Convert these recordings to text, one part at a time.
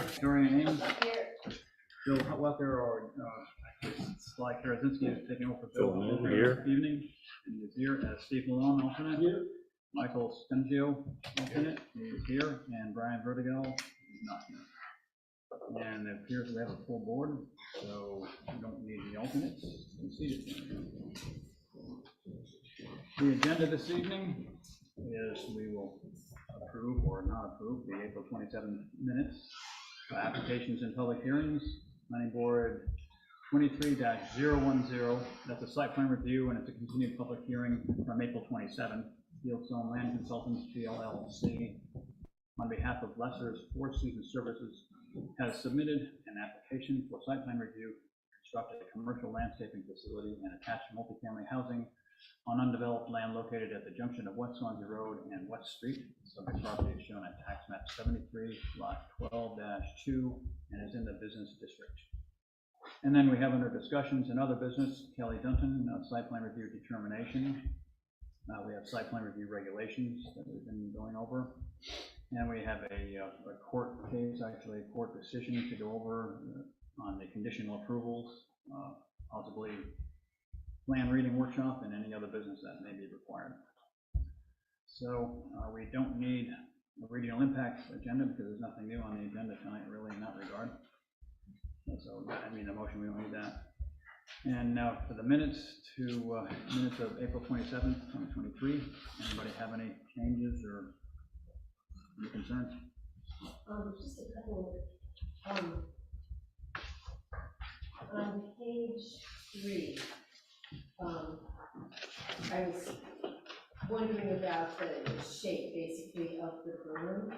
Victoria Ames, Bill Hutwalker, or Sly Karazinski is taking over for Bill here this evening. And he's here as Steve Malone, alternate. Here. Michael Stergiou, alternate. He is here. And Brian Vertigo is not here. And it appears we have a full board, so we don't need the alternates. The agenda this evening is we will approve or not approve the April 27 minutes, applications and public hearings, planning board 23-010, that's a site plan review and it's a continued public hearing from April 27. Fieldstone Land Consultants, PLLC, on behalf of Lesser's Four Seasons Services, has submitted an application for site plan review to construct a commercial landscaping facility and attached multifamily housing on undeveloped land located at the junction of West Swanzey Road and West Street. Subject property is shown at tax map 73, lot 12-2, and is in the business district. And then we have under discussions and other business, Kelly Dunton, site plan review determination. We have site plan review regulations that we've been going over. And we have a court case, actually a court decision to go over on the conditional approvals, possibly plan reading workshop, and any other business that may be required. So we don't need a regional impact agenda because there's nothing new on the agenda tonight really in that regard. So I mean the motion, we don't need that. And now for the minutes minutes of April 27th, 2023. Anybody have any changes or any concerns? Just a couple. On page 3, I was wondering about the shape, basically, of the berm.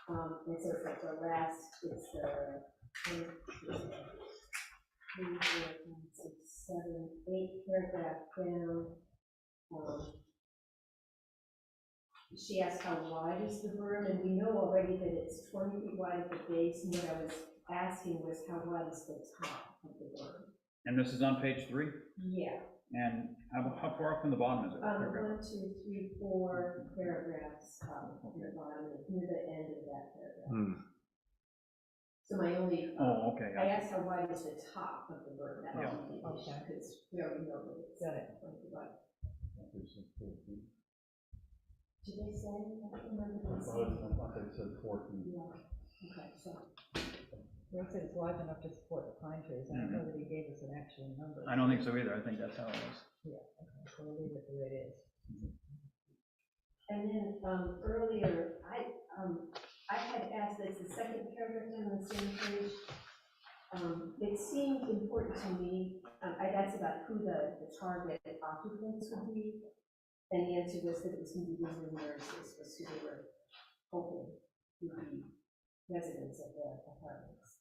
And so it's like the last, it's the 3, 4, 5, 6, 7, 8 paragraph down. She asked how wide is the berm, and we know already that it's 20 feet wide at the base. And what I was asking was how wide is the top of the berm? And this is on page 3? Yeah. And how far up from the bottom is it? 1, 2, 3, 4 paragraphs from the bottom, near the end of that paragraph. So my only, okay. I asked how wide is the top of the berm. That would be the issue, because we already know that it's 20 feet wide. Did they say? I don't remember. I thought they said 4 feet. Yeah. Okay, so. They said it's large enough to support the pine trees. I don't know that he gave us an actual number. I don't think so either. I think that's how it was. Yeah, okay, so we'll leave it the way it is. And then earlier, I had asked, that's the second paragraph on the same page. It seemed important to me, that's about who the target occupants would be. And the answer was that it was going to be visiting nurses, was who they were hoping would be residents of the apartments.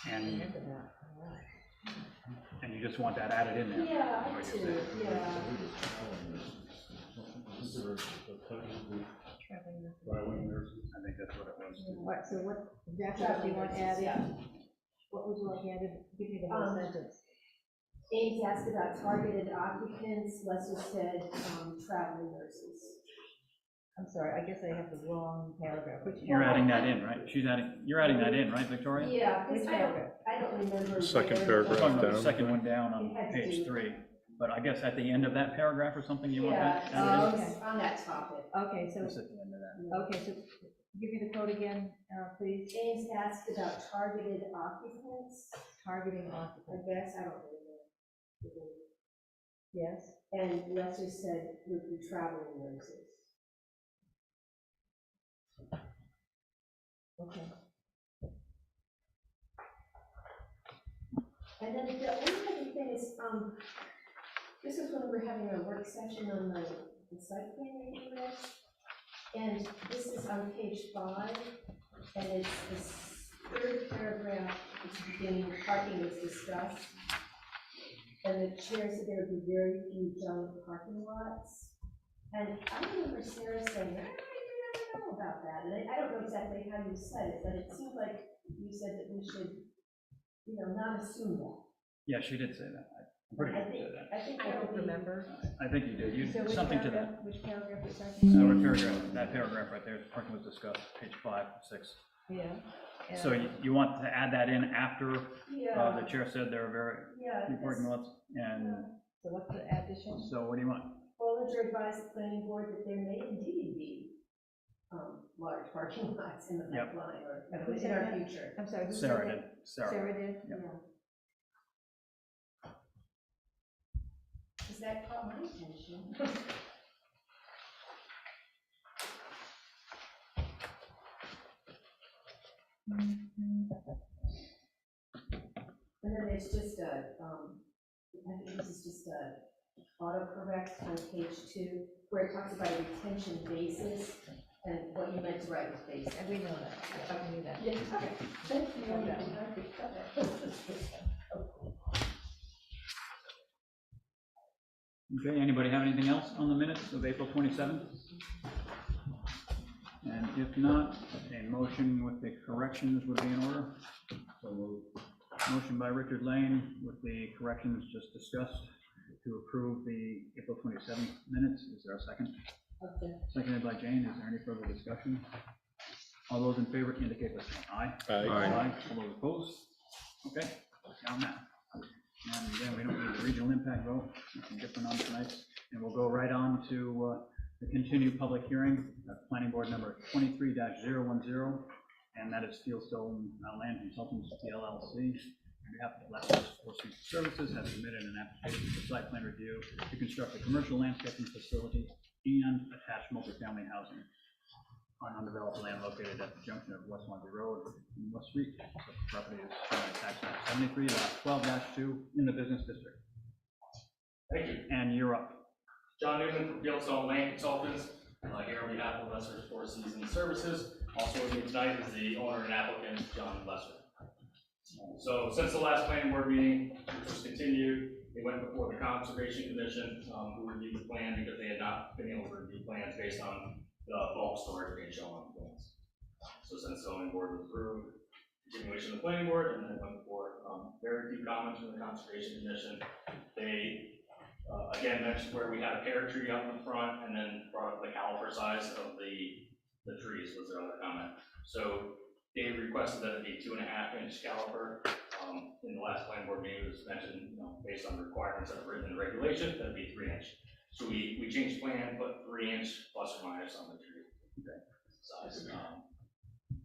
And you just want that added in there? Yeah, I do, yeah. I think that's what it was. What, so what, exactly what do you want added? What would you like added? Give me the whole sentence. Ames asked about targeted occupants. Lester said traveling nurses. I'm sorry, I guess I have the wrong paragraph. Which You're adding that in, right? You're adding that in, right, Victoria? Yeah, Which paragraph? I don't remember. Second I'm paragraph talking about down. the second one down on page 3. But I guess at the end of that paragraph or something you want that added in? Okay. On that topic. Okay, so, Just at the end of that. okay, so give me the code again, please. Ames asked about targeted occupants. Targeting I occupants. guess, I don't really know. Yes. And Lester said would be traveling nurses. Okay. And then the only other thing is, this is when we're having a work session on the site plan review list. And this is on page 5, and it's the 3rd paragraph, at the beginning, parking is discussed. And the chair said there would be very few junk parking lots. And I remember Sarah saying, I don't know about that. And I don't know exactly how you said it, but it seemed like you said that we should, not assume that. Yeah, she did say that. I'm pretty sure she said that. I think I don't remember. I think you did. You So which something to paragraph? that. Which paragraph is that? That paragraph right there, parking was discussed, page 5, 6. Yeah. and- So you want to add that in after Yeah, the chair said there are very yeah. few parking lots, and So what's the addition? so what do you want? Well, to advise the planning board that there may indeed be, large parking lots in the Yep. pipeline or Who in said our that? future. I'm sorry, who said Sarah that? did, Sarah. Sarah did? Yep. Yeah. Because that caught my attention. And then there's just a, I think this is just a autocorrect on page 2, where it talks about a retention basis, and what you meant to write was basis. And we know that, yeah, we knew that. Yeah, okay. Thank you. Okay, anybody have anything else on the minutes of April 27th? And if not, a motion with the corrections would be in order. So moved. Motion by Richard Lane with the corrections just discussed to approve the April 27th minutes. Is there a second? Okay. Seconded by Jane. Is there any further discussion? All those in favor indicate by saying aye. Aye. All those opposed? Okay, down now. And again, we don't need the regional impact vote, nothing different on tonight. And we'll go right on to the continued public hearing, planning board number 23-010, and that is Fieldstone Land Consultants, PLLC. On behalf of Lester's Four Services, has submitted an application for site plan review to construct a commercial landscaping facility and attached multifamily housing on undeveloped land located at the junction of West Swanzey Road and West Street. The property is shown at tax map 73, lot 12-2 in the business district. Thank you. And you're up. John Newman from Fieldstone Land Consultants, here on behalf of Lester's Four Seasons Services. Also with me tonight is the owner and applicant, John Lester. So since the last planning board meeting, which was continued, they went before the Conservation Commission, who reviewed the plan because they had not been able to review plans based on the bulk storage being shown on the plans. So since the zoning board was approved, continuation of the planning board, and then it went before, very few comments from the Conservation Commission. They again mentioned where we had a pear tree up in front, and then brought up the caliper size of the trees was their other comment. So they requested that it be 2.5-inch caliper. In the last planning board meeting, it was mentioned, based on requirements that are written in the regulation, that'd be 3-inch. So we changed plan, put 3-inch plus or minus on the tree size.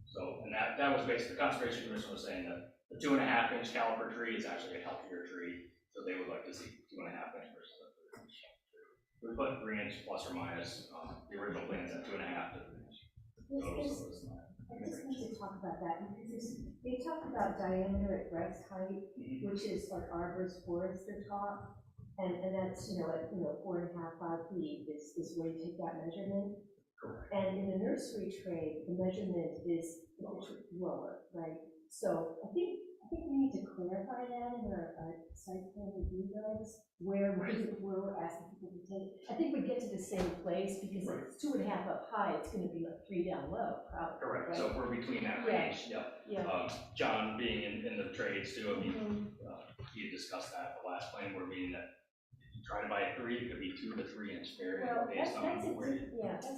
So, and that was basically, the Conservation Commission was saying that the 2.5-inch caliper tree is actually a healthier tree, so they would like to see 2.5-inch versus a 3-inch tree. We put 3-inch plus or minus, the original plan's at 2.5 to 3-inch. I just need to talk about that, because they talk about diameter at Greg's height, which is like arbor's forest the top, and that's, at 4.5, 5 feet is where you take that measurement. Correct. And in the nursery trade, the measurement is lower, right? So I think we need to clarify that in our site plan review guides, where we're asking people to take. I think we get to the same place, because if it's 2.5 up high, it's gonna be like 3 down low, probably. Correct, right? so if we're between that Yeah. range, yep. Yeah. John being in the trades too, he had discussed that at the last planning board meeting, that if you try to buy a 3, it could be 2 to 3 inch variant Well, based on where you. that's a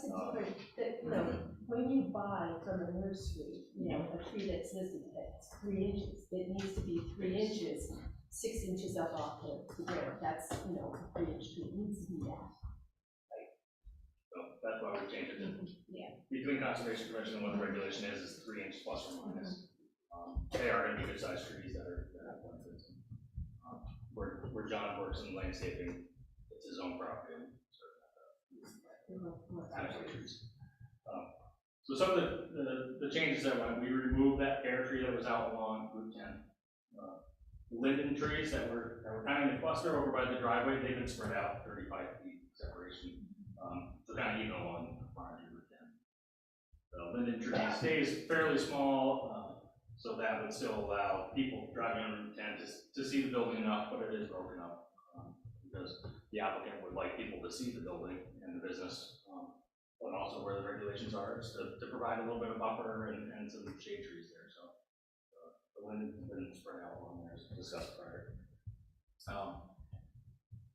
different, when you buy from a nursery, a tree that's listed at 3 inches, it needs to be 3 inches, 6 inches up off the ground. That's, a 3-inch tree, it needs to be that. So that's why we changed it to, Yeah. between Conservation Commission and what the regulation is 3-inch plus or minus. They are gonna be good sized trees that are benefits. Where John works in landscaping, it's his own property. Actually, trees. So some of the changes that went, we removed that pear tree that was out along Route 10. The linden trees that were kind of in a cluster over by the driveway, they've been spread out 35 feet separation. So kind of even along the frontage of Route 10. The linden tree stays fairly small, so that would still allow people driving on Route 10 to see the building enough, but it is broken up. Because the applicant would like people to see the building and the business, but also where the regulations are, is to provide a little bit of buffer and some shade trees there. So the linden's been spread out along there, as discussed prior.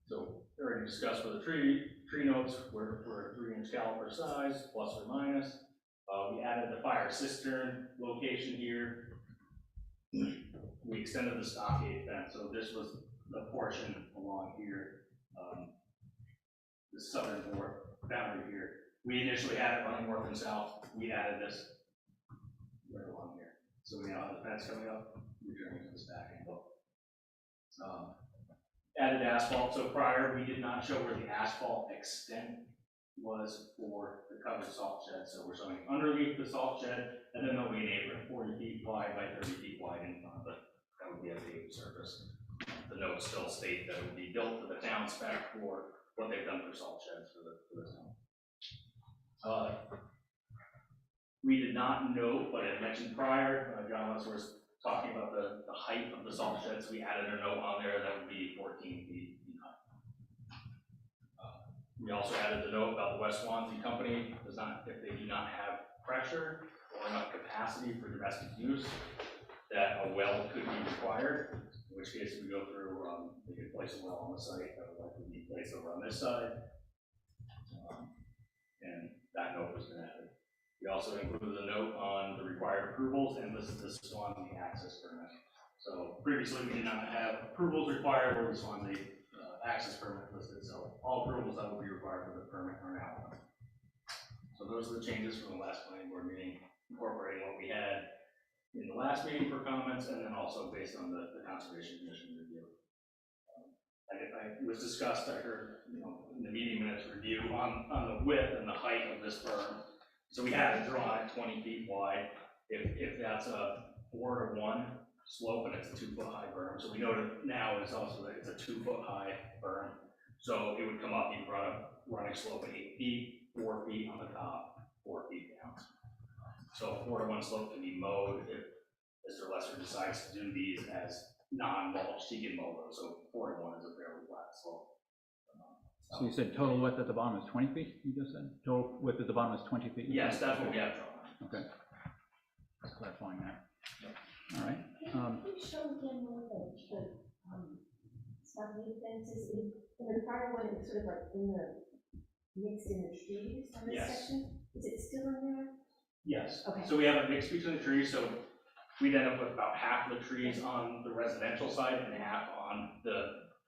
So we already discussed for the tree notes, we're a 3-inch caliper size, plus or minus. We added the fire cistern location here. We extended the stockade fence, so this was the portion along here, the southern boundary here. We initially had it running north and south. We added this right along here. So we now have the fence coming up, returning to the back angle. Added asphalt, so prior we did not show where the asphalt extent was for the covered salt shed. So we're showing underneath the salt shed, and then there'll be an apron 40 feet wide by 30 feet wide in front of it. That would be a paved surface. The notes still state that it would be built to the town spec for what they've done for salt sheds for the town. We did not note, but I mentioned prior, John was talking about the height of the salt sheds. We added a note on there that would be 14 feet high. We also added the note about the West Swanzey company does not, if they do not have pressure or enough capacity for domestic use, that a well could be required, in which case we go through, they could place a well on the site that would likely be placed over on this side. And that note was been added. We also included a note on the required approvals and listed the Swanzey access permit. So previously we did not have approvals required or the Swanzey access permit listed. So all approvals that would be required for the permit are now. So those are the changes from the last planning board meeting, incorporating what we had in the last meeting for comments, and then also based on the Conservation Commission review. I was discussed, I heard, in the meeting minutes review on the width and the height of this berm. So we had it drawn at 20 feet wide. If that's a 4-to-1 slope and it's a 2-foot high berm, so we know that now is also that it's a 2-foot high berm. So it would come up, you brought a running slope at 8 feet, 4 feet on the top, 4 feet down. So a 4-to-1 slope can be mowed if Mr. Lesser decides to do these as non-mulch, he can mow those. So 4-to-1 is a fairly flat slope. So you said total width at the bottom is 20 feet, you just said? Total width at the bottom is 20 feet? Yes, that's what we have drawn. Okay. Just clarifying that. Yep. All right. Can you show again where the stockade fences in the prior one, it was sort of like mixed in the trees on this Yes. section? Is it still in there? Yes. Okay. So we have a mix between the trees. So we'd end up with about half the trees on the residential side and half on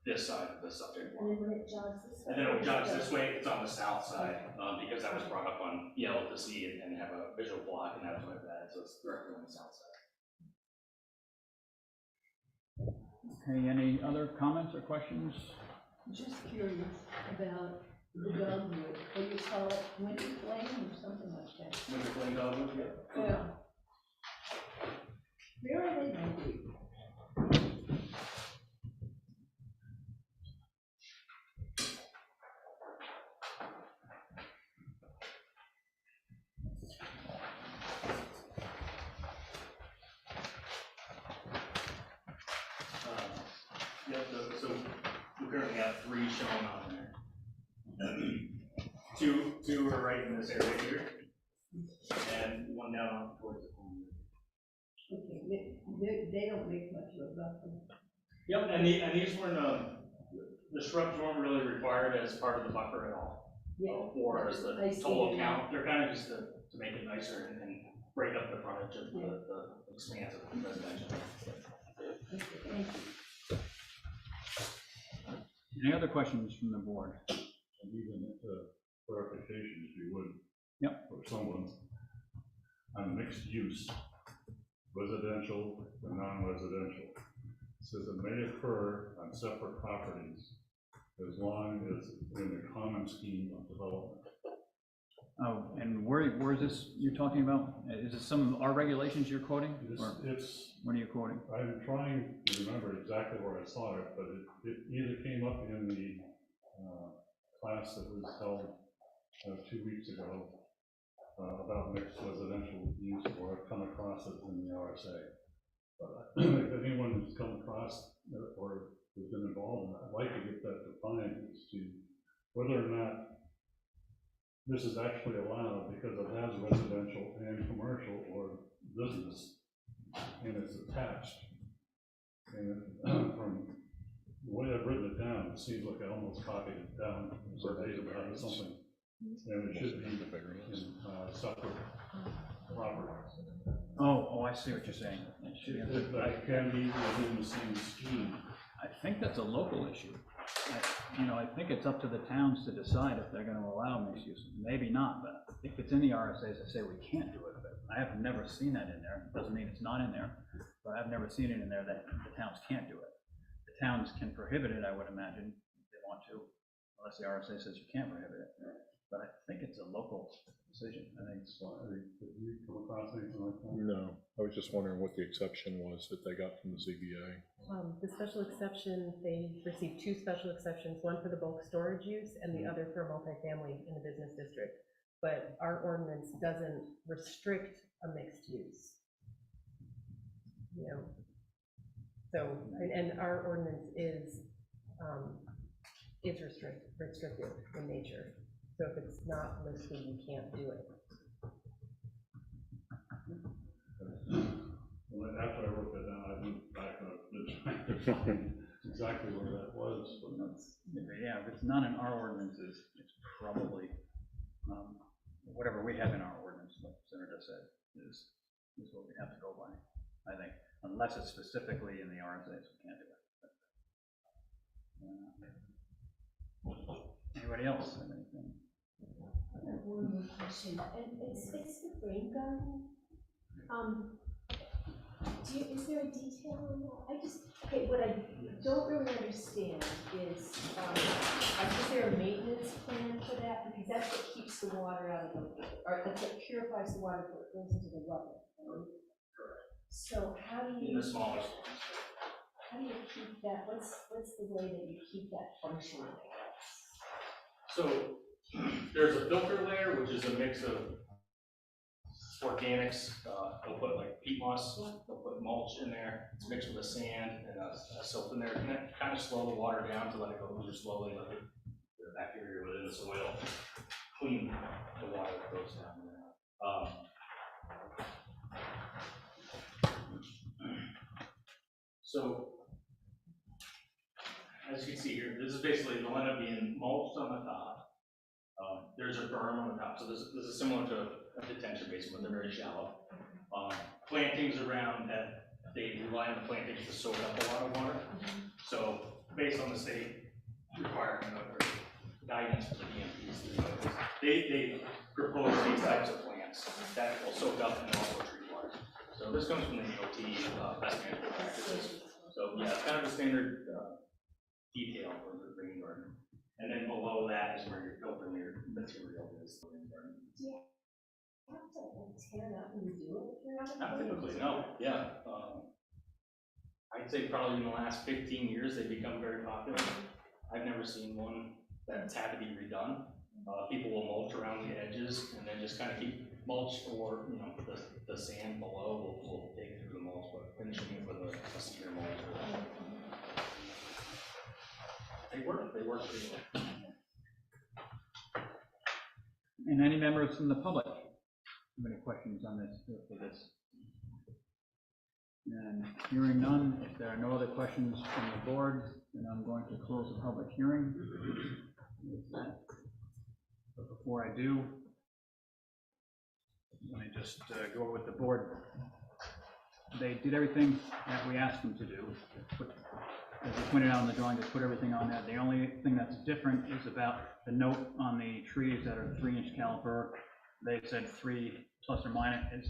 this side of the subject And line. then when it jogs this way? And then it jogs this way, it's on the south side, because that was brought up on PLLC to see and have a visual block, and that's what I've added, so it's directly on the south side. Okay, any other comments or questions? Just curious about the dogwood, what do you call it, winter flame or something like that? Winter flame dogwood, yeah. Yeah. Where are they located? Yep, so we currently have 3 shown on there. Two are right in this area here, and 1 down towards the corner. Okay, they don't make much of a buffer. Yep, and these weren't, the shrubs weren't really required as part of the buffer at all. Yeah. Or as the I see total them. count, they're kind of just to make it nicer and break up the frontage of the expanse of the residential. Okay, thank you. Any other questions from the board? And even clarification, if you would. Yep. For someone on mixed use, residential and non-residential. It says it may occur on separate properties as long as in the common scheme of development. Oh, and where is this you're talking about? Is it some of our regulations you're quoting? Or It's, what are you quoting? I'm trying to remember exactly where I saw it, but it either came up in the class that was held 2 weeks ago about mixed residential use, or I've come across it in the RSA. But if anyone who's come across or has been involved in that, I'd like to get that defined as to whether or not this is actually allowed because it has residential and commercial or business, and it's attached. And from the way I've written it down, it seems like I almost copied it down verbatim out of something And it should be in separate properties. Oh, I see what you're saying. It should be- That can be within the same scheme. I think that's a local issue. I think it's up to the towns to decide if they're gonna allow mixed use. Maybe not, but if it's in the RSA's, I say we can't do it. But I have never seen that in there. Doesn't mean it's not in there, but I've never seen it in there that the towns can't do it. The towns can prohibit it, I would imagine, if they want to, unless the RSA says you can't prohibit it. But I think it's a local decision. I think it's. Did you come across anything like that? No, I was just wondering what the exception was that they got from the ZBA. The special exception, they received 2 special exceptions, one for the bulk storage use and the other for multifamily in the business district. But our ordinance doesn't restrict a mixed use. So, and our ordinance is restrictive in nature. So if it's not listed, you can't do it. Well, after I wrote that down, I went back and I've been trying to find exactly where that was. But Yeah, if it's not in our ordinances, it's probably, whatever we have in our ordinance, like Senator said, is what we have to go by, I think, unless it's specifically in the RSA's, we can't do it. Anybody else have anything? I have one more question, and it's the rain garden. Is there a detail on that? Okay, what I don't really understand is there a maintenance plan for that? Because that's what keeps the water out of or that's what purifies the water before it goes into the rubber. Correct. So how do In you the smallest. keep that, what's the way that you keep that functioning? So there's a filter layer, which is a mix of organics. They'll put like peat moss, they'll put mulch in there. It's mixed with a sand and a silt in there. And that kind of slow the water down to let it go through slowly, let the bacteria within the soil clean the water that goes down there. So as you can see here, this is basically, it'll end up being mulched on the top. There's a berm on the top, so this is similar to a detention basin, but they're very shallow. Plantings around that, they rely on the plantings to soak up a lot of water. So based on the state requirement or guidance for the DMPs, they propose these types of plants that will soak up and also treat water. So this comes from the DOT best management practices. So yeah, it's kind of a standard detail for the rain garden. And then below that is where your filtering your material is. Yeah. You have to tear it up when you do it if you're not. Not typically, no, yeah. I'd say probably in the last 15 years, they've become very popular. I've never seen one that's had to be redone. People will mulch around the edges and then just kind of keep mulch or, the sand below will take through the mulch, but finishing it with a cedar mulch. They work pretty well. And any members from the public have any questions on this, for this? And hearing none, if there are no other questions from the board, then I'm going to close the public hearing. But before I do, let me just go over with the board. They did everything that we asked them to do. As we pointed out in the drawing, they put everything on there. The only thing that's different is about the note on the trees that are 3-inch caliper. They said 3 plus or minus.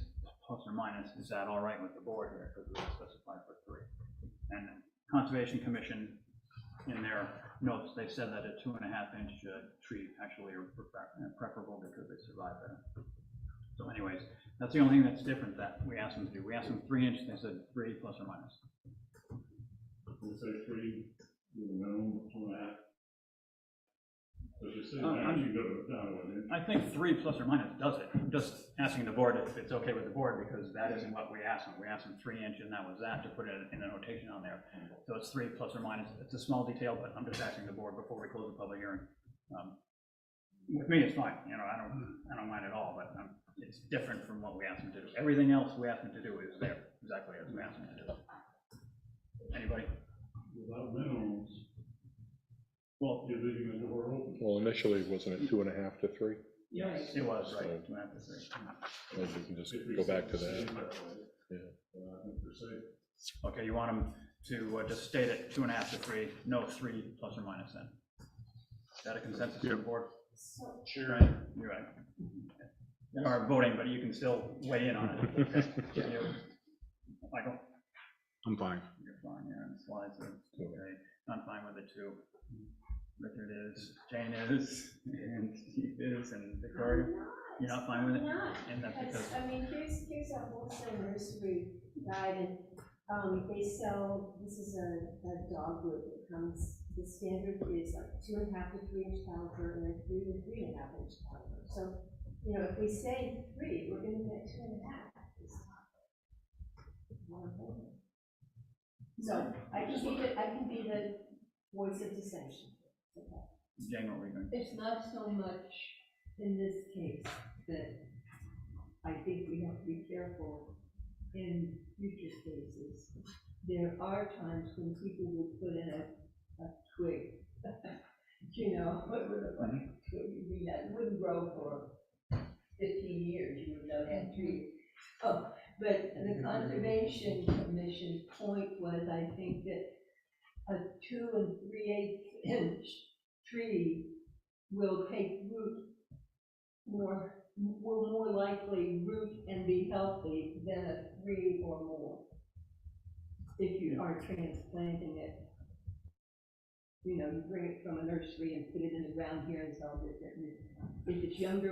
Is that all right with the board here? Because we specified for 3. And the Conservation Commission, in their notes, they said that a 2.5-inch tree actually are preferable because they survive better. So anyways, that's the only thing that's different that we asked them to do. We asked them 3-inch, they said 3 plus or minus. You say 3, minimum 2.5. So if you're saying I'm- you can go down to 1 inch. I think 3 plus or minus does it. I'm just asking the board if it's okay with the board, because that isn't what we asked them. We asked them 3-inch, and that was that, to put it in a notation on there. So it's 3 plus or minus. It's a small detail, but I'm just asking the board before we close the public hearing. With me, it's fine. I don't mind at all, but it's different from what we asked them to do. Everything else we asked them to do is there, exactly as we asked them to do. Anybody? Without minimums, Well, You're leaving the door open. Well, initially, wasn't it 2.5 to 3? yes, it was, right, So- 2.5 to 3. Maybe we can just If we go back to say that. way, Yeah. I think they're safe. Okay, you want them to just state it 2.5 to 3, no 3 plus or minus then? Is that a consensus on the board? So, Right, you're right. You are voting, but you can still weigh in on it. Okay. You- Michael? I'm fine. You're fine, you're on the slides, so, okay, I'm fine with it too. Richard is, Jane is, and Steve is, and Victoria, you're not fine with it? not. And that's because, I mean, here's a wholesale nursery guide, and they sell, this is a dog group that comes, the standard is like 2.5 to 3 inch caliber, and then 3 to 3.5 inch caliber. So, you know, if we say 3, we're gonna get 2.5. So I can be the voice of dissension. Jane, what were you doing? It's not so much in this case that I think we have to be careful in future cases. There are times when people will put in a twig, you know, what would a twig be that wouldn't grow for 15 years, you would know that tree. Oh, but the Conservation Commission's point was, I think, that a 2 3/8 inch tree will take root will more likely root and be healthy than a 3 or more. If you are transplanting it, you know, you bring it from a nursery and put it in the ground here and sell it. If it's younger,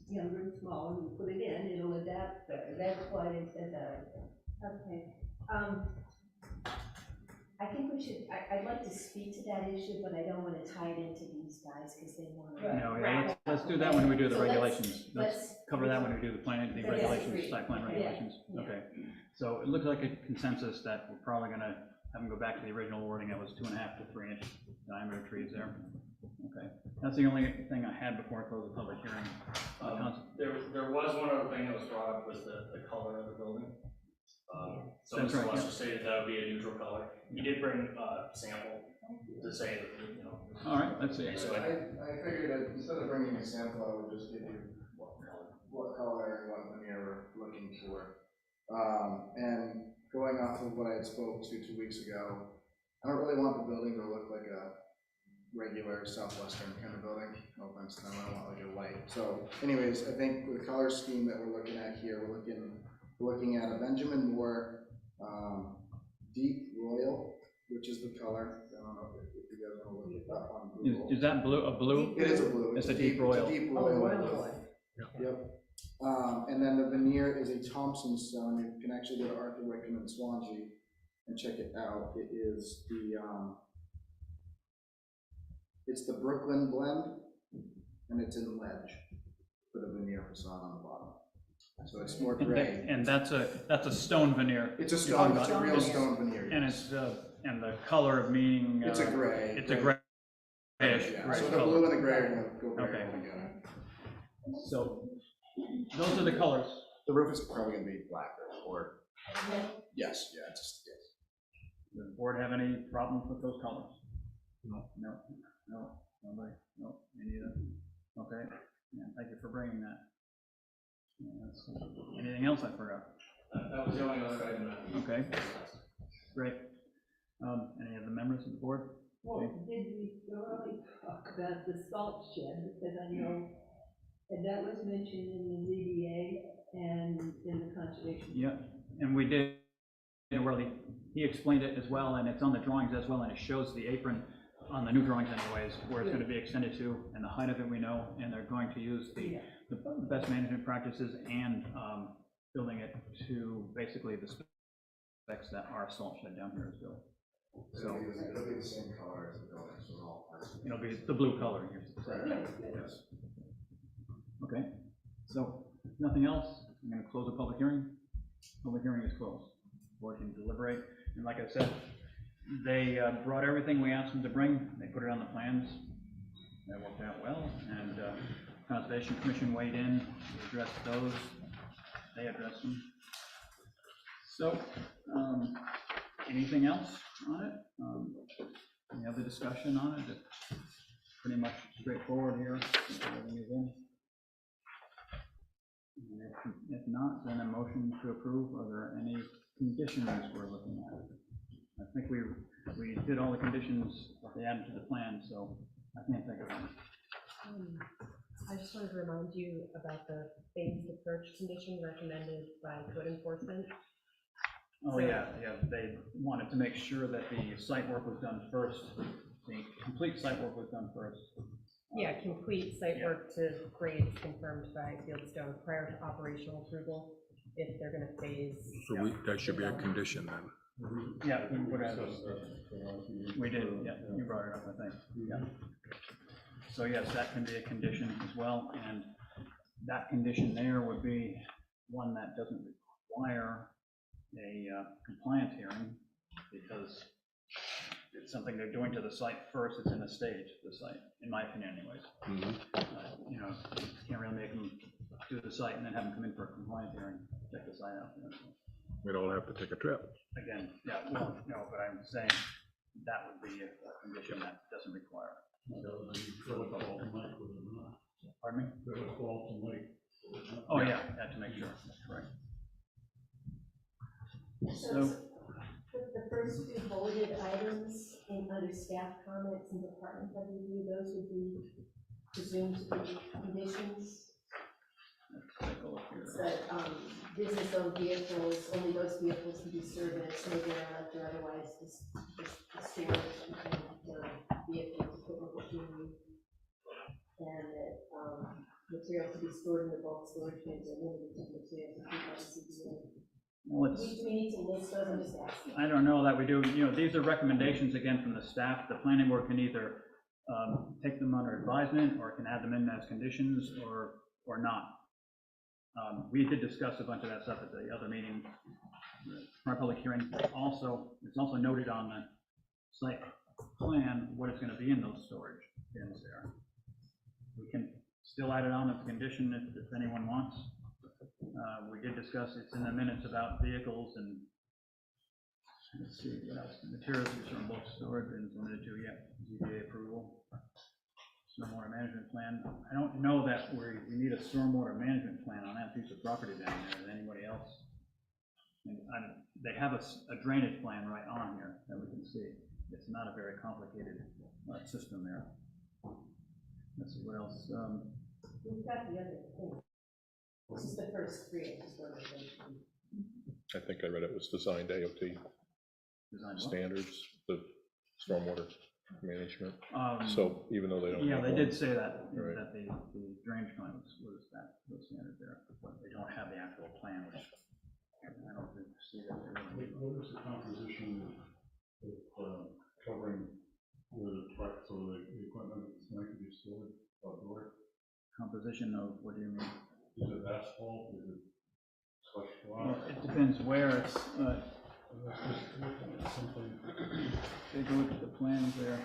younger and smaller, when you put it in, it'll adapt better. That's why they said that. Okay. I think we should, I'd like to speak to that issue, but I don't want to tie it into these guys because they want to. Right. No, yeah, let's do that when we do the So let's- regulations. Let's cover that when we do the planning, the Yes, regulations, agreed. site plan Yeah, regulations. yeah. Okay, so it looks like a consensus that we're probably gonna have them go back to the original wording that was 2.5 to 3 inch diameter trees there. Okay, that's the only thing I had before I close the public hearing. There was one other thing that was brought up, was the color of the building. So That's Mr. right, Lester stated that would be a neutral color. He did bring a sample to say that, you know. All right, let's see. So I figured that instead of bringing a sample, I would just give you what color and what veneer we're looking for. And going off of what I had spoke to 2 weeks ago, I don't really want the building to look like a regular southwestern kind of building. No offense to them, I don't want like a white. So anyways, I think with the color scheme that we're looking at here, we're looking at a Benjamin Moore deep royal, which is the color. I don't know if you guys want to look at that on Google. Is that blue, a blue? It is a blue. It's a deep royal. It's a deep Oh, royal. royal one. Yep. And then the veneer is a Thompson stone. You can actually go to Arthur Wickham in Swanzey and check it out. It is it's the Brooklyn blend, and it's in ledge with a veneer facade on the bottom. So it's more gray. And that's a stone veneer. It's a You're talking stone, it's a about- real stone veneer. And it's, and the color meaning. It's a gray. It's a grayish. Yeah, gray so the color. blue and the gray are gonna go very Okay. well together. So, those are the colors. The roof is probably gonna be black or yes, yeah, just yes. Does the board have any problems with those colors? No. No, nobody, no, me neither. Okay, yeah, thank you for bringing that. Yeah, anything else I forgot? that was the only other item that. Okay, great. Any of the members of the board? Well, did we thoroughly talk about the salt shed, because I know, and that was mentioned in the ZBA and in the conservation. Yeah, and we did, he explained it as well, and it's on the drawings as well, and it shows the apron on the new drawings anyways, where it's gonna be extended to, and the height of it we know, and they're going to use the best management practices and building it to basically the specs that our salt shed down here is built. So It'll be the same color as the building, so it's all. it'll be the blue color here. Yes. Okay, so nothing else, I'm gonna close the public hearing. Public hearing is closed. Board can deliberate, and like I said, they brought everything we asked them to bring, they put it on the plans. That worked out well, and Conservation Commission weighed in, we addressed those, they addressed them. So, anything else on it? Any other discussion on it? It's pretty much straightforward here. Everything is in. And if not, then a motion to approve. Are there any conditions we're looking at? I think we did all the conditions that they added to the plan, so I can't think of any. I just wanted to remind you about the phased approach condition recommended by code enforcement. Oh, yeah, they wanted to make sure that the site work was done first, the complete site work was done first. Yeah, complete site work to grades confirmed by Fieldstone prior to operational approval, if they're gonna phase. So that should be a condition then. Yeah, we would have, we did, yeah, you brought it up, I think, yeah. So yes, that can be a condition as well, and that condition there would be one that doesn't require a compliance hearing, because it's something they're doing to the site first. It's in the stage, the site, in my opinion anyways. You know, you can't really make them do the site and then have them come in for a compliance hearing, check the site out. You know. We'd all have to take a trip. Again, yeah, well, no, but I'm saying that would be a condition that doesn't require. Pardon me? Oh, yeah, had to make sure, that's correct. So the first two bulleted items under staff comments and department head review, those would be presumed to be conditions. Let's take a look here. That business owned vehicles, only those vehicles can be serviced, no derelict or otherwise distinguished between vehicles, equipment, machinery. And that materials to be stored in the bulk storage bins are limited to materials approved by the CBA. Well, Do we need to list those? I'm just asking. I don't know that we do. You know, these are recommendations again from the staff. The planning board can either take them under advisement, or can add them in as conditions, or not. We did discuss a bunch of that stuff at the other meeting, our public hearing. Also, it's also noted on the site plan what is going to be in those storage bins there. We can still add it on as a condition if anyone wants. We did discuss, it's in the minutes about vehicles and, let's see, what else? Materials used from bulk storage bins limited to, yeah, ZBA approval. Stormwater management plan. I don't know that we need a stormwater management plan on that piece of property down there than anybody else. And they have a drainage plan right on here that we can see. It's not a very complicated system there. Let's see what else. We've got the other thing. This is the first three. I just wanted to mention. I think I read it was designed AOT Design what? standards, the stormwater management. So So even though they don't. yeah, have they one- did say that, Right. that the drainage plan was that, those standards there, but they don't have the actual plan, which I don't see that they're gonna do. What is the composition of covering where the trucks or the equipment is going to be stored outdoor? Composition of, what do you mean? Is it asphalt? Is it crushed Well, rock? it depends where it's, Let's just look at something. take a look at the plans there.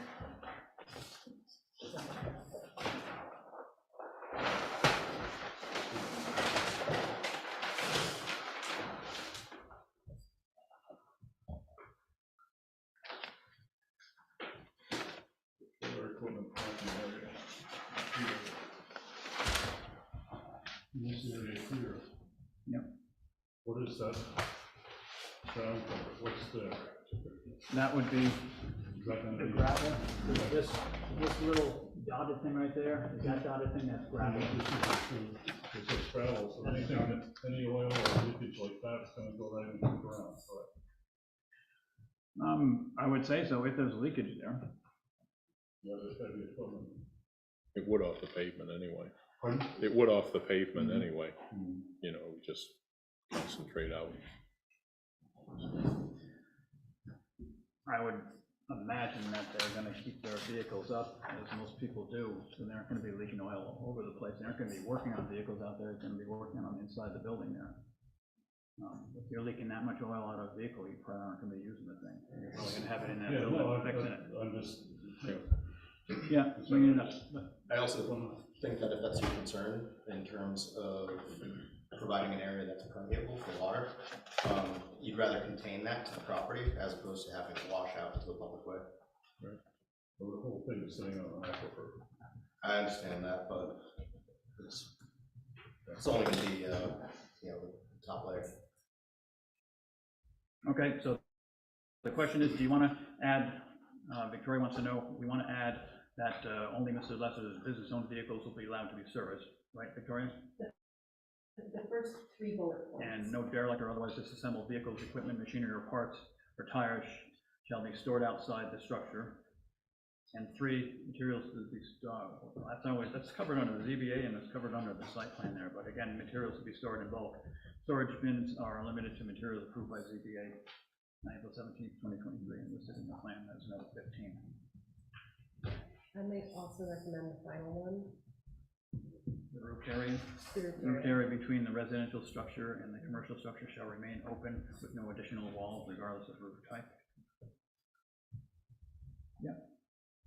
Other equipment parking area. In this area here. Yep. What is that? Ground cover, what's the? That would be Is that gonna the be? gravel, this little dotted thing right there, is that dotted thing, that's gravel. It's a gravel, so anything, any oil or leakage like that's gonna go right into the ground, correct? I would say so, if there's leakage there. Yeah, there's heavy equipment. It would off the pavement anyway. Pardon? It would off the pavement Mhm. anyway, Hmm. you know, just concentrate out. I would imagine that they're gonna keep their vehicles up, as most people do, so they aren't gonna be leaking oil all over the place. They aren't gonna be working on vehicles out there, they're gonna be working on inside the building there. If you're leaking that much oil out of a vehicle, you probably aren't gonna be using the thing. You're probably gonna have it in that Yeah, no, building, fixing it. I'm just, Yeah, bringing it up, but I also think that if that's your concern in terms of providing an area that's permeable for water, you'd rather contain that to the property as opposed to having to wash out into the public way. Well, the whole thing is sitting on an aquifer. I understand that, but it's only gonna be, the top layer. Okay, so the question is, do you want to add, Victoria wants to know, we want to add that only Mr. Lesser's business-owned vehicles will be allowed to be serviced, right, Victoria? The first three bullet points. And no derelict or otherwise disassembled vehicles, equipment, machinery, or parts, or tires shall be stored outside the structure. And 3, materials to be stored, that's covered under the ZBA and it's covered under the site plan there, but again, materials to be stored in bulk. Storage bins are limited to materials approved by ZBA, April 17th, 2023, and listed in the plan as note 15. I may also recommend the final one. The roof area. The roof Roof area. area between the residential structure and the commercial structure shall remain open with no additional walls regardless of roof type.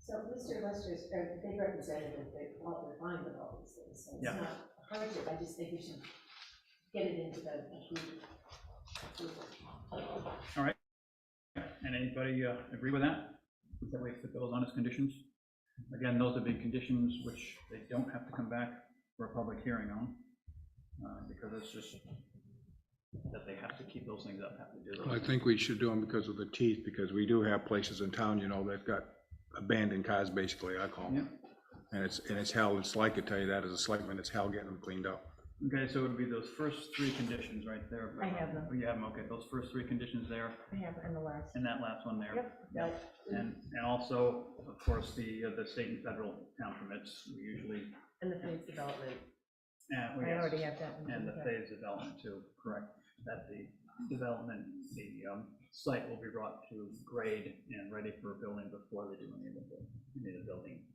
So Mr. Lester's, they represented that they're fine with all these things, so it's Yeah. not a hardship, I just think we should get it into the approval. All right. And anybody agree with that? That we put those on as conditions? Again, those would be conditions which they don't have to come back for a public hearing on, because it's just that they have to keep those things up, have to do I those. think we should do them because of the teeth, because we do have places in town, you know, they've got abandoned cars, basically, I call them. And it's hell, it's like, I tell you that as a selectman, it's hell getting them cleaned up. Okay, so it would be those first 3 conditions right there. I have them. Oh, you have them, okay, those first 3 conditions there, I have it in the last. and that last one there. Yep. And also, of course, the state and federal town permits, we usually, And the phase development. we I already have that one. and the phase development too, correct, that the development, the site will be brought to grade and ready for building before they do any of the buildings.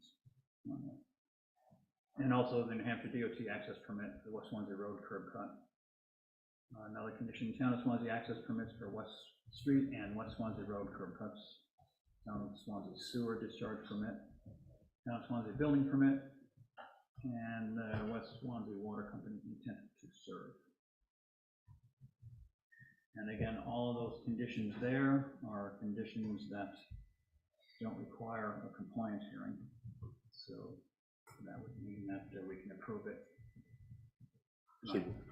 And also the New Hampshire DOT access permit for the West Swanzey Road curb cut. Another condition, town of Swanzey access permits for West Street and West Swanzey Road curb cuts. Town of Swanzey sewer discharge permit, town of Swanzey building permit, and West Swanzey Water Company intent to serve. And again, all of those conditions there are conditions that don't require a compliance hearing. So that would mean that we can approve it.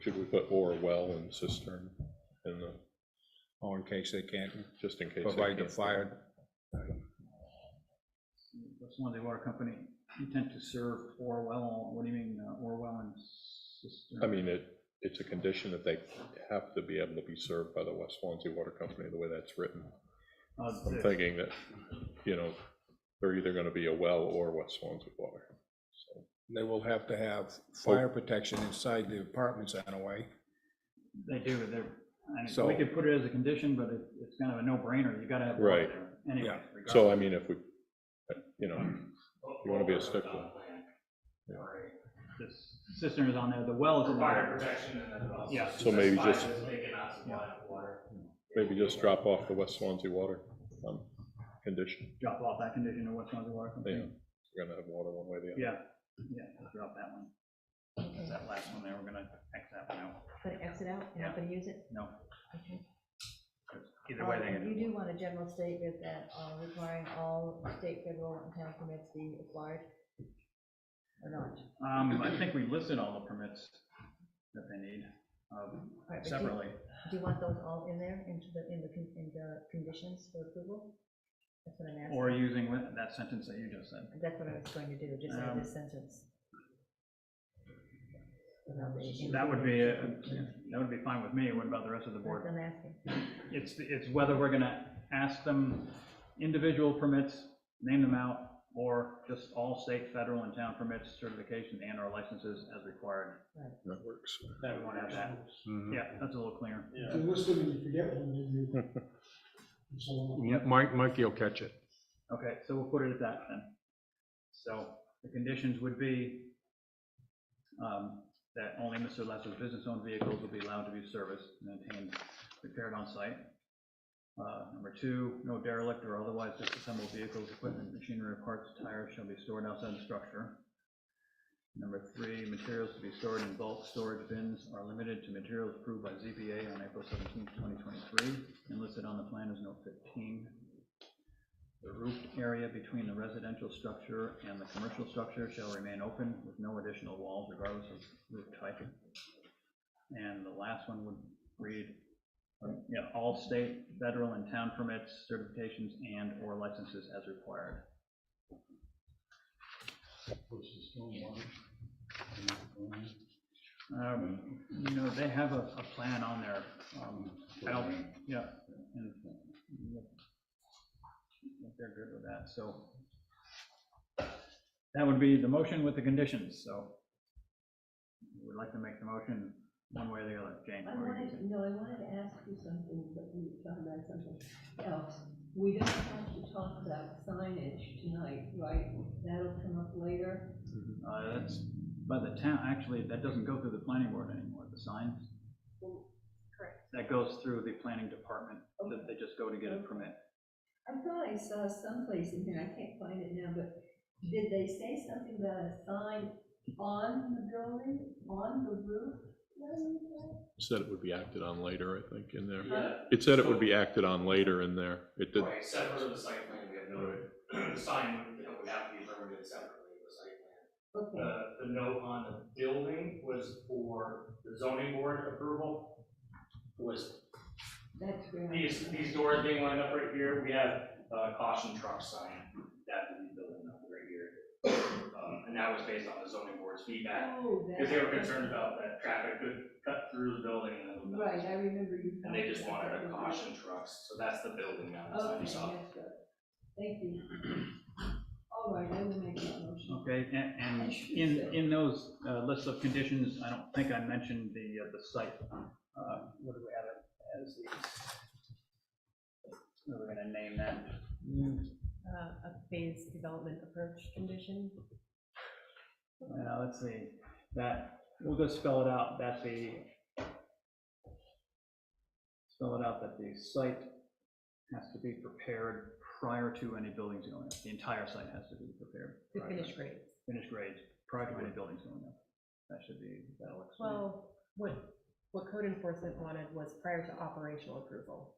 Should we put or well and cistern in the, Or in case they can't just in case? they provide the can't- fire. West Swanzey Water Company intent to serve or well, what do you mean, or well and cistern? I mean, it's a condition that they have to be able to be served by the West Swansea Water Company, the way that's written. I'm thinking that, you know, they're either gonna be a well or West Swansea Water. So They will have to have fire protection inside the apartments anyway. They do, and So- we could put it as a condition, but it's kind of a no-brainer, you gotta have water Right. there anyway. Yeah. regardless. So, I mean, if we, you know, you wanna be a stickler. This cistern is on there, the well is on Fire there. protection and then also. Yeah. So maybe specify just- that they cannot supply enough water. Maybe just drop off the West Swansea Water condition. Drop off that condition of West Swanzey Water Yeah, Company. we're gonna have water one way or the other. Yeah, we'll drop that one. That last one there, we're gonna X that one out. Gonna exit out, you're not gonna use it? No, Okay. either way they And you can. do want a general statement that requiring all state, federal, and town permits be acquired? Or not? I think we listed all the permits that they need Right, but separately. Do you want those all in there, in the conditions for approval? That's what I'm asking. Or using that sentence that you just said. That's what I was going to do, just add this sentence. That would be fine with me. What about the rest of the board? I'm asking. It's whether we're gonna ask them individual permits, name them out, or just all state, federal, and town permits, certification, and/or licenses as required. That works. That we want to have that. Yeah, that's a little clearer. If you list them and you forget one, then you. it's a lot. Mikey will catch it. Okay, so we'll put it at that then. So the conditions would be that only Mr. Lesser's business-owned vehicles will be allowed to be serviced, maintained, repaired on site. Number 2, no derelict or otherwise disassembled vehicles, equipment, machinery, parts, tires shall be stored outside the structure. Number 3, materials to be stored in bulk storage bins are limited to materials approved by ZBA on April 17th, 2023, and listed on the plan as note 15. The roofed area between the residential structure and the commercial structure shall remain open with no additional walls regardless of roof type. And the last one would read, all state, federal, and town permits, certifications, and/or licenses as required. They have a plan on there. I don't, and I think they're good with that, so that would be the motion with the conditions, so we'd like to make the motion one way or the other. Jane, I what are you wanted, saying? no, I wanted to ask you something, but we were talking about something else. We don't have to talk about signage tonight, right? That'll come up later. That's by the town, actually, that doesn't go through the planning board anymore, the signs. Correct. That goes through the planning department, that they just go to get a permit. I thought I saw someplace in here, I can't find it now, but did they say something about a sign on the building, on the roof? Said it would be acted on later, I think, in there. Yeah. It said it would be acted on later in there. It did. Right, separate of the site plan, we have no, the sign would have to be permitted separately of the site plan. Okay, The note on the building was for the zoning board approval. Was that's great. these doors being lined up right here, we have a caution truck sign that would be building up right here. And that was based on the zoning board's feedback, Oh, because they were concerned about that traffic could cut through the building and then move out. Right, I remember you. And they just talking wanted about a that. caution trucks, so that's the building now, that's what Okay, you saw. that's good. Thank you. All right, I will make that motion. Okay, and in those lists of conditions, I don't think I mentioned the site. What do we have it as the, what are we gonna name that? A phased development approach condition. Let's see, that, we'll just spell it out, that the site has to be prepared prior to any buildings going up. The entire site has to be prepared. To finish grades. Finished grades, prior to any buildings going up. That should be, that'll explain. Well, what code enforcement wanted was prior to operational approval.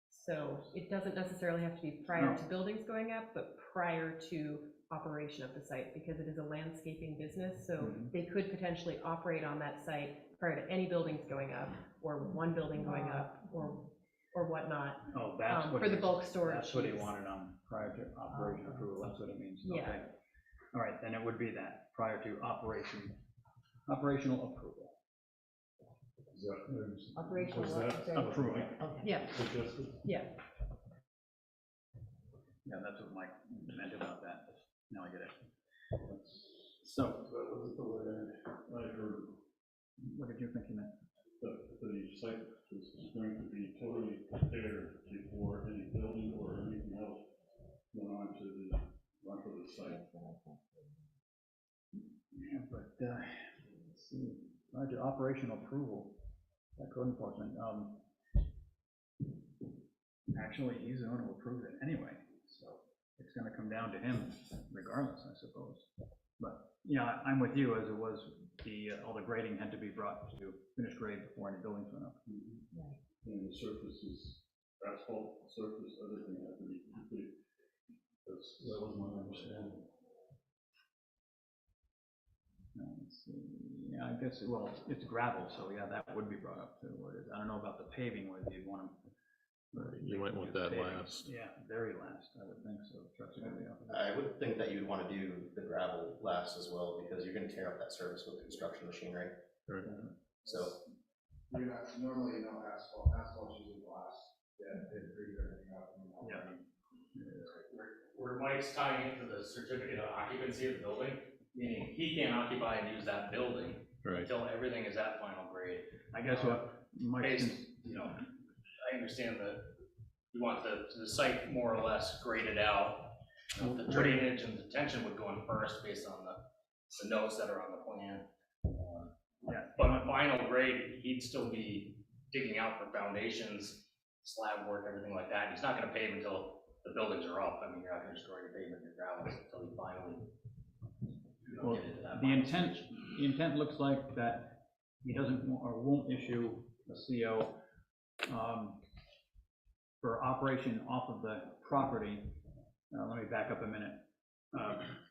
So it doesn't necessarily have to be prior to buildings going up, but prior to operation of the site, because it is a landscaping business, so they could potentially operate on that site prior to any buildings going up, or one building going up, or whatnot. Oh, that's what for the bulk storage. That's what he use. wanted on prior to operation approval, that's what it means. Yeah. Okay. All right, then it would be that, prior to operational approval. Operational. Was that Approving. Yeah, suggested? yeah. Yeah, that's what Mike meant about that. Now I get it. So, That wasn't the way I heard. what did you think he meant? The site is going to be totally prepared before any building or anything else went onto the site. Yeah, but, let's see, prior to operational approval, that code enforcement, actually, he's the one who approved it anyway, so it's gonna come down to him regardless, I suppose. But, yeah, I'm with you, as it was, all the grading had to be brought to finished grade before any buildings went up. And the surface is asphalt surface, everything had to be complete. That was my understanding. Let's see, yeah, I guess, well, it's gravel, so yeah, that would be brought up to what it is. I don't know about the paving, whether you'd want them. You might want that last. Yeah, very last, I would think so. Trucks are gonna be up. I would think that you'd want to do the gravel last as well, because you're gonna tear up that surface with construction machinery. Right. So, Normally, asphalt's usually the last, it frees everything up. Yeah. Where Mike's tying into the certificate of occupancy of the building, meaning he can't occupy and use that building Right. until everything is at final grade. I guess what Mike's, I understand that you want the site more or less graded out. The drainage and detention would go in first based on the notes that are on the plan. But on final grade, he'd still be digging out for foundations, slab work, everything like that. He's not gonna pave until the buildings are up. I mean, you're not gonna destroy your pavement, your gravel until you finally well, get into that. the intent looks like that he doesn't or won't issue a CO for operation off of the property, let me back up a minute.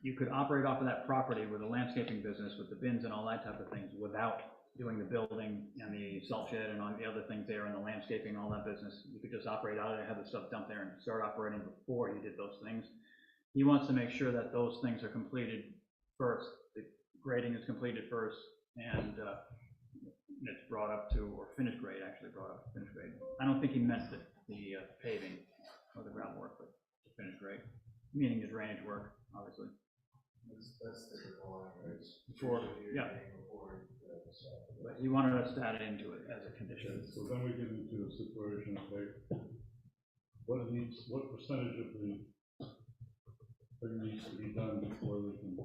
You could operate off of that property with a landscaping business, with the bins and all that type of things, without doing the building and the salt shed and all the other things there and the landscaping, all that business. You could just operate out of there, have the stuff dumped there and start operating before you did those things. He wants to make sure that those things are completed first. The grading is completed first, and it's brought up to, or finished grade, actually brought up to finished grade. I don't think he meant the paving or the groundwork, but the finished grade, meaning the drainage work, obviously. That's typical, right? Before, yeah. But he wanted us to add it into it as a condition. So then we get into a situation of like, what percentage of the thing needs to be done before we can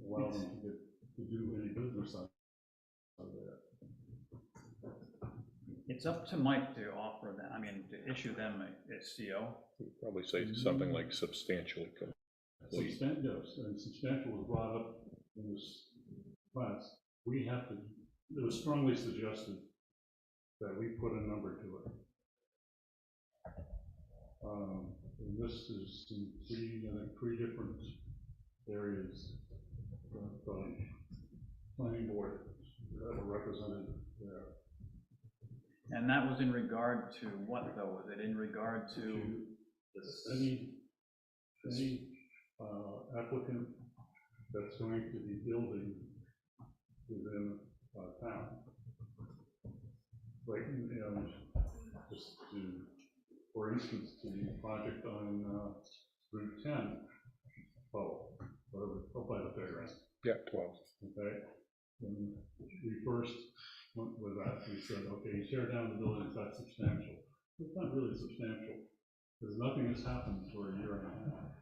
allow them to do any business on there. It's up to Mike to offer that, I mean, to issue them a CO. We'd probably say something like substantially complete. Yes, and substantial was brought up in this class. It was strongly suggested that we put a number to it. And this is in three different areas of planning board that were represented there. And that was in regard to what, though? Was it in regard to any applicant that's going to be building within town? Like, just to, for instance, the project on Route 10, by the fairgrounds. Yeah, 12. Okay, when we first went with that, we said, okay, you tear down the buildings, that's substantial. It's not really substantial, because nothing has happened for a year and a half.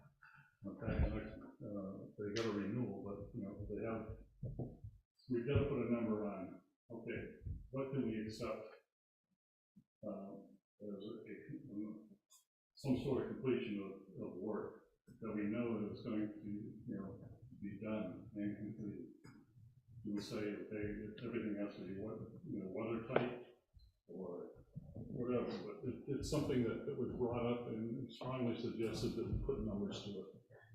Okay, and they got a renewal, but we've got to put a number on, okay, what can we accept as some sort of completion of work that we know that it's going to be done and completed. You would say, okay, everything has to be watertight or whatever, but it's something that was brought up and strongly suggested that we put numbers to it.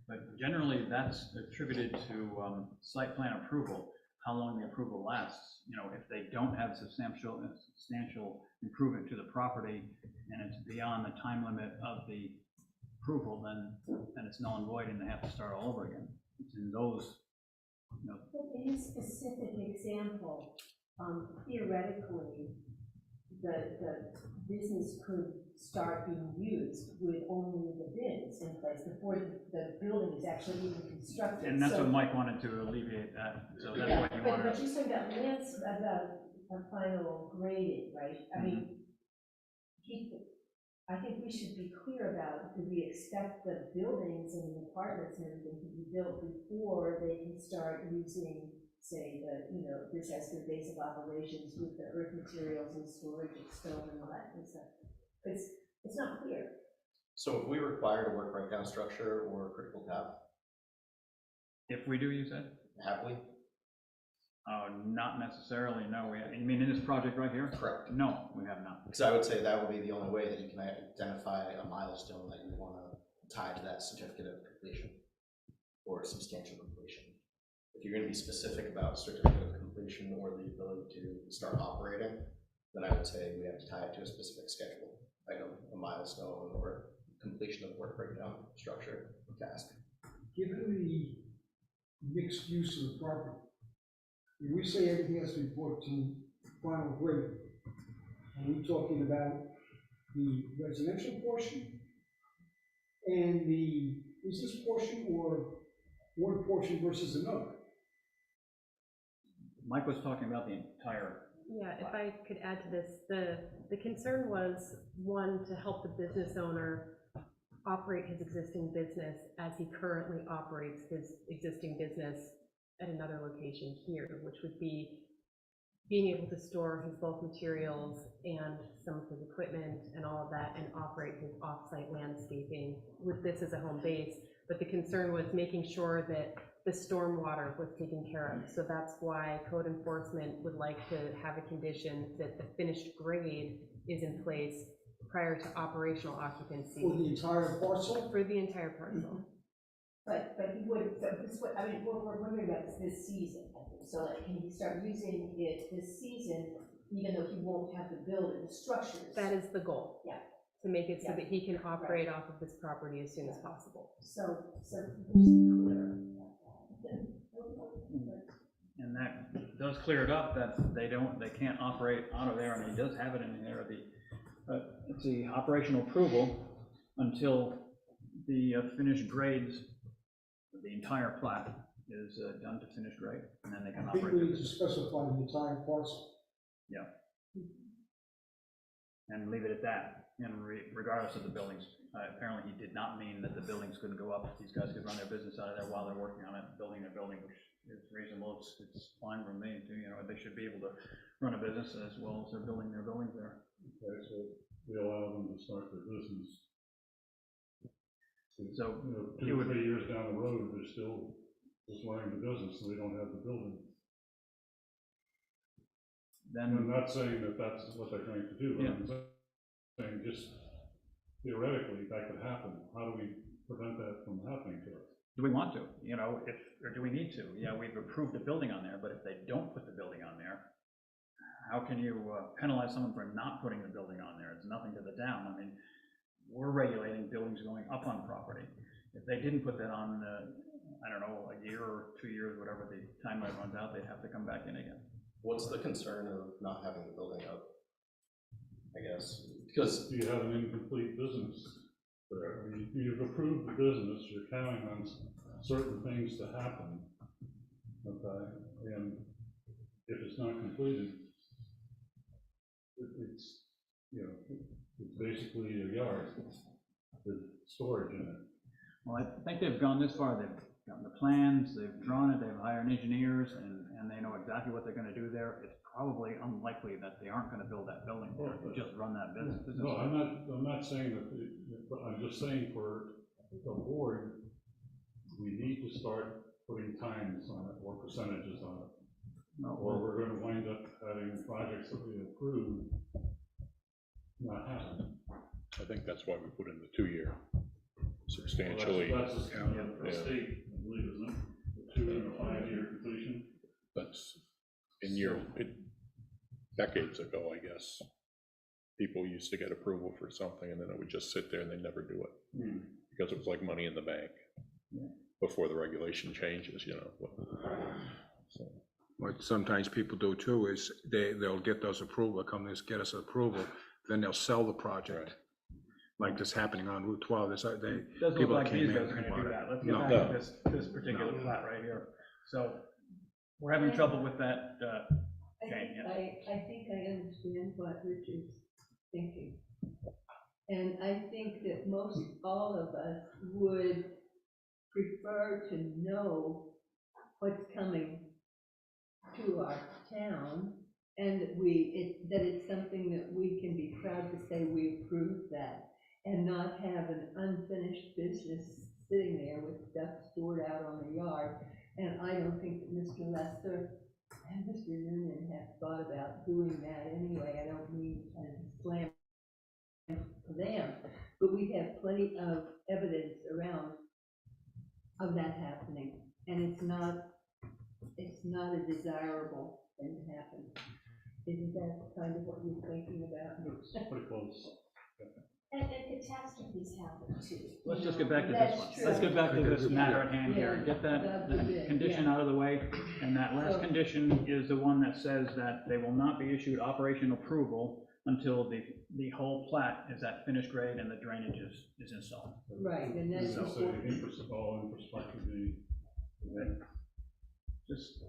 But generally, that's attributed to site plan approval, how long the approval lasts. If they don't have substantial improvement to the property and it's beyond the time limit of the approval, then it's null and void and they have to start all over again. It's in those, But in this specific example, theoretically, the business could start being used with only the bins in place before the building is actually even constructed. And that's what Mike wanted to alleviate that. So that's what he wanted. But you're saying that about a final grading, right? I mean, I think we should be clear about, do we expect the buildings and the apartments and everything to be built before they can start using, say, this as their base of operations with the earth materials and storage and stone and all that kind of stuff? It's not clear. So if we require a work breakdown structure or critical path, If we do, you said? have we? Not necessarily, no. You mean in this project right here? Correct. No, we have not. Because I would say that would be the only way that you can identify a milestone that you want to tie to that certificate of completion or substantial completion. If you're going to be specific about certificate of completion or the ability to start operating, then I would say we have to tie it to a specific schedule item, a milestone, or completion of work breakdown structure task. Given the mixed use of the property, when we say everything has to be brought to final grade, are we talking about the residential portion and the business portion, or one portion versus another? Mike was talking about the entire. Yeah, if I could add to this, the concern was, one, to help the business owner operate his existing business as he currently operates his existing business at another location here, which would be being able to store his bulk materials and some of his equipment and all of that, and operate his off-site landscaping with this as a home base, but the concern was making sure that the stormwater was taken care of. So that's why code enforcement would like to have a condition that the finished grade is in place prior to operational occupancy. For the entire parcel? For the entire parcel. But he would, so this, what, I mean, we're wondering about this season, so like, can he start using it this season, even though he won't have the building, the structures? That is the goal. Yeah. To make it so Yeah. that he can operate off of this property as soon as possible. So just clear. And that does clear it up, that they can't operate out of there, and he does have it in there, it's the operational approval until the finished grades, the entire plat is done to finished grade, and then they can I think operate. we their need to business. specify the entire parcel. And leave it at that, and regardless of the buildings. Apparently, he did not mean that the buildings couldn't go up. These guys could run their business out of there while they're working on it, building their building, which is reasonable. It's fine for me, too. You know, they should be able to run a business as well as they're building their buildings there. Okay, so we allow them to start their business. So You know, it 2 or would- 3 years down the road, they're still just running the business, so they don't have the building. And I'm Then, not saying that that's what they're going to do, but I'm saying just theoretically, that could happen. How do we prevent that from happening to us? do we want to, you know, or do we need to? Yeah, we've approved a building on there, but if they don't put the building on there, how can you penalize someone for not putting the building on there? It's nothing to the town. I mean, we're regulating buildings going up on property. If they didn't put that on, I don't know, a year or 2 years, whatever the timeline runs out, they'd have to come back in again. What's the concern of not having the building up? I guess, because You have an incomplete business there. I mean, you've approved the business, you're counting on certain things to happen. Okay, and if it's not completed, it's, you know, it's basically a yard with storage in it. Well, I think they've gone this far. They've gotten the plans, they've drawn it, they've hired engineers, and they know exactly what they're gonna do there. It's probably unlikely that they aren't gonna build that building there, to just run that business. No, I'm not saying that, but I'm just saying for the board, we need to start putting times on it or percentages on it. No, Or we're gonna wind up having projects that we approve not happen. I think that's why we put in the 2-year substantially. Well, that's a Yeah. state, I believe, isn't it? The 2 and a 5-year completion. That's decades ago, I guess. People used to get approval for something and then it would just sit there and they never do it. Because it was like money in the bank before the regulation changes, you know. So. What sometimes people do too is they'll get those approval, come this, get us approval, then they'll sell the project. Like this happening on Route 12, doesn't look people like came these in guys are and gonna do bought it. that. Let's get No. back to this particular plat right here. So, we're having trouble with that, Jane, yeah. I think I understand what Rich is thinking. And I think that most all of us would prefer to know what's coming to our town, and that it's something that we can be proud to say we approved that, and not have an unfinished business sitting there with stuff stored out on the yard. And I don't think that Mr. Lester and Mr. Noonan have thought about doing that anyway. I don't mean to slam them, but we have plenty of evidence around of that happening, and it's not a desirable thing to happen. Isn't that kind of what you're thinking about? It's pretty close. And catastrophes happen too. Let's just get back to this That's one. true. Let's get back to this matter at hand here and get that God forbid, condition yeah. out of the way. And that last So- condition is the one that says that they will not be issued operation approval until the whole plat is at finished grade and the drainage is installed. Right, and that's So say all infrastructure be,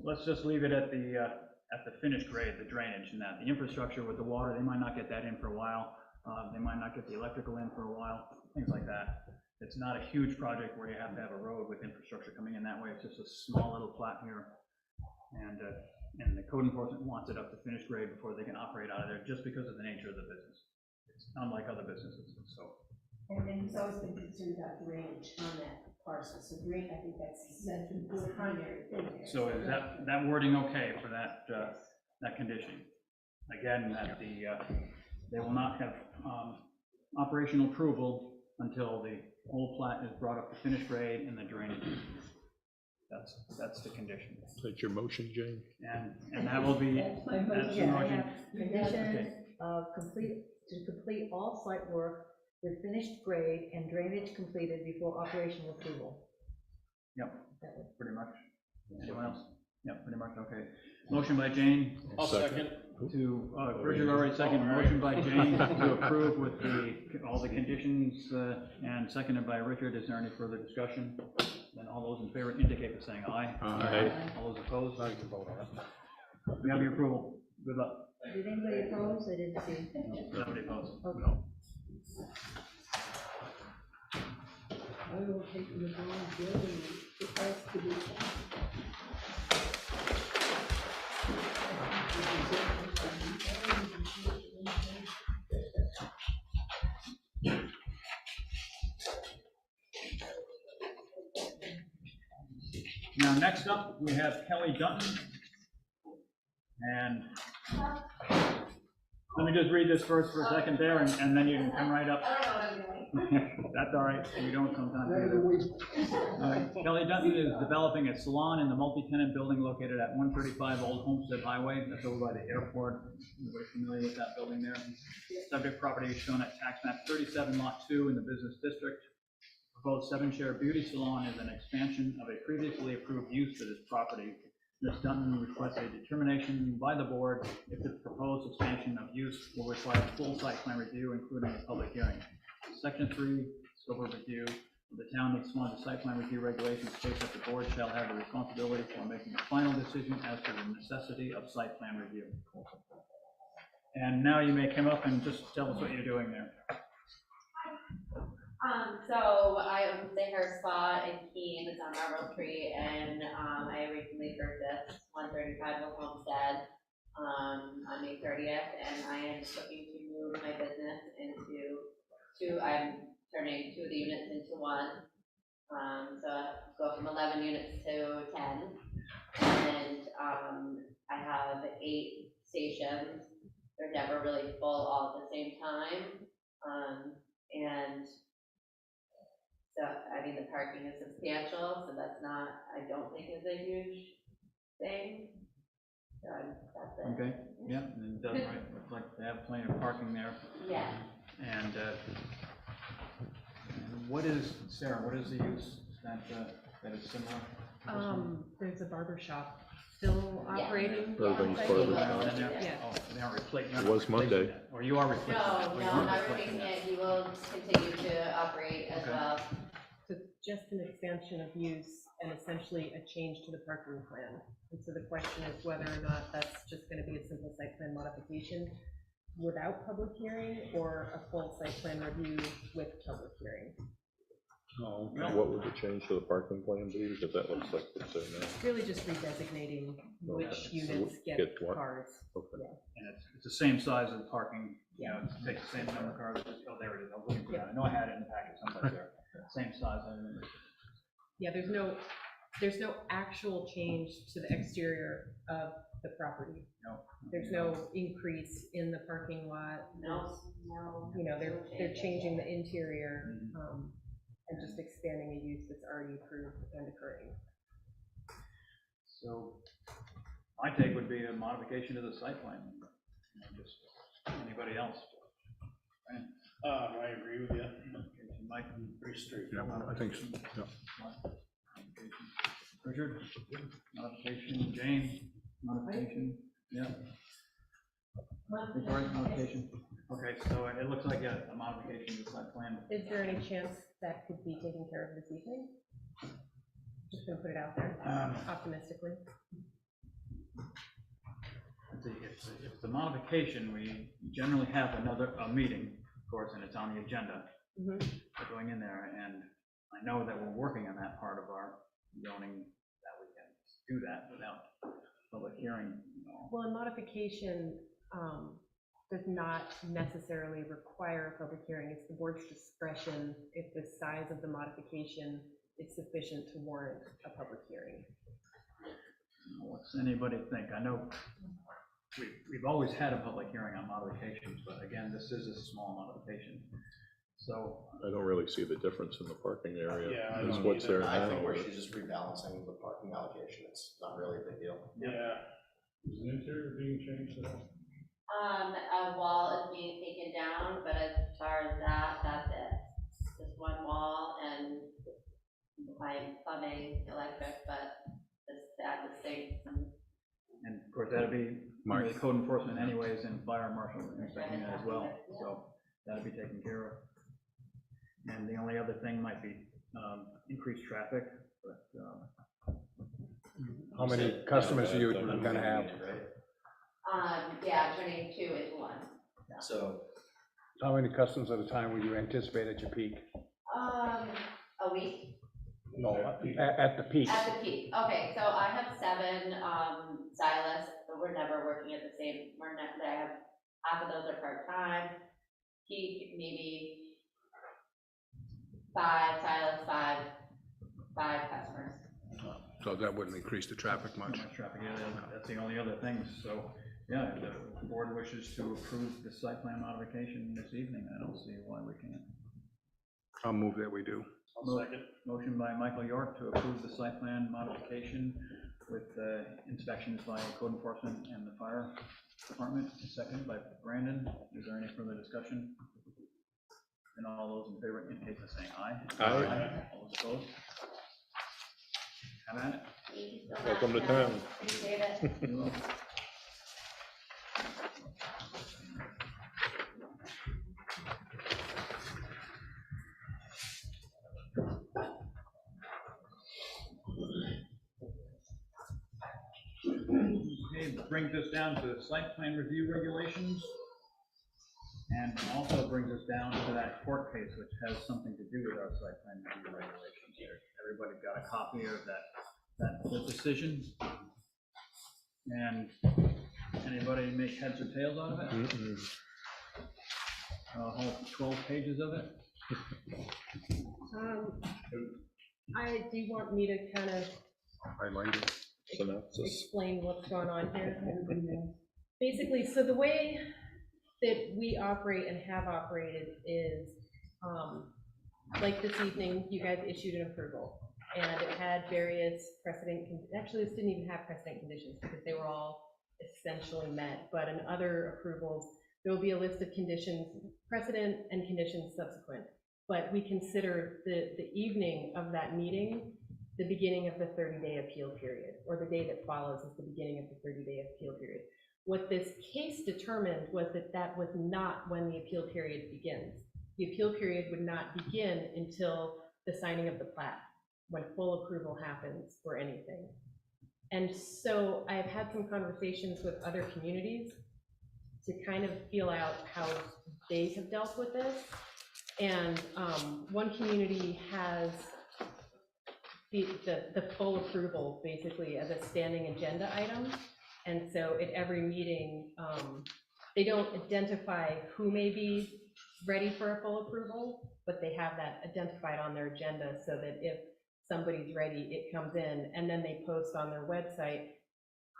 Let's just leave it at the finished grade, the drainage and that. The infrastructure with the water, they might not get that in for a while. They might not get the electrical in for a while, things like that. It's not a huge project where you have to have a road with infrastructure coming in that way. It's just a small little plat here. And the code enforcement wants it up to finished grade before they can operate out of there, just because of the nature of the business. It's unlike other businesses, so. And then he's always been concerned about drainage on that parcels, so green, I think that's the primary thing there. So is that wording okay for that condition? Again, that they will not have operational approval until the whole plat is brought up to finished grade and the drainage. That's the condition. Is that your motion, Jane? And that will be, That's my that's the motion. motion. Conditions of complete all site work with finished grade and drainage completed before operational approval. Yep, That would- pretty much. Anyone else? Yep, pretty much, okay. Motion by Jane. I'll second. To, Richard already seconded, motion by Jane to approve with all the conditions, and seconded by Richard. Is there any further discussion? Then all those in favor indicate by saying aye. Aye. All those opposed? Now you can vote on it. We have your approval. Good luck. Did anybody oppose? I didn't see. Nobody opposed. Okay. I will take the bond building, it has to be. Now, next up, we have Kelly Dunton. And let me just read this first for a second there, and then you can come right up. That's all right, we don't sometimes either. Kelly Dunton is developing a salon in the multi-tenant building located at 135 Old Homestead Highway. That's over by the airport. Everybody familiar with that building there? Subject property is shown at tax map 37 lot 2 in the business district. Proposed 7-share beauty salon is an expansion of a previously approved use for this property. Ms. Dunton requests a determination by the board if the proposed expansion of use will require full site plan review, including a public hearing. Section 3, scope of review. The town of Swanzey site plan review regulations states that the board shall have the responsibility for making a final decision as to the necessity of site plan review. And now you may come up and just tell us what you're doing there. So I own the hair spa in Keene, it's on Marble Tree, and I recently purchased 135 Old Homestead on May 30th, and I am looking to move my business into I'm turning 2 of the units into 1. So I go from 11 units to 10, and I have 8 stations. They're never really full all at the same time, and so, I mean, the parking is substantial, so that's not, I don't think is a huge thing. So that's it. Okay, yeah, and it does look like they have plenty of parking there. Yeah. And what is, Sarah, what is the use that is similar? There's a barber shop still Yeah. operating. Irving's on-site. Barber Shop. Yeah. Oh, they aren't replacing. It was Monday. Or you are replacing it? No, or you no, are I'm not replacing replacing it, he will continue to operate as Okay. well. So it's just an expansion of use and essentially a change to the parking plan. And so the question is whether or not that's just gonna be a simple site plan modification without public hearing, or a full site plan review with public hearing. Oh, And what would the change to the parking plan be? Because that looks like it's there now. Really just redesignating which Okay. units Get get what? cars. Okay. And it's the same size of parking, you know, it takes the same number of cars. Oh, there it is, I was looking for that. I know I had it in the packet someplace there. Same size, I remember. Yeah, there's no actual change to the exterior of the property. No. There's no increase in the parking lot. No. You know, they're changing the interior, and just expanding a use that's already approved and occurring. So my take would be a modification to the site plan. You know, just anybody else? I agree with you. Mike, Pretty straight. yeah, I think so, yeah. Richard, modification, Jane, modification, yeah. Victoria, modification. Okay, so it looks like a modification to the site plan. Is there any chance that could be taken care of this evening? Just gonna put it out there optimistically. If it's a modification, we generally have a meeting, of course, and it's on the agenda. We're going in there, and I know that we're working on that part of our zoning, that we can do that without public hearing, you know. Well, a modification does not necessarily require a public hearing. It's the board's discretion if the size of the modification it's sufficient to warrant a public hearing. What's anybody think? I know we've always had a public hearing on modifications, but again, this is a small modification. So I don't really see the difference in the parking area. Yeah, I Is don't what's either. there I now. think we're just rebalancing the parking allocation, it's not really a big deal. Yeah. Is the interior being changed at all? A wall is being taken down, but as far as that, that's it. Just one wall and my plumbing, electric, but just that the sink. and of course, that'd be under the code enforcement anyways, and fire marshal inspecting that as well. So that'd be taken care of. And the only other thing might be increased traffic, but How many customers are you gonna have? Yeah, turning 2 into 1. So, How many customers at a time would you anticipate at your peak? A week. No, at the peak. At the peak, okay, so I have 7 stylists, but we're never working at the same, I have half of those are part-time. Peak, maybe 5 stylists, 5 customers. So that wouldn't increase the traffic much. too much traffic, yeah, that's the only other thing. So, yeah, if the board wishes to approve the site plan modification this evening, I don't see why we can't. I'll move that we do. Motion by Michael York to approve the site plan modification with inspections by code enforcement and the fire department. Second by Brandon. Is there any further discussion? And all those in favor indicate by saying aye. Aye. All those opposed? Have at it. Thank you so much. Welcome to town. Appreciate it. You're welcome. Okay, brings us down to site plan review regulations. And also brings us down to that court case, which has something to do with our site plan review regulations here. Everybody got a copy of that decision? And anybody make heads or tails out of it? A whole 12 pages of it? Do you want me to kind of Highlight it. Synopsis. explain what's going on here? Basically, so the way that we operate and have operated is, like this evening, you guys issued an approval, and it had various precedent, actually, this didn't even have precedent conditions, because they were all essentially met, but in other approvals, there will be a list of conditions, precedent and conditions subsequent, but we consider the evening of that meeting the beginning of the 30-day appeal period, or the day that follows is the beginning of the 30-day appeal period. What this case determined was that that was not when the appeal period begins. The appeal period would not begin until the signing of the plat, when full approval happens for anything. And so I've had some conversations with other communities to kind of feel out how they have dealt with this. And one community has the full approval basically as a standing agenda item. And so at every meeting, they don't identify who may be ready for a full approval, but they have that identified on their agenda so that if somebody's ready, it comes in, and then they post on their website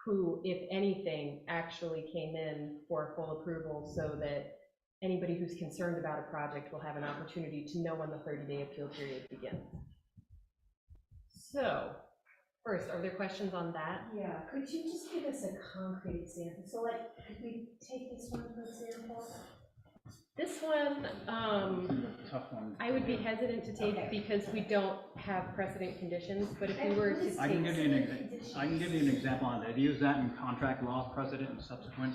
who, if anything, actually came in for full approval, so that anybody who's concerned about a project will have an opportunity to know when the 30-day appeal period begins. So, first, are there questions on that? Yeah, could you just give us a concrete example? So like, could we take this one for example? This one, Tough one. I would be hesitant to take because we don't have precedent conditions, but if we were to take. I can give you an example on that. I use that in contract law, precedent and subsequent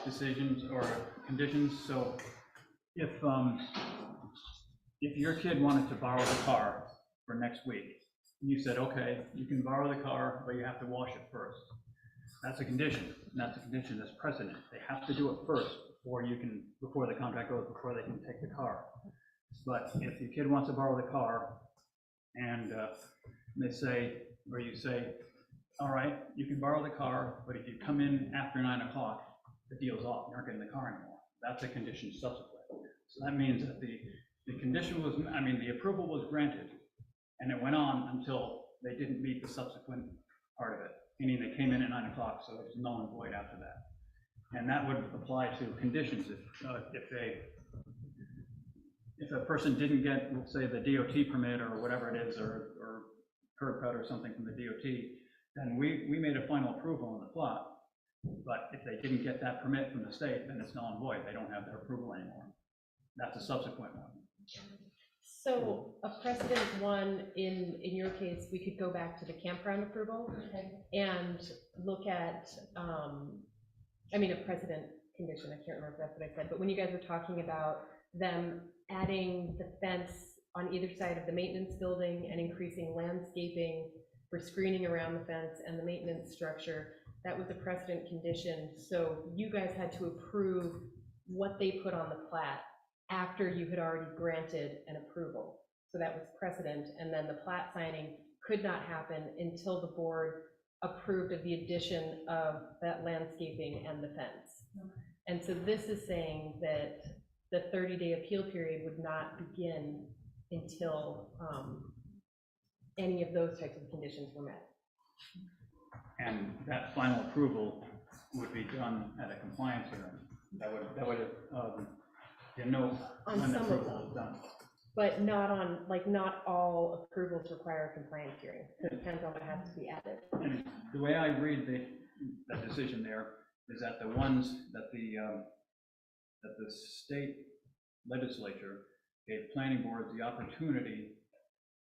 decisions or conditions. So if your kid wanted to borrow the car for next week, and you said, okay, you can borrow the car, but you have to wash it first. That's a condition. That's a condition. That's precedent. They have to do it first before the contract goes, before they can take the car. But if your kid wants to borrow the car and they say, or you say, all right, you can borrow the car, but if you come in after 9 o'clock, the deal's off. You're not getting the car anymore. That's a condition subsequent. So that means that the condition was, the approval was granted, And it went on until they didn't meet the subsequent part of it, meaning they came in at 9 o'clock, so it's null and void after that. And that would apply to conditions if a person didn't get, let's say, the DOT permit or whatever it is, or curb cut or something from the DOT, then we made a final approval on the plot. But if they didn't get that permit from the state, then it's null and void. They don't have their approval anymore. That's a subsequent one. So a precedent one, in your case, we could go back to the campground approval and look at, a precedent condition, I can't remember if that's what I said, but when you guys were talking about them adding the fence on either side of the maintenance building and increasing landscaping for screening around the fence and the maintenance structure, that was a precedent condition. So you guys had to approve what they put on the plat after you had already granted an approval. So that was precedent, and then the plat signing could not happen until the board approved of the addition of that landscaping and the fence. And so this is saying that the 30-day appeal period would not begin until any of those types of conditions were met. And that final approval would be done at a compliance hearing. That would know when the approval is done. But not on, not all approvals require a compliance hearing. It depends on what has to be added. And the way I read the decision there is that the ones that the state legislature gave planning boards the opportunity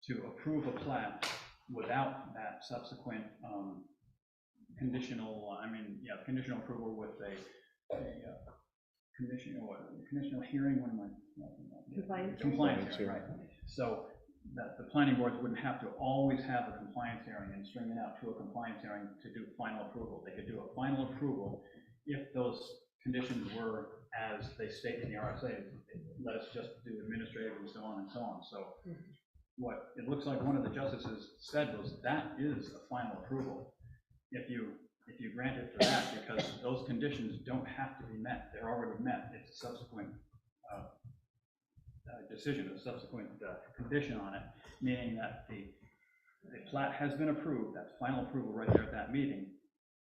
to approve a plat without that subsequent conditional approval with a conditional hearing, compliance hearing, right? So that the planning boards wouldn't have to always have a compliance hearing and string it out to a compliance hearing to do final approval. They could do a final approval if those conditions were as they state in the RSA. Let us just do administrative and so on and so on. So what it looks like one of the justices said was that is a final approval if you grant it for that, because those conditions don't have to be met. They're already met. It's a subsequent decision, a subsequent condition on it, meaning that the plat has been approved. That's final approval right there at that meeting.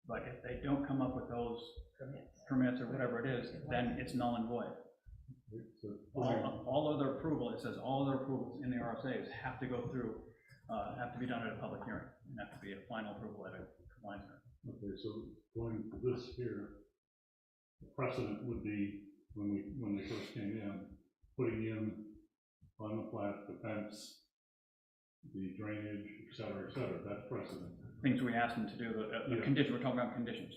But if they don't come up with those permits or whatever it is, then it's null and void. All other approval, it says all other approvals in the RSAs have to go through, have to be done at a public hearing, and have to be a final approval at a compliance hearing. Okay, so going to this here, the precedent would be when they first came in, putting in on the plat, the fence, the drainage, et cetera, that's precedent. Things we asked them to do, the condition, we're talking about conditions.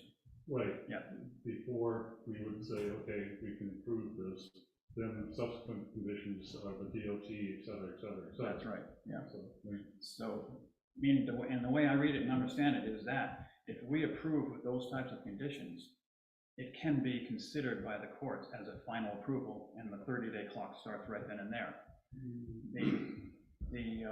Right. Yeah. Before we would say, okay, we can approve this, then subsequent conditions of the DOT, et cetera, et cetera, et cetera. That's right, yeah. So Meaning, the way I read it and understand it is that if we approve with those types of conditions, it can be considered by the courts as a final approval, and the 30-day clock starts right then and there. The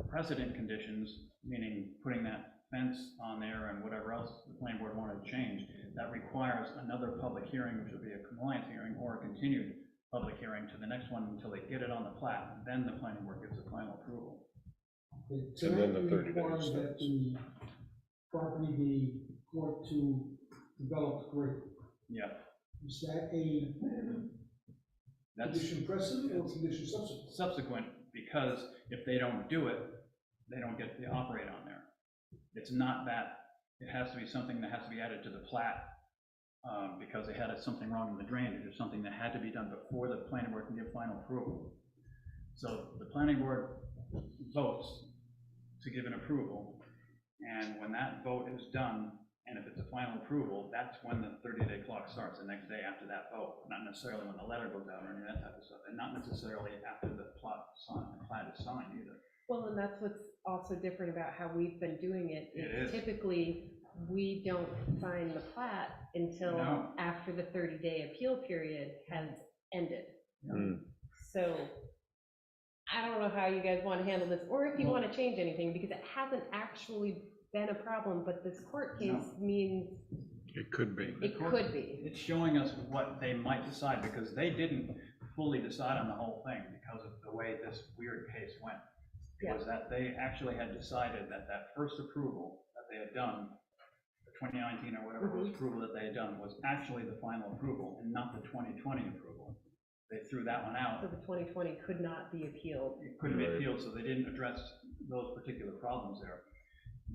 precedent conditions, meaning putting that fence on there and whatever else the planning board wanted to change, that requires another public hearing, which would be a compliance hearing or a continued public hearing to the next one until they get it on the plat. Then the planning board gives a final approval. And then the 30 days. That the property be brought to developed grade. Yeah. Is that a condition precedent or condition subsequent? Subsequent, because if they don't do it, they don't get to operate on there. It's not that it has to be something that has to be added to the plat because they had something wrong in the drainage or something that had to be done before the planning board can give final approval. So the planning board votes to give an approval, and when that vote is done, and if it's a final approval, that's when the 30-day clock starts, the next day after that vote, not necessarily when the letter goes out or any of that type of stuff, and not necessarily after the plat is signed either. Well, and that's what's also different about how we've been doing it. It is. Typically, we don't sign the plat until after the 30-day appeal period has ended. So I don't know how you guys want to handle this, or if you want to change anything, because it hasn't actually been a problem, but this court case means it could be. It could be. It's showing us what they might decide, because they didn't fully decide on the whole thing because of the way this weird case went. was that they actually had decided that that first approval that they had done, the 2019 or whatever it was approval that they had done, was actually the final approval and not the 2020 approval. They threw that one out. So the 2020 could not be appealed. It couldn't be appealed, so they didn't address those particular problems there.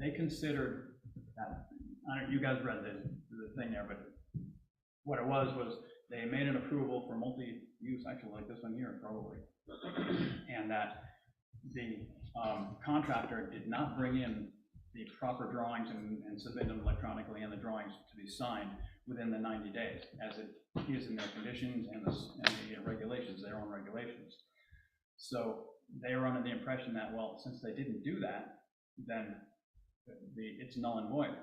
They considered that, I don't, you guys read the thing there, but what it was they made an approval for multi-use, actually like this one here probably, and that the contractor did not bring in the proper drawings and submit them electronically and the drawings to be signed within the 90 days, as it is in their conditions and the regulations, their own regulations. So they were under the impression that, well, since they didn't do that, then it's null and void.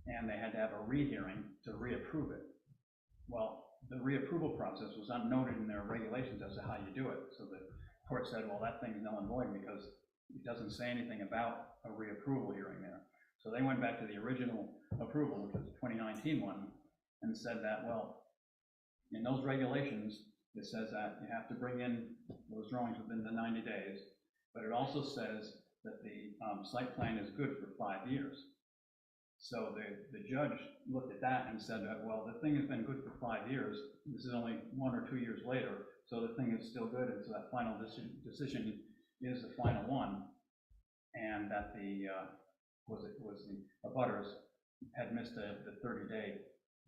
And they had to have a rehearing to reapprove it. Well, the reapproval process was not noted in their regulations as to how you do it. So the court said, well, that thing's null and void because it doesn't say anything about a reapproval hearing there. So they went back to the original approval, which was the 2019 one, and said that, well, in those regulations, it says that you have to bring in those drawings within the 90 days, but it also says that the site plan is good for 5 years. So the judge looked at that and said that, well, the thing has been good for 5 years. This is only 1 or 2 years later, so the thing is still good, and so that final decision is the final one, and that the abutters had missed the 30-day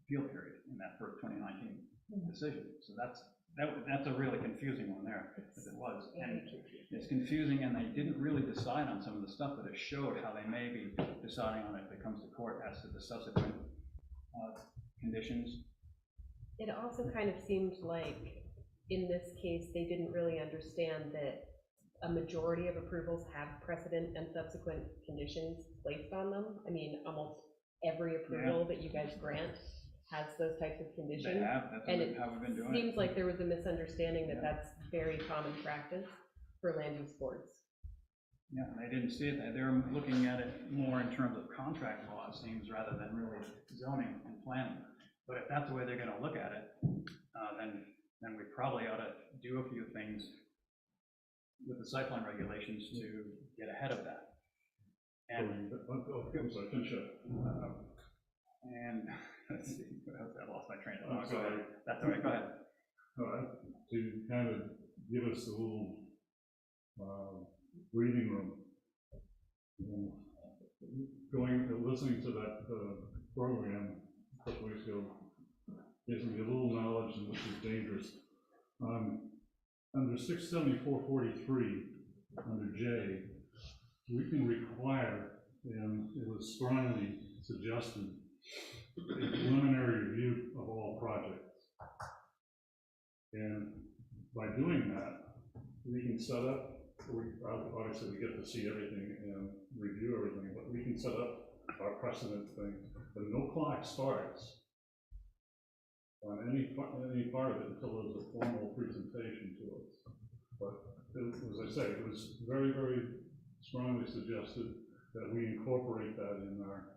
appeal period in that first 2019 decision. So that's a really confusing one there, as it was. And it's confusing, and they didn't really decide on some of the stuff, but it showed how they may be deciding on it if it comes to court as to the subsequent conditions. It also kind of seemed like, in this case, they didn't really understand that a majority of approvals have precedent and subsequent conditions placed on them. I mean, almost every approval that you guys grant has those types of conditions. They have, that's and how we've been doing it. Seems like there was a misunderstanding that that's very common practice for land use boards. Yeah, and they didn't see it. They're looking at it more in terms of contract law, it seems, rather than really zoning and planning. But if that's the way they're going to look at it, then we probably ought to do a few things with the site plan regulations to get ahead of that. And I'm sorry, finish up. And let's see, I lost my train of thought. I'm sorry. That's all right, go ahead. To kind of give us a little breathing room. Listening to that program a couple weeks ago gives me a little knowledge, and this is dangerous. Under 674.43, under J, we can require, and it was strongly suggested, a preliminary review of all projects. And by doing that, we can set up, obviously we get to see everything and review everything, but we can set up our precedent thing, but no clock starts on any part of it until there's a formal presentation to us. But as I say, it was very, very strongly suggested that we incorporate that in our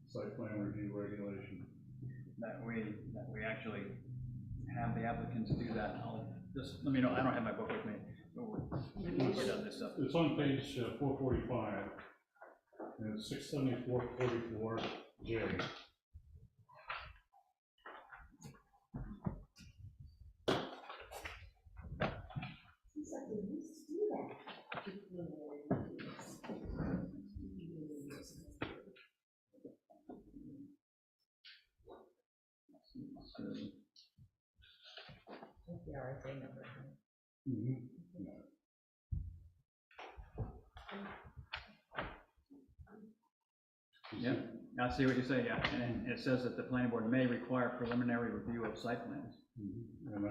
site plan review regulation. That we actually have the applicants do that. I'll just, let me know, I don't have my book with me. We'll get on this stuff. It's on page 445, and it's 674.44J. That's the RSA number. Yeah, I see what you say, yeah, and it says that the planning board may require preliminary review of site plans. And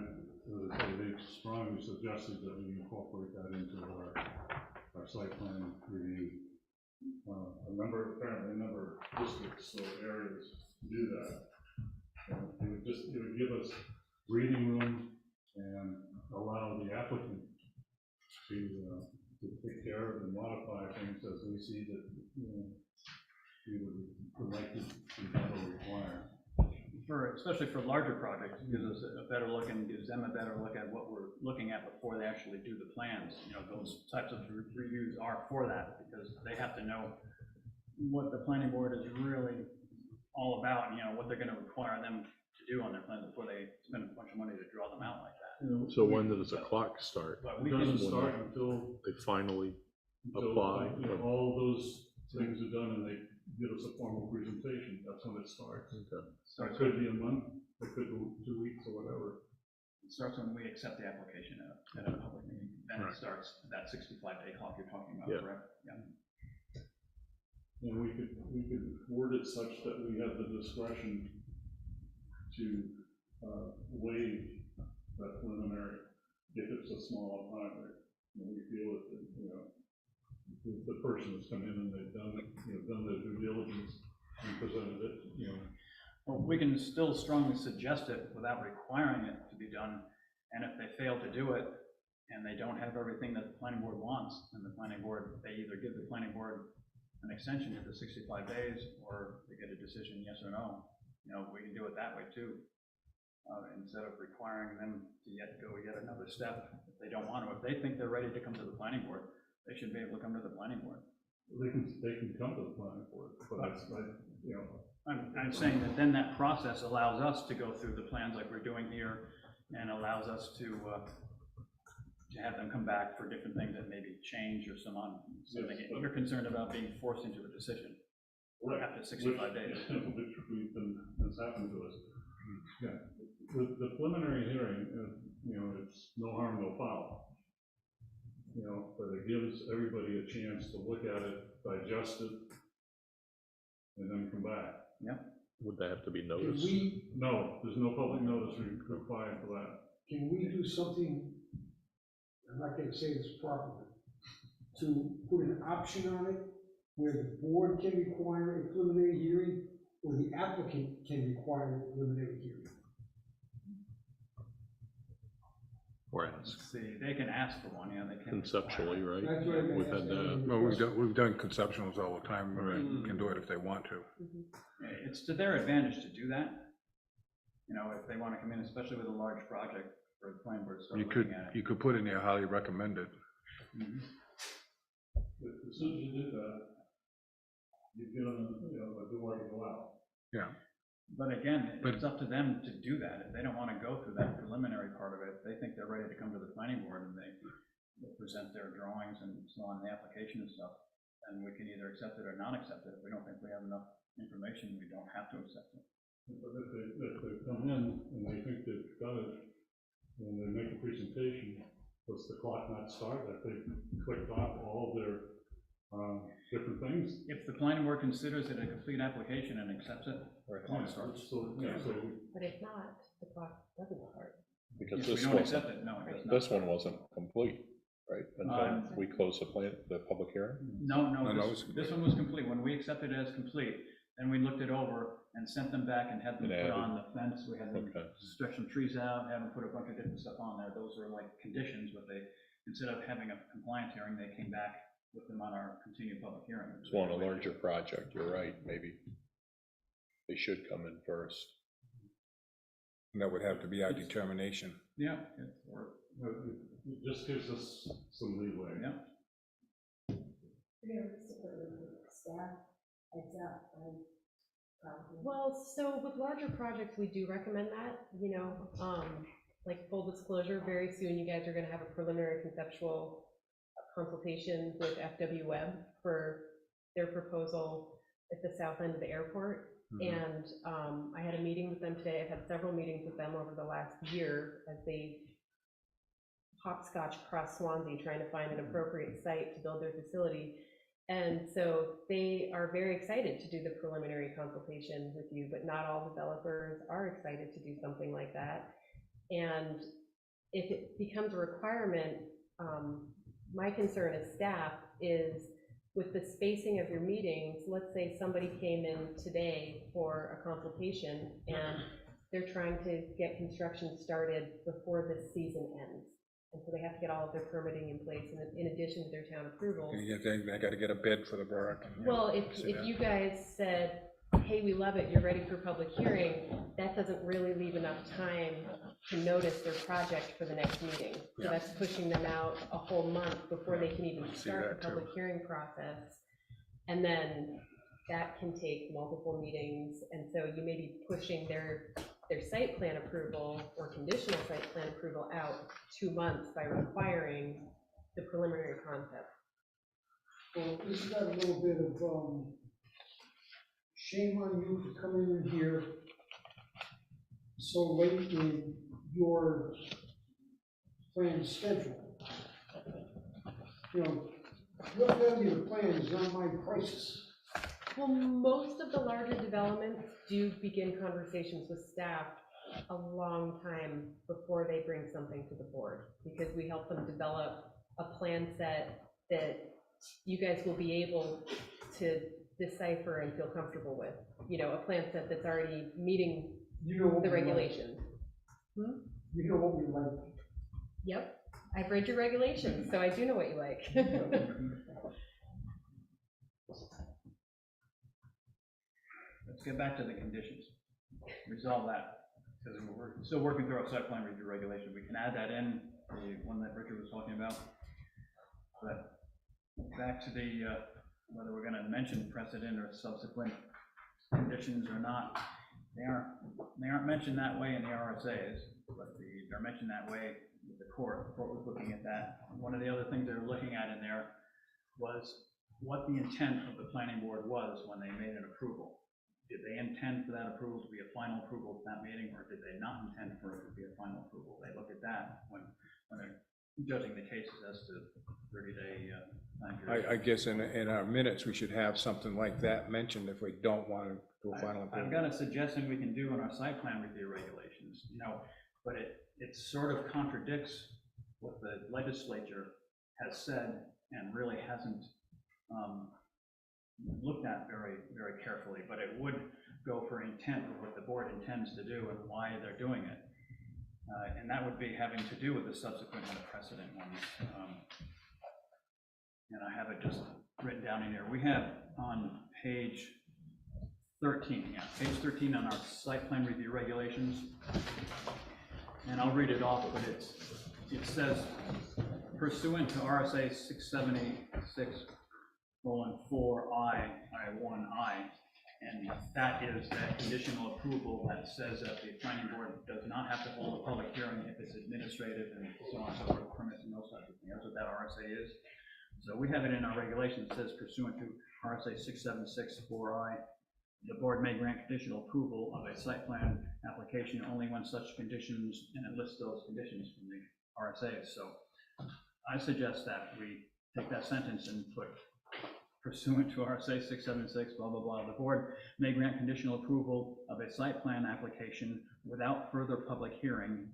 they strongly suggested that we incorporate that into our site plan review. Apparently a number of districts or areas do that. And it would give us breathing room and allow the applicant to take care of and modify things as we see that we would like to require. especially for larger projects, it gives us a better look and gives them a better look at what we're looking at before they actually do the plans. You know, those types of reviews are for that, because they have to know what the planning board is really all about, you know, what they're gonna require them to do on their plans before they spend a bunch of money to draw them out like that. So when does the clock start? But It we doesn't can, start until, They finally until, apply. you know, all those things are done and they give us a formal presentation, that's when it starts. It could be a month, it could be 2 weeks or whatever. it starts when we accept the application at a public meeting, then it Right. starts that 65-day clock you're talking about, Yeah. correct? Yeah. And we could word it such that we have the discretion to waive that preliminary if it's a small project. And we feel that, you know, if the person has come in and they've done, you know, done their due diligence and presented it, you know. Well, we can still strongly suggest it without requiring it to be done, and if they fail to do it, and they don't have everything that the planning board wants, then the planning board, they either give the planning board an extension to the 65 days, or they get a decision yes or no. You know, we can do it that way too, instead of requiring them to go yet another step if they don't want to. If they think they're ready to come to the planning board, they should be able to come to the planning board. They can come to the planning board, but I, you know. I'm saying that then that process allows us to go through the plans like we're doing here, and allows us to have them come back for different things that maybe change or so on. So Yes, you're concerned about being forced into a decision after 65 days. Which has happened to us. Yeah, the preliminary hearing, you know, it's no harm, no foul. You know, but it gives everybody a chance to look at it, digest it, and then come back. Would that have to be Can noticed? No, there's no public notice required for that. can we do something, I'm not gonna say this properly, to put an option on it where the board can require a preliminary hearing, or the applicant can require a preliminary hearing? Or ask See, they can ask for one, yeah, they can. conceptually, right? That's what I meant. We've had that. Well, we've done conceptuals all the time, we can do it if they want to. It's to their advantage to do that. You know, if they want to come in, especially with a large project, for the planning board to start You looking at it. could put in there highly recommended. Mhm. As soon as you do that, you've given, you know, a door to go out. Yeah. But again, But- it's up to them to do that. If they don't want to go through that preliminary part of it, they think they're ready to come to the planning board and they present their drawings and so on, the application and stuff, and we can either accept it or not accept it. If we don't think we have enough information, we don't have to accept it. But if they come in and they think they've got it, and they make a presentation, does the clock not start if they clicked off all their different things? If the planning board considers it a complete application and accepts it, the clock Yeah, starts. so, But if not, the clock doesn't start. Because If we this don't one, accept it, no, it does not. this one wasn't complete, right? Until we closed the public hearing? No, No, this one was complete. When we accepted it as complete, then we looked it over and sent them back and had them And put added. on the fence. We had them Okay. stretch some trees out, have them put a bunch of different stuff on there. Those were like conditions, but they, instead of having a compliance hearing, they came back with them on our continued public hearing. So on a larger project, you're right, maybe they should come in first. And that would have to be our determination. Yeah, it just gives us some leeway. yeah. Staff, heads up, probably. Well, so with larger projects, we do recommend that, you know, like full disclosure, very soon you guys are gonna have a preliminary conceptual consultation with FW Webb for their proposal at the south end of the airport. And I had a meeting with them today. I've had several meetings with them over the last year as they hopscotch across Swanzey trying to find an appropriate site to build their facility. And so they are very excited to do the preliminary consultation with you, but not all developers are excited to do something like that. And if it becomes a requirement, my concern as staff is with the spacing of your meetings. Let's say somebody came in today for a consultation and they're trying to get construction started before this season ends. And so they have to get all of their permitting in place in addition to their town approvals. They got to get a bid for the work. Well, if you guys said, hey, we love it, you're ready for public hearing, that doesn't really leave enough time to notice their project for the next meeting. So Yeah. that's pushing them out a whole month before they can even See start that the public too. hearing process. And then that can take multiple meetings, and so you may be pushing their site plan approval or conditional site plan approval out 2 months by requiring the preliminary concept. Well, this got a little bit of, shame on you for coming in here so late in your planned schedule. You know, your failure to plan is not my crisis. Well, most of the larger developments do begin conversations with staff a long time before they bring something to the board, because we help them develop a plan set that you guys will be able to decipher and feel comfortable with. You know, a plan set that's already meeting You know what the we like. regulations. You know what we like. Yep, I've read your regulations, so I do know what you like. Let's get back to the conditions, resolve that, because we're still working through our site plan review regulation. We can add that in, the one that Richard was talking about. But back to the, whether we're gonna mention precedent or subsequent conditions or not, they aren't mentioned that way in the RSAs, but they're mentioned that way with the court. The court was looking at that. One of the other things they were looking at in there was what the intent of the planning board was when they made an approval. Did they intend for that approval to be a final approval at that meeting, or did they not intend for it to be a final approval? They look at that when they're judging the cases as to 30-day time period. I guess in our minutes, we should have something like that mentioned if we don't want to do a final approval. I've got a suggestion we can do in our site plan review regulations, you know, but it sort of contradicts what the legislature has said and really hasn't looked at very, very carefully, but it would go for intent of what the board intends to do and why they're doing it. And that would be having to do with the subsequent and the precedent ones. And I have it just written down in here. We have on page 13, page 13 on our site plan review regulations. And I'll read it off, but it says, pursuant to RSA 676:4I1I, and that is that conditional approval that says that the planning board does not have to hold a public hearing if it's administrative and so on and so forth, permits and those types of things. That's what that RSA is. So we have it in our regulations. It says pursuant to RSA 676:4I, the board may grant conditional approval of a site plan application only when such conditions, and it lists those conditions from the RSAs. So I suggest that we take that sentence and put pursuant to RSA 676, blah, blah, blah, the board may grant conditional approval of a site plan application without further public hearing.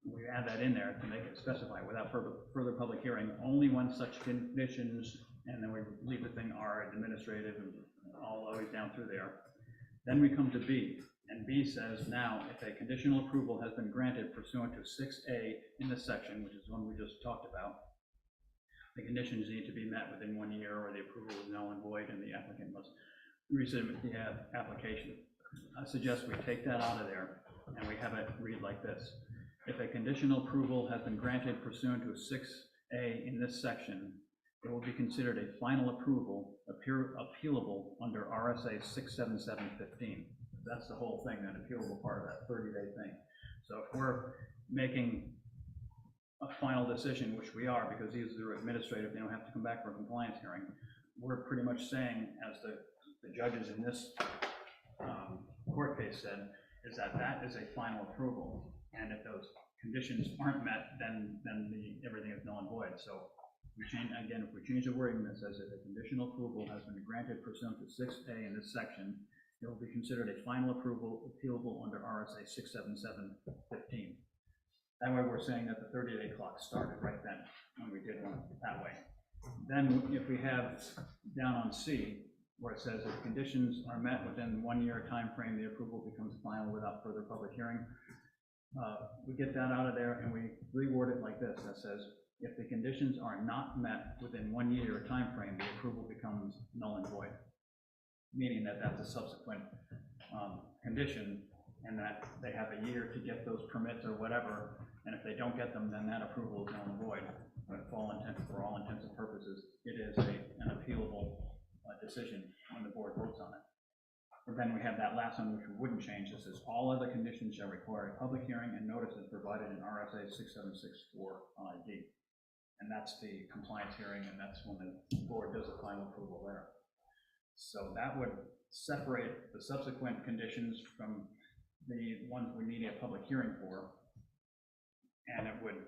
We add that in there to make it specify without further public hearing, only when such conditions, and then we leave the thing are administrative and all the way down through there. Then we come to B, and B says now if a conditional approval has been granted pursuant to 6A in this section, which is the one we just talked about, the conditions need to be met within 1 year or the approval is null and void and the applicant must resubmit the application. I suggest we take that out of there and we have it read like this. If a conditional approval has been granted pursuant to 6A in this section, it will be considered a final approval appealable under RSA 677:15. That's the whole thing, that appealable part of that 30-day thing. So if we're making a final decision, which we are because these are administrative, they don't have to come back for a compliance hearing, we're pretty much saying, as the judges in this court case said, is that that is a final approval. And if those conditions aren't met, then everything is null and void. So we change, again, if we change the wording that says if a conditional approval has been granted pursuant to 6A in this section, it will be considered a final approval appealable under RSA 677:15. That way we're saying that the 30-day clock started right then when we did one that way. Then if we have down on C, where it says if conditions are met within 1 year time frame, the approval becomes final without further public hearing. We get that out of there and we reword it like this, that says, if the conditions are not met within 1 year time frame, the approval becomes null and void. meaning that that's a subsequent condition, and that they have a year to get those permits or whatever, and if they don't get them, then that approval is null and void. But for all intents and purposes, it is an appealable decision when the board votes on it. But then we have that last one, which we wouldn't change. This is all other conditions shall require a public hearing and notice as provided in RSA 6764D. And that's the compliance hearing, and that's when the board does a final approval there. So that would separate the subsequent conditions from the ones we need a public hearing for. And it would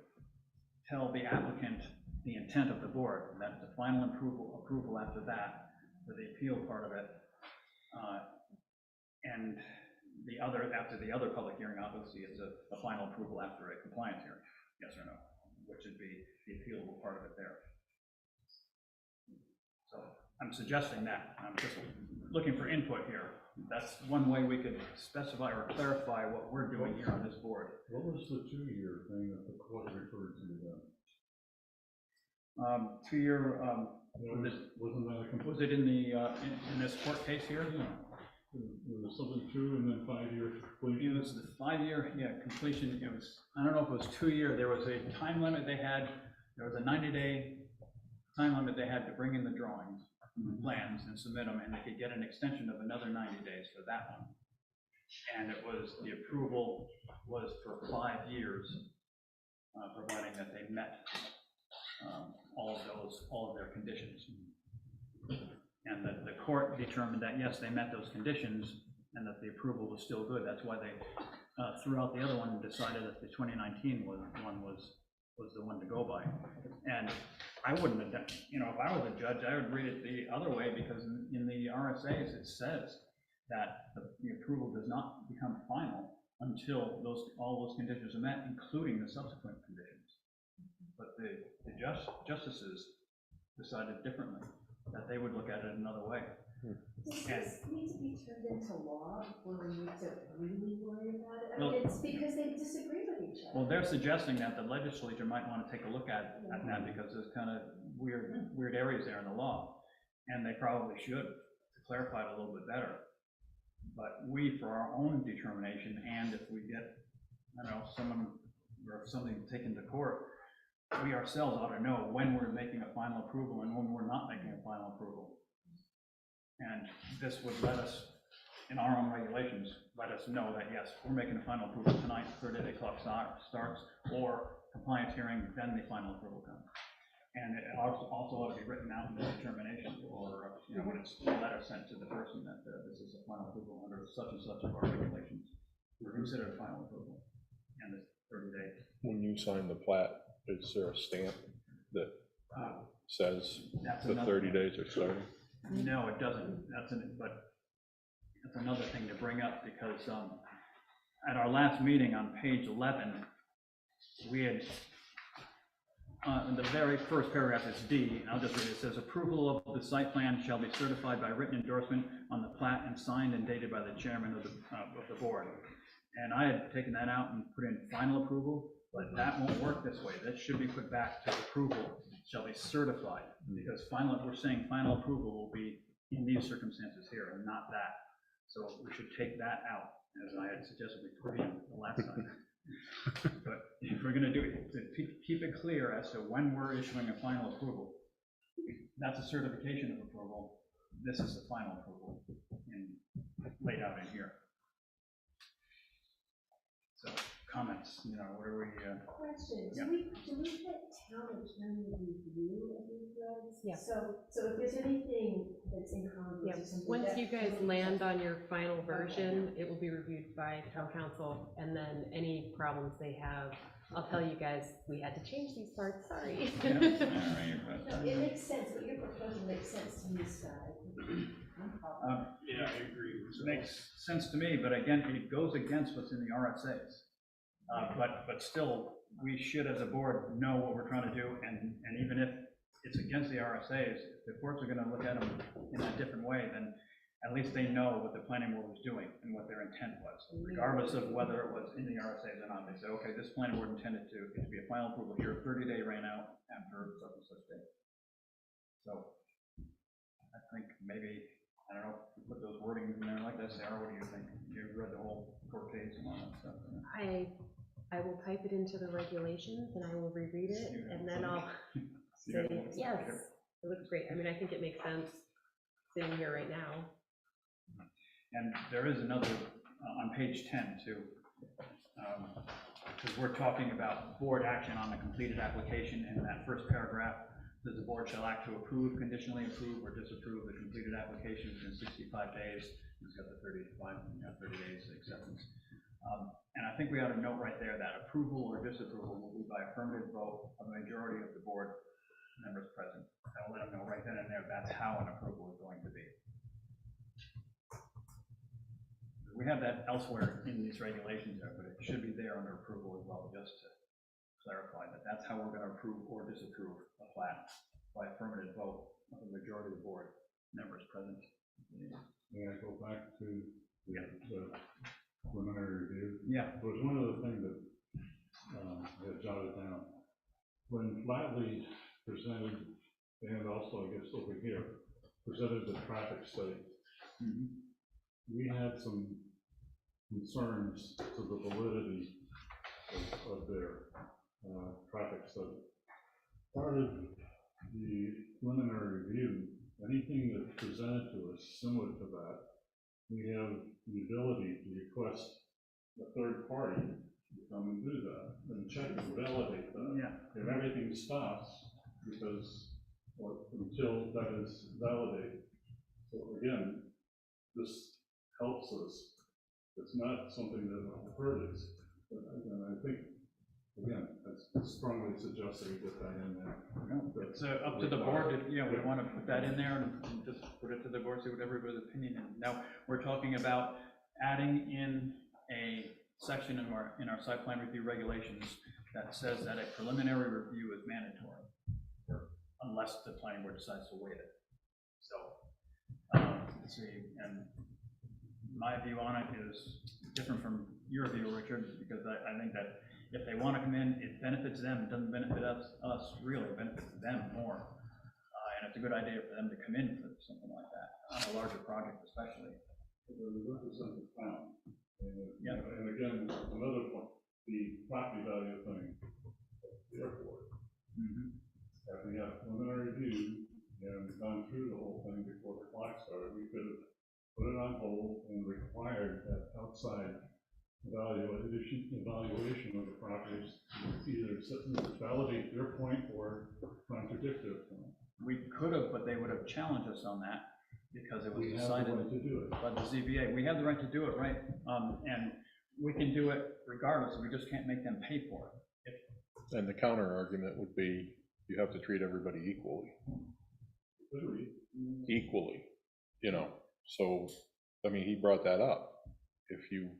tell the applicant the intent of the board, and that's the final approval after that, for the appeal part of it. And the other, after the other public hearing, obviously, is a final approval after a compliance hearing, yes or no, which would be the appealable part of it there. So I'm suggesting that. I'm just looking for input here. That's one way we could specify or clarify what we're doing here on this board. What was the 2-year thing that the court referred to then? 2-year, Wasn't that a complete? was it in the, in this court case here? Yeah. There was something 2 and then 5-year completion. It was the 5-year, completion. It was, I don't know if it was 2-year. There was a time limit they had. There was a 90-day time limit they had to bring in the drawings and the plans and submit them, and they could get an extension of another 90 days for that one. And it was, the approval was for 5 years, providing that they met all of their conditions. And the court determined that, yes, they met those conditions and that the approval was still good. That's why they threw out the other one and decided that the 2019 one was the one to go by. And I wouldn't have done, if I was a judge, I would read it the other way, because in the RSAs, it says that the approval does not become final until all those conditions are met, including the subsequent conditions. But the justices decided differently, that they would look at it another way. Does this need to be turned into law before we need to really worry about it? I Well, mean, it's because they disagree with each other. Well, they're suggesting that the legislature might want to take a look at that, because there's kind of weird areas there in the law. And they probably should, to clarify it a little bit better. But we, for our own determination, and if we get, someone or something taken to court, we ourselves ought to know when we're making a final approval and when we're not making a final approval. And this would let us, in our own regulations, let us know that, yes, we're making a final approval tonight, 30-day clock starts, or compliance hearing, then the final approval comes. And it also ought to be written out in the determination, or, when it's a letter sent to the person that this is a final approval under such and such of our regulations. We're considered a final approval, and it's 30 days. When you sign the plat, is there a stamp that says the 30 days are starting? No, it doesn't. But that's another thing to bring up, because at our last meeting on page 11, we had, in the very first paragraph is D, and I'll just read it. It says, approval of the site plan shall be certified by written endorsement on the plat and signed and dated by the chairman of the board. And I had taken that out and put in final approval, but that won't work this way. That should be put back to approval shall be certified, because we're saying final approval will be in these circumstances here and not that. So we should take that out, as I had suggested we put in the last time. But if we're going to do it, to keep it clear as to when we're issuing a final approval, that's a certification of approval. This is the final approval laid out in here. So comments, what are we? Question, Yeah. do we get town attorney review of these regs? Yeah. So if there's anything that's incongruous or something. Once that you guys can- land on your final version, it will be reviewed by town council, and then any problems they have, I'll tell you guys, we had to change these parts, sorry. No, it makes sense, what you're proposing makes sense to me, Scott. Yeah, I agree. Makes sense to me, but again, it goes against what's in the RSAs. But still, we should, as a board, know what we're trying to do, and even if it's against the RSAs, if the courts are gonna look at them in a different way, then at least they know what the planning board was doing and what their intent was, regardless of whether it was in the RSAs or not. They say, okay, this planning board intended to be a final approval here, 30-day ran out after such and such date. So I think maybe I don't know, if you put those wordings in there like that, Sarah, what do you think? You've read the whole court case and all that stuff. I will type it into the regulations and I will reread it, and then I'll say, yes, it looks great. I mean, I think it makes sense sitting here right now. And there is another, on page 10 too, because we're talking about board action on the completed application. In that first paragraph, says the board shall act to approve, conditionally approve, or disapprove the completed application within 65 days. It's got the 30 days acceptance. And I think we ought to note right there that approval or disapproval will be by affirmative vote of the majority of the board members present. I'll let them know right then and there that's how an approval is going to be. We have that elsewhere in these regulations there, but it should be there under approval as well, just to clarify that that's how we're going to approve or disapprove a plat, by affirmative vote of the majority of the board members present. May I go back to the preliminary review? Yeah. It was one of the things that I had jotted down. When Flatley presented, and also I guess over here, presented the traffic study, we had some concerns to the validity of their traffic study. Part of the preliminary review, anything that's presented to us similar to that, we have the ability to request a third party to come and do that and check and validate that. Yeah. If everything stops, because until that is validated. So again, this helps us. It's not something that will hurt us. And I think, again, I strongly suggest that we get that in there. It's up to the board. We want to put that in there and just put it to the board, see what everybody's opinion is. Now, we're talking about adding in a section in our site plan review regulations that says that a preliminary review is mandatory, unless the planning board decides to waive it. So, let's see, and my view on it is different from your view, Richard, because I think that if they want to come in, it benefits them. It doesn't benefit us really. It benefits them more. And it's a good idea for them to come in for something like that, on a larger project especially. We represent the town. Yeah. And again, another point, the property value thing, the airport. If we have preliminary review and gone through the whole thing before the clock started, we could have put it on hold and required that outside evaluation of the properties, either validate their point or contradict their point. We could have, but they would have challenged us on that because it was decided to do it by the ZBA. We have the right to do it, right? And we can do it regardless. We just can't make them pay for it. And the counter argument would be, you have to treat everybody equally. Equally, so, I mean, he brought that up. If you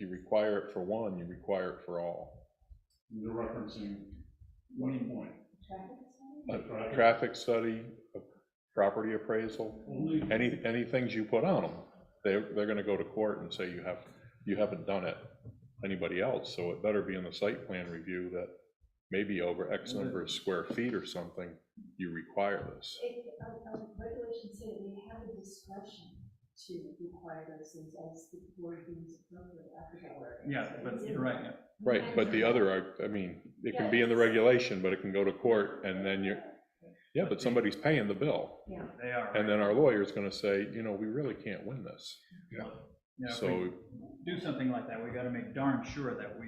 require it for one, you require it for all. You're referencing what point? A traffic study, a property appraisal, any things you put on them, they're gonna go to court and say you haven't done it, anybody else, so it better be in the site plan review that maybe over X number of square feet or something, you require this. Regulations say that we have a discretion to require those things as the board deems appropriate after that work. Yeah, but you're right. Yeah. Right, but the other, I mean, it can be in the regulation, but it can go to court, and then but somebody's paying the bill. Yeah. They are. And then our lawyer's gonna say, we really can't win this. So if we do something like that, we got to make darn sure that we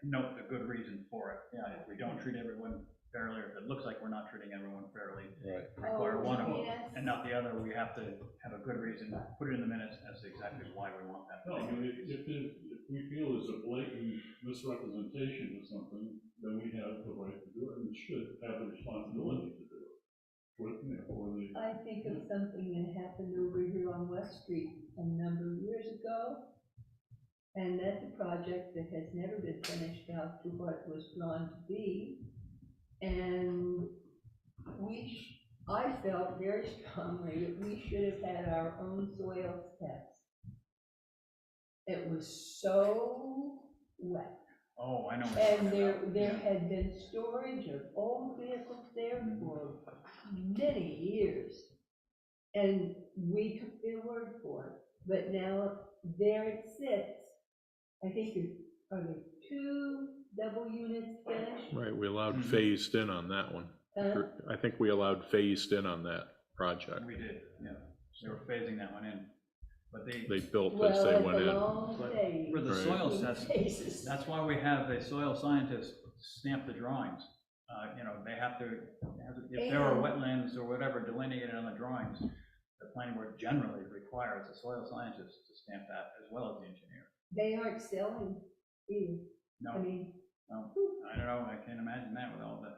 note the good reason for it. Yeah, if we don't treat everyone fairly, or if it looks like we're not treating everyone fairly, require one of them and not the other, we have to have a good reason, put it in the minutes as to exactly why we want that. No, I mean, if we feel there's a blatant misrepresentation of something, then we have the right to do it and should have the responsibility to do it. I think of something that happened over here on West Street a number of years ago, and that's a project that has never been finished out to what it was drawn to be. And I felt very strongly that we should have had our own soils test. It was so wet. Oh, I know. And there had been storage of old vehicles there for many years. and we took their word for it. But now, there it sits, I think, are there 2 double units finished? Right, we allowed phased in on that one. I think we allowed phased in on that project. We did, yeah. They were phasing that one in. But They built as they went in. but for the soil assessment, that's why we have a soil scientist stamp the drawings. You know, they have to, if there are wetlands or whatever delineated on the drawings, the planning board generally requires a soil scientist to stamp that as well as the engineer. They aren't selling either. No, I mean, no, I don't know, I can't imagine that with all the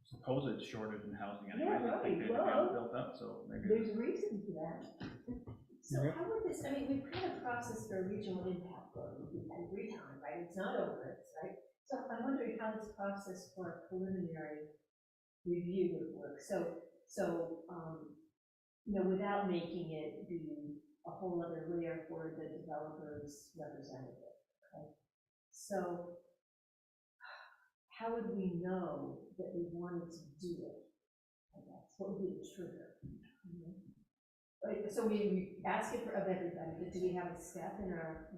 supposed shortage in housing anyway. Yeah, I think right, they'd well, be all built up, so maybe. there's a reason for that. So how would this, I mean, we've had a process for regional impact every time, right? It's not over, right? So I'm wondering how this process for a preliminary review would work. So, you know, without making it be a whole other layer for the developer's representative, okay? So how would we know that we wanted to do it? I guess, what would be the trigger? Right, so we ask it of everybody, but do we have a step in our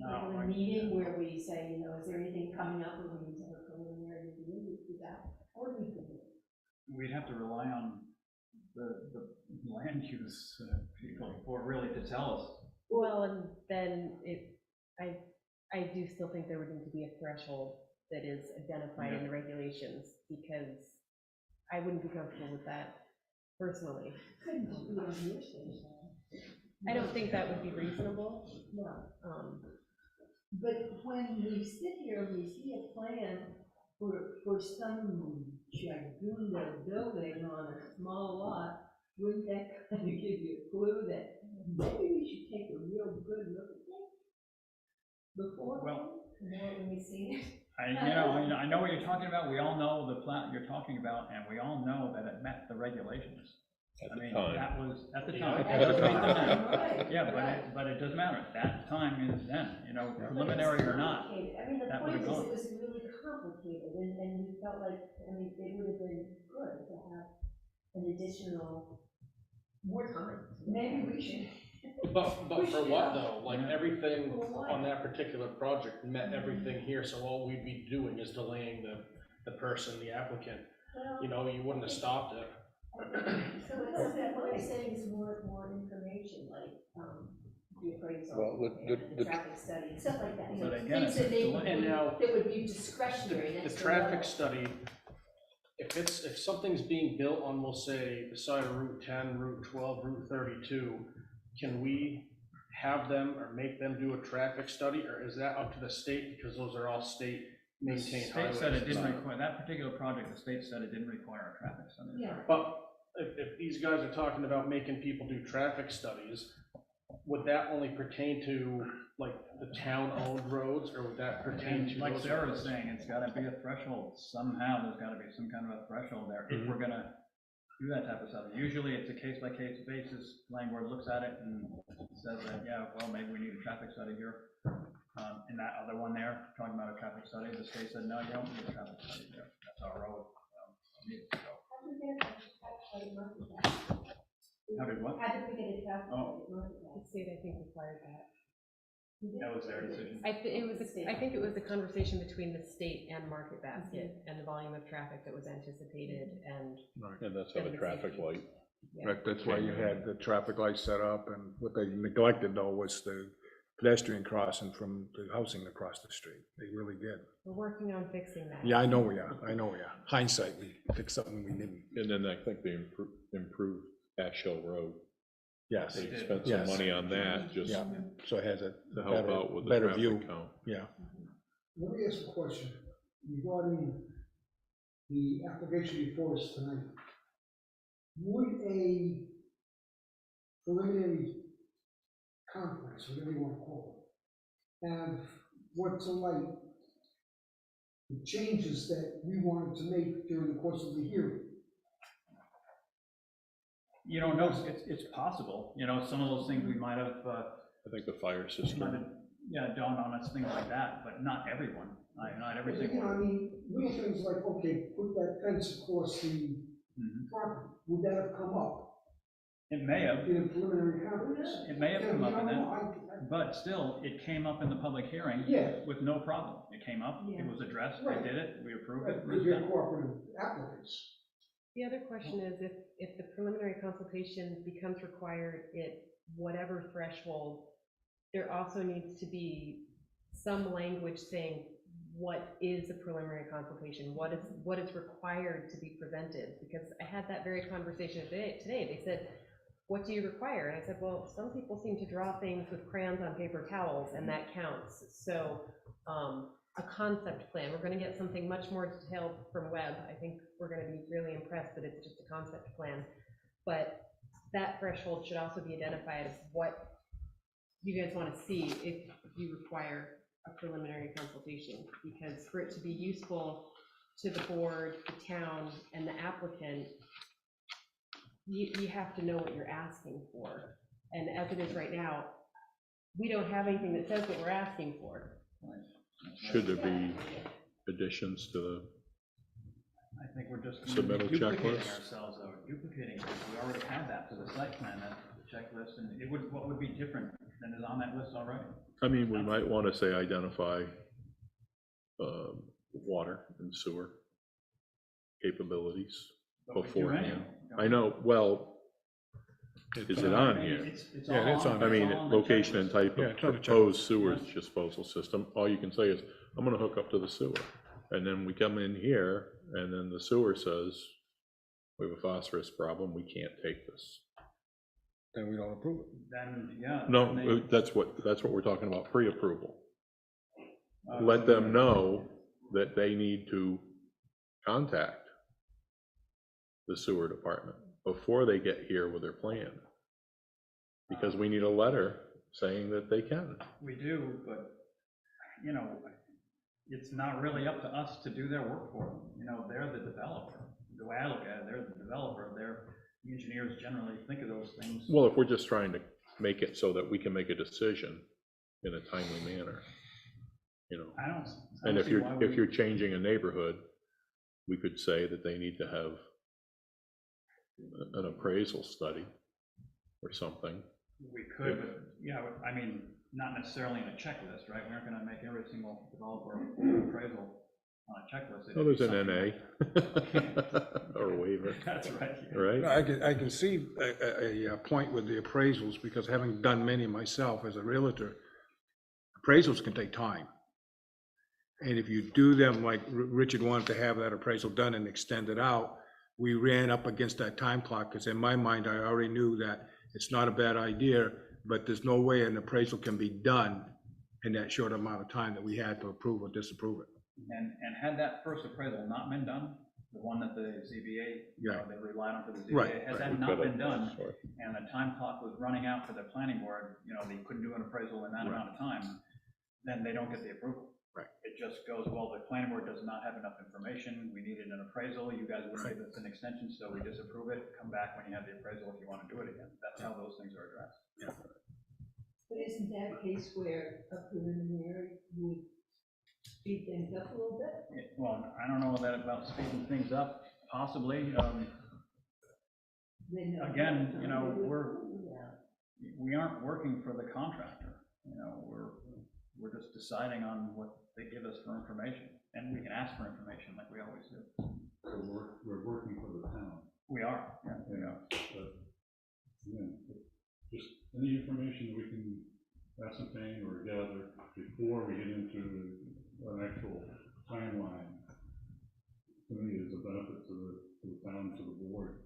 regular meeting where we say, you know, is there anything coming up where we need to have a preliminary review? We do that. How would we do it? We'd have to rely on the land use people for really to tell us. Well, and then I do still think there would need to be a threshold that is identified in the regulations, because I wouldn't be comfortable with that personally. Couldn't be on your stage. I don't think that would be reasonable. No. But when we sit here and we see a plan for some Jagunda building on a small lot, wouldn't that kind of give you a clue that maybe we should take a real good look at that before? Well, When we see it. I know what you're talking about. We all know the plat you're talking about, and we all know that it met the regulations. At the time. That was at the time. At the time. Right. Yeah, but it doesn't matter. That time is then, you know, preliminary or not. I mean, the that point would've is, gone. it was really complicated, and we felt like, I mean, it would have been good to have an additional, more time. Maybe we should. But for what though? Like everything on that particular project met everything here, so all we'd be doing is delaying the person, the applicant. You know, you wouldn't have stopped it. So it's that what I'm saying is more information, like, the appraisal, Well, the traffic study, and stuff like that. You know, But again, things it's that they, delay. And now, that would be discretionary. the that's traffic level. study, if something's being built on, we'll say, the side of Route 10, Route 12, Route 32, can we have them or make them do a traffic study, or is that up to the state, because those are all state The maintained state highways? said it didn't and require, that particular project, the state said it didn't require a traffic study. Yeah. But if these guys are talking about making people do traffic studies, would that only pertain to like the town-owned roads, or would that pertain to? Like those Sarah was roads? saying, it's gotta be a threshold. Somehow, there's gotta be some kind of a threshold there if we're gonna do that type of stuff. Usually, it's a case-by-case basis. Landlord looks at it and says that, yeah, well, maybe we need a traffic study here. And that other one there, talking about a traffic study, the state said, no, you don't need a traffic study there. That's our road. How did we get a traffic study market that? How did what? How did we get a traffic Oh. study market The state, I think, required that. That was their decision. I think it was a conversation between the state and Market Basket and the volume of traffic that was anticipated and. And that's how the traffic light. Yeah. Right, that's why you had the traffic lights set up, and what they neglected though was the pedestrian crossing from the housing across the street. They really did. We're working on fixing that. Yeah, I know we are. Hindsight, we fixed something we didn't. And then I think they improved Ash Hill Road. Yes. They spent some money on that, just Yeah, so it has a to help out with the better view. traffic count. Yeah. Let me ask a question regarding the application before us tonight. Would a preliminary conference, whatever you want to call it, have brought to light the changes that we wanted to make during the course of the hearing? You don't know, it's possible, you know, some of those things we might have, I think the fire system. dawned on us, things like that, but not everyone, not everything. You know, I mean, little things like, okay, put that fence across the property, would that have come up? It may have, in a preliminary conference. it may have come up in Yeah, that, but still, it came up in the public hearing Yeah. with no problem. It came up, it Yeah. was addressed, they Right. did it, we approved it. Because you're cooperative applicants. The other question is if the preliminary consultation becomes required at whatever threshold, there also needs to be some language saying what is a preliminary consultation, what is required to be presented, because I had that very conversation today. They said, what do you require? And I said, well, some people seem to draw things with crayons on paper towels, and that counts. So a concept plan, we're gonna get something much more detailed from Webb. I think we're gonna be really impressed that it's just a concept plan. But that threshold should also be identified as what you guys wanna see if you require a preliminary consultation, because for it to be useful to the board, the town, and the applicant, you have to know what you're asking for. And as it is right now, we don't have anything that says what we're asking for. Should there be additions to the, I think we're just Submittal duplicating checklist. ourselves, though, duplicating, because we already had that for the site plan, that checklist, and it would, what would be different than is on that list already? I mean, we might want to say identify water and sewer capabilities But we do beforehand. anyway, don't I we? know, well, is it on I mean, here? It's Yeah, all it's on I it's mean, all on the location and checklist. type Yeah, of it's on the proposed checklist. sewage disposal system, all you can say is, I'm gonna hook up to the sewer. And then we come in here, and then the sewer says, we have a phosphorus problem, we can't take this. Then we don't approve it. Then, yeah. No, then they- that's what we're talking about, pre-approval. uh, Let them know that they need to contact the sewer department before they get here with their plan. Because we need a letter saying that they can. We do, but, you know, it's not really up to us to do their work for them. You know, they're the developer. The way I look at it, they're the developer. The engineers generally think of those things. Well, if we're just trying to make it so that we can make a decision in a timely manner, you know. I don't And if see why we- you're changing a neighborhood, we could say that they need to have an appraisal study or something. We could, but, yeah, I mean, not necessarily in a checklist, right? We aren't gonna make every single developer appraisal on a checklist. It'd Oh, be there's an something NA or a waiver, That's right. yeah. right? I can see a point with the appraisals, because having done many myself as a realtor, appraisals can take time. And if you do them like Richard wanted to have that appraisal done and extend it out, we ran up against that time clock, because in my mind, I already knew that it's not a bad idea, but there's no way an appraisal can be done in that short amount of time that we had to approve or disapprove it. And had that first appraisal not been done, the one that the ZBA, you know, Yeah. they relied on for the Right, ZBA, had right. that We've not got been a- done, sorry. and the time clock was running out for the planning board, you know, they couldn't do an appraisal in that Right. amount of time, then they don't get the approval. Right. It just goes, well, the planning board does not have enough information, we needed an appraisal, you guys wouldn't give us an extension, so we disapprove it, come back when you have the appraisal if you want to do it again. That's how those things are addressed. But isn't that a case where a preliminary would speed things up a little bit? Well, I don't know that about speeding things up, possibly, Then, Again, you know, Yeah. we aren't working for the contractor, you know, we're just deciding on what they give us for information, and we can ask for information like we always do. So we're working for the town. We are, yeah, we are. But, again, just any information we can ascertain or gather before we get into an actual timeline, to me, is a benefit to the town, to the board.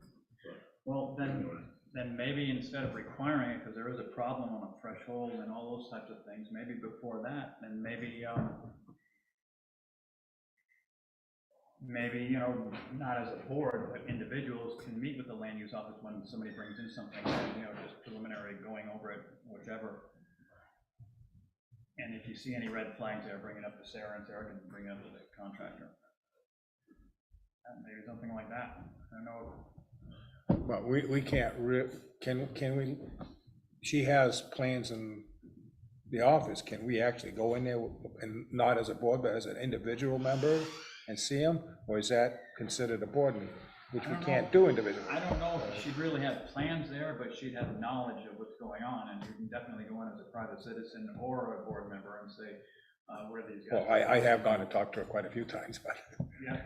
Well, Anyway. then maybe instead of requiring it, because there is a problem on a threshold and all those types of things, maybe before that, then maybe, you know, not as a board, but individuals can meet with the land use office when somebody brings in something, you know, just preliminary, going over it, whichever. And if you see any red flags there, bring it up to Sarah, and Sarah can bring it up to the contractor. And maybe something like that. I don't know. But we can't, can we, she has plans in the office, can we actually go in there and not as a board, but as an individual member and see them? Or is that considered a board meeting? which I we don't can't know. do individually. I don't know if she'd really have plans there, but she'd have knowledge of what's going on, and you can definitely go in as a private citizen or a board member and say, what are these guys? Well, I have gone and talked to her quite a few times, but. Yeah,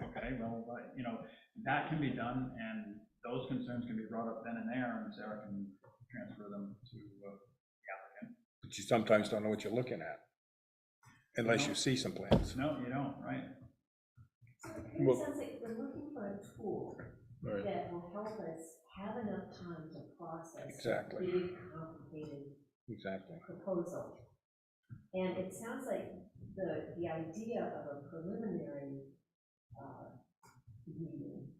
okay, well, but, you know, that can be done, and those concerns can be brought up then and there, and Sarah can transfer them to the applicant. But you sometimes don't know what you're looking at, unless you see some plans. No, you don't, right? So it kind of sounds like we're looking for a tool Right. that will help us have enough time to process a Exactly. big, complicated Exactly. proposal. And it sounds like the idea of a preliminary meeting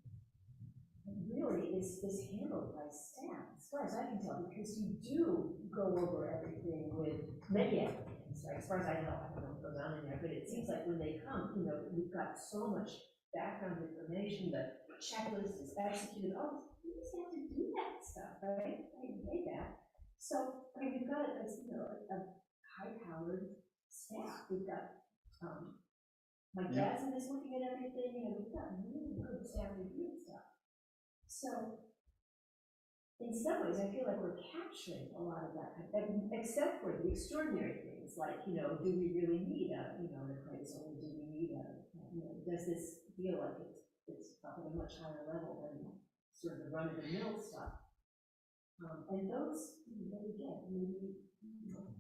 really is handled by staff, as far as I can tell, because you do go over everything with many applicants, right? As far as I know, I don't know what goes on in there, but it seems like when they come, you know, we've got so much background information, the checklist is executed, oh, you just have to do that stuff, right? I hate that. So, I mean, we've got, you know, a high-powered staff. We've got, my dad's in this looking at everything, you know, we've got really good staff reviewing stuff. So, in some ways, I feel like we're capturing a lot of that, except for the extraordinary things, like, you know, do we really need an appraisal, or do we need does this feel like it's up at a much higher level than sort of the run-of-the-mill stuff? And those, again, maybe,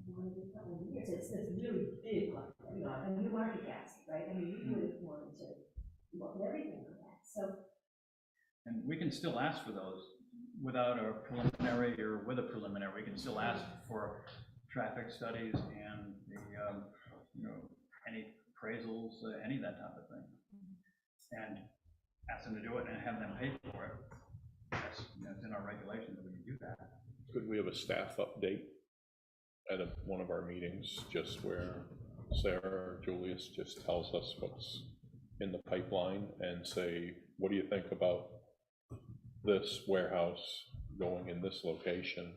one of the couple of years, it's really big, like, you know, a new market gas, right? I mean, we would have wanted to look at everything on that, so. And we can still ask for those without a preliminary or with a preliminary. We can still ask for traffic studies and the, you know, any appraisals, any of that type of thing. And ask them to do it and have them pay for it. That's in our regulations that we can do that. Could we have a staff update at one of our meetings, just where Sarah or Julius just tells us what's in the pipeline and say, what do you think about this warehouse going in this location?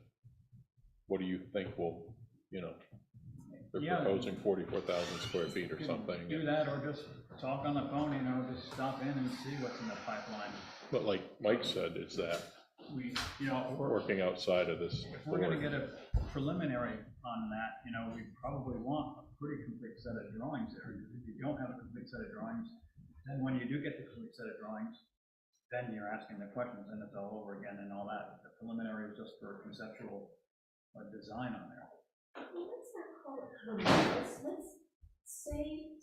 What do you think will, you know, they're proposing 44,000 square feet or something. Do that, or just talk on the phone, you know, just stop in and see what's in the pipeline. But like Mike said, is that We, you know, working outside of this? if we're gonna get a preliminary on that, you know, we probably want a pretty complete set of drawings there. If you don't have a complete set of drawings, then when you do get the complete set of drawings, then you're asking the questions and it's all over again and all that. The preliminary is just for conceptual design on there. Well, let's not call it preliminary. Let's say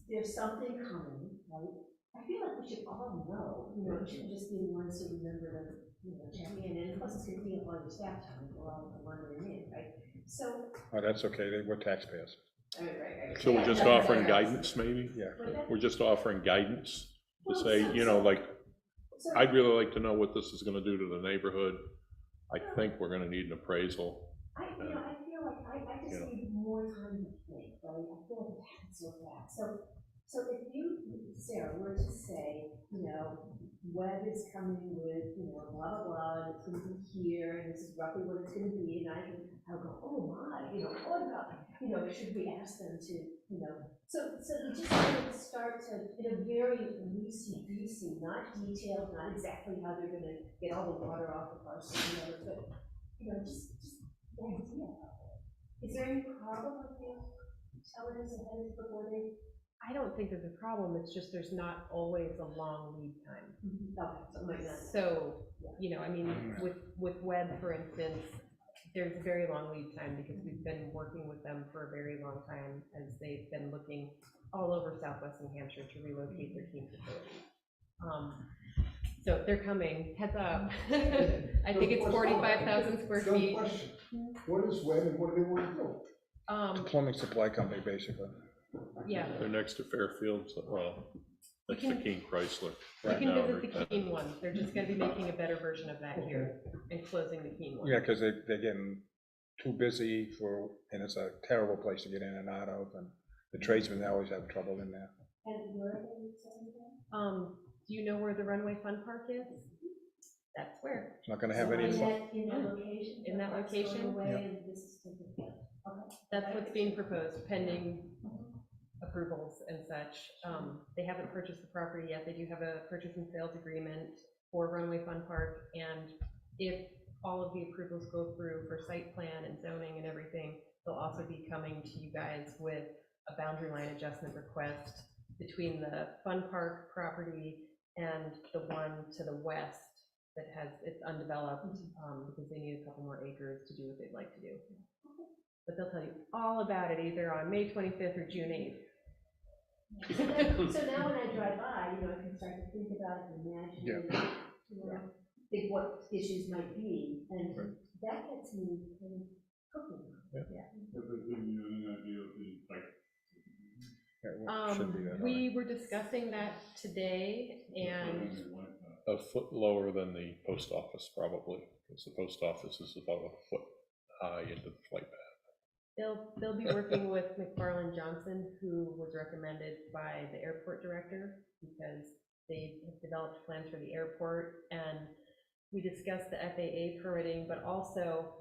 there's something coming, right? I feel like we should all know, you know, we shouldn't just be the ones who remember to, you know, check in, and plus it's gonna be a lot of staff time, we're all wondering in, right? So. Oh, that's okay, we're taxpayers. Right. So we're just offering guidance, maybe? Yeah. We're just offering guidance to say, you know, like, I'd really like to know what this is gonna do to the neighborhood. I think we're gonna need an appraisal. I feel like I just need more time to think, right? I feel like it happened so fast. So if you, Sarah, were to say, you know, Webb is coming with, you know, blah, blah, blah, it's gonna be here, and this is roughly what it's gonna be, and I'll go, oh my, you know, what about, you know, should we ask them to, you know, so you just kind of start to, in a very loosey-goosey, not detailed, not exactly how they're gonna get all the water off the parcel, you know, but, you know, just the idea of it. Is there any problem with you telling us ahead before they? I don't think there's a problem, it's just there's not always a long lead time. Okay, So, you know, I mean, with Webb, for instance, there's a very long lead time because we've been working with them for a very long time as they've been looking all over southwest New Hampshire to relocate their team facility. So they're coming, heads up. I think it's 45,000 square feet. What is Webb and what do they want to do? Plumbing supply company, basically. Yeah. They're next to Fairfield, well, next to Keene Chrysler. You right can now, visit the Keene one, they're just gonna be making a better version of that here and closing the Keene one. Yeah, because they're getting too busy and it's a terrible place to get in and out of, and the tradesmen always have trouble in there. And where are they selling them? Do you know where the Runway Fun Park is? That's where. It's not gonna have any. In that location? In that location? And this is okay. That's what's being proposed, pending approval parcels and such. They haven't purchased the property yet. They do have a purchase and sales agreement for Runaway Fun Park, and if all of the approvals go through for site plan and zoning and everything, they'll also be coming to you guys with a boundary line adjustment request between the Fun Park property and the one to the west that has, it's undeveloped, because they need a couple more acres to do what they'd like to do. But they'll tell you all about it either on May 25th or June 8th. So now when I drive by, you know, I can start to think about it and imagine, you know, think what issues might be, and that gets me kind of cooking. Have they given you any idea of the, like, We were discussing that today, and a foot lower than the post office probably, because the post office is about a foot high into the flight path. they'll be working with McFarland Johnson, who was recommended by the airport director, because they have developed plans for the airport, and we discussed the FAA permitting, but also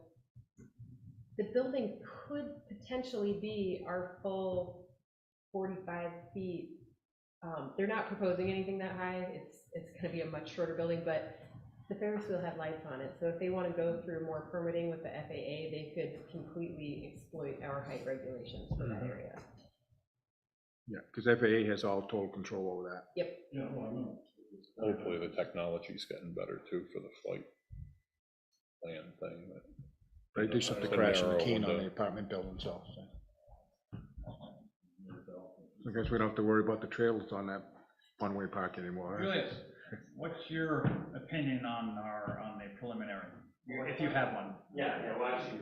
the building could potentially be our full 45 feet. They're not proposing anything that high. It's going to be a much shorter building, but the Ferris wheel had lights on it. So if they want to go through more permitting with the FAA, they could completely exploit our height regulations for that area. Yeah, because FAA has all total control over that. Yep. yeah, well, I know. Hopefully the technology's getting better too for the flight plan thing. They do something The crashing the narrow keen on window. the apartment buildings also. So I guess we don't have to worry about the trailers on that one-way park anymore, right? Julius, what's your opinion on the preliminary, if you have one? Yeah, well, actually,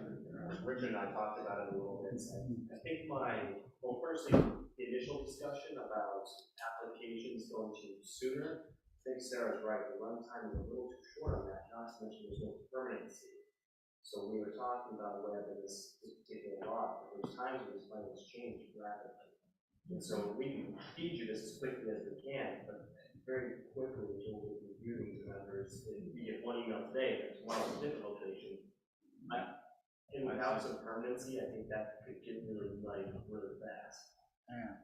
Richard and I talked about it a little bit. I think well, firstly, the initial discussion about applications going to sooner, I think Sarah's right, the runtime is a little too short on that, not to mention there's no permanency. So we were talking about whether this particular law, but there's times when these plans change rapidly. And so we can feed you this as quickly as we can, but very quickly we'll review these members. If you get one email today, there's one certificate location. And without some permanency, I think that could get really light really fast. Yeah.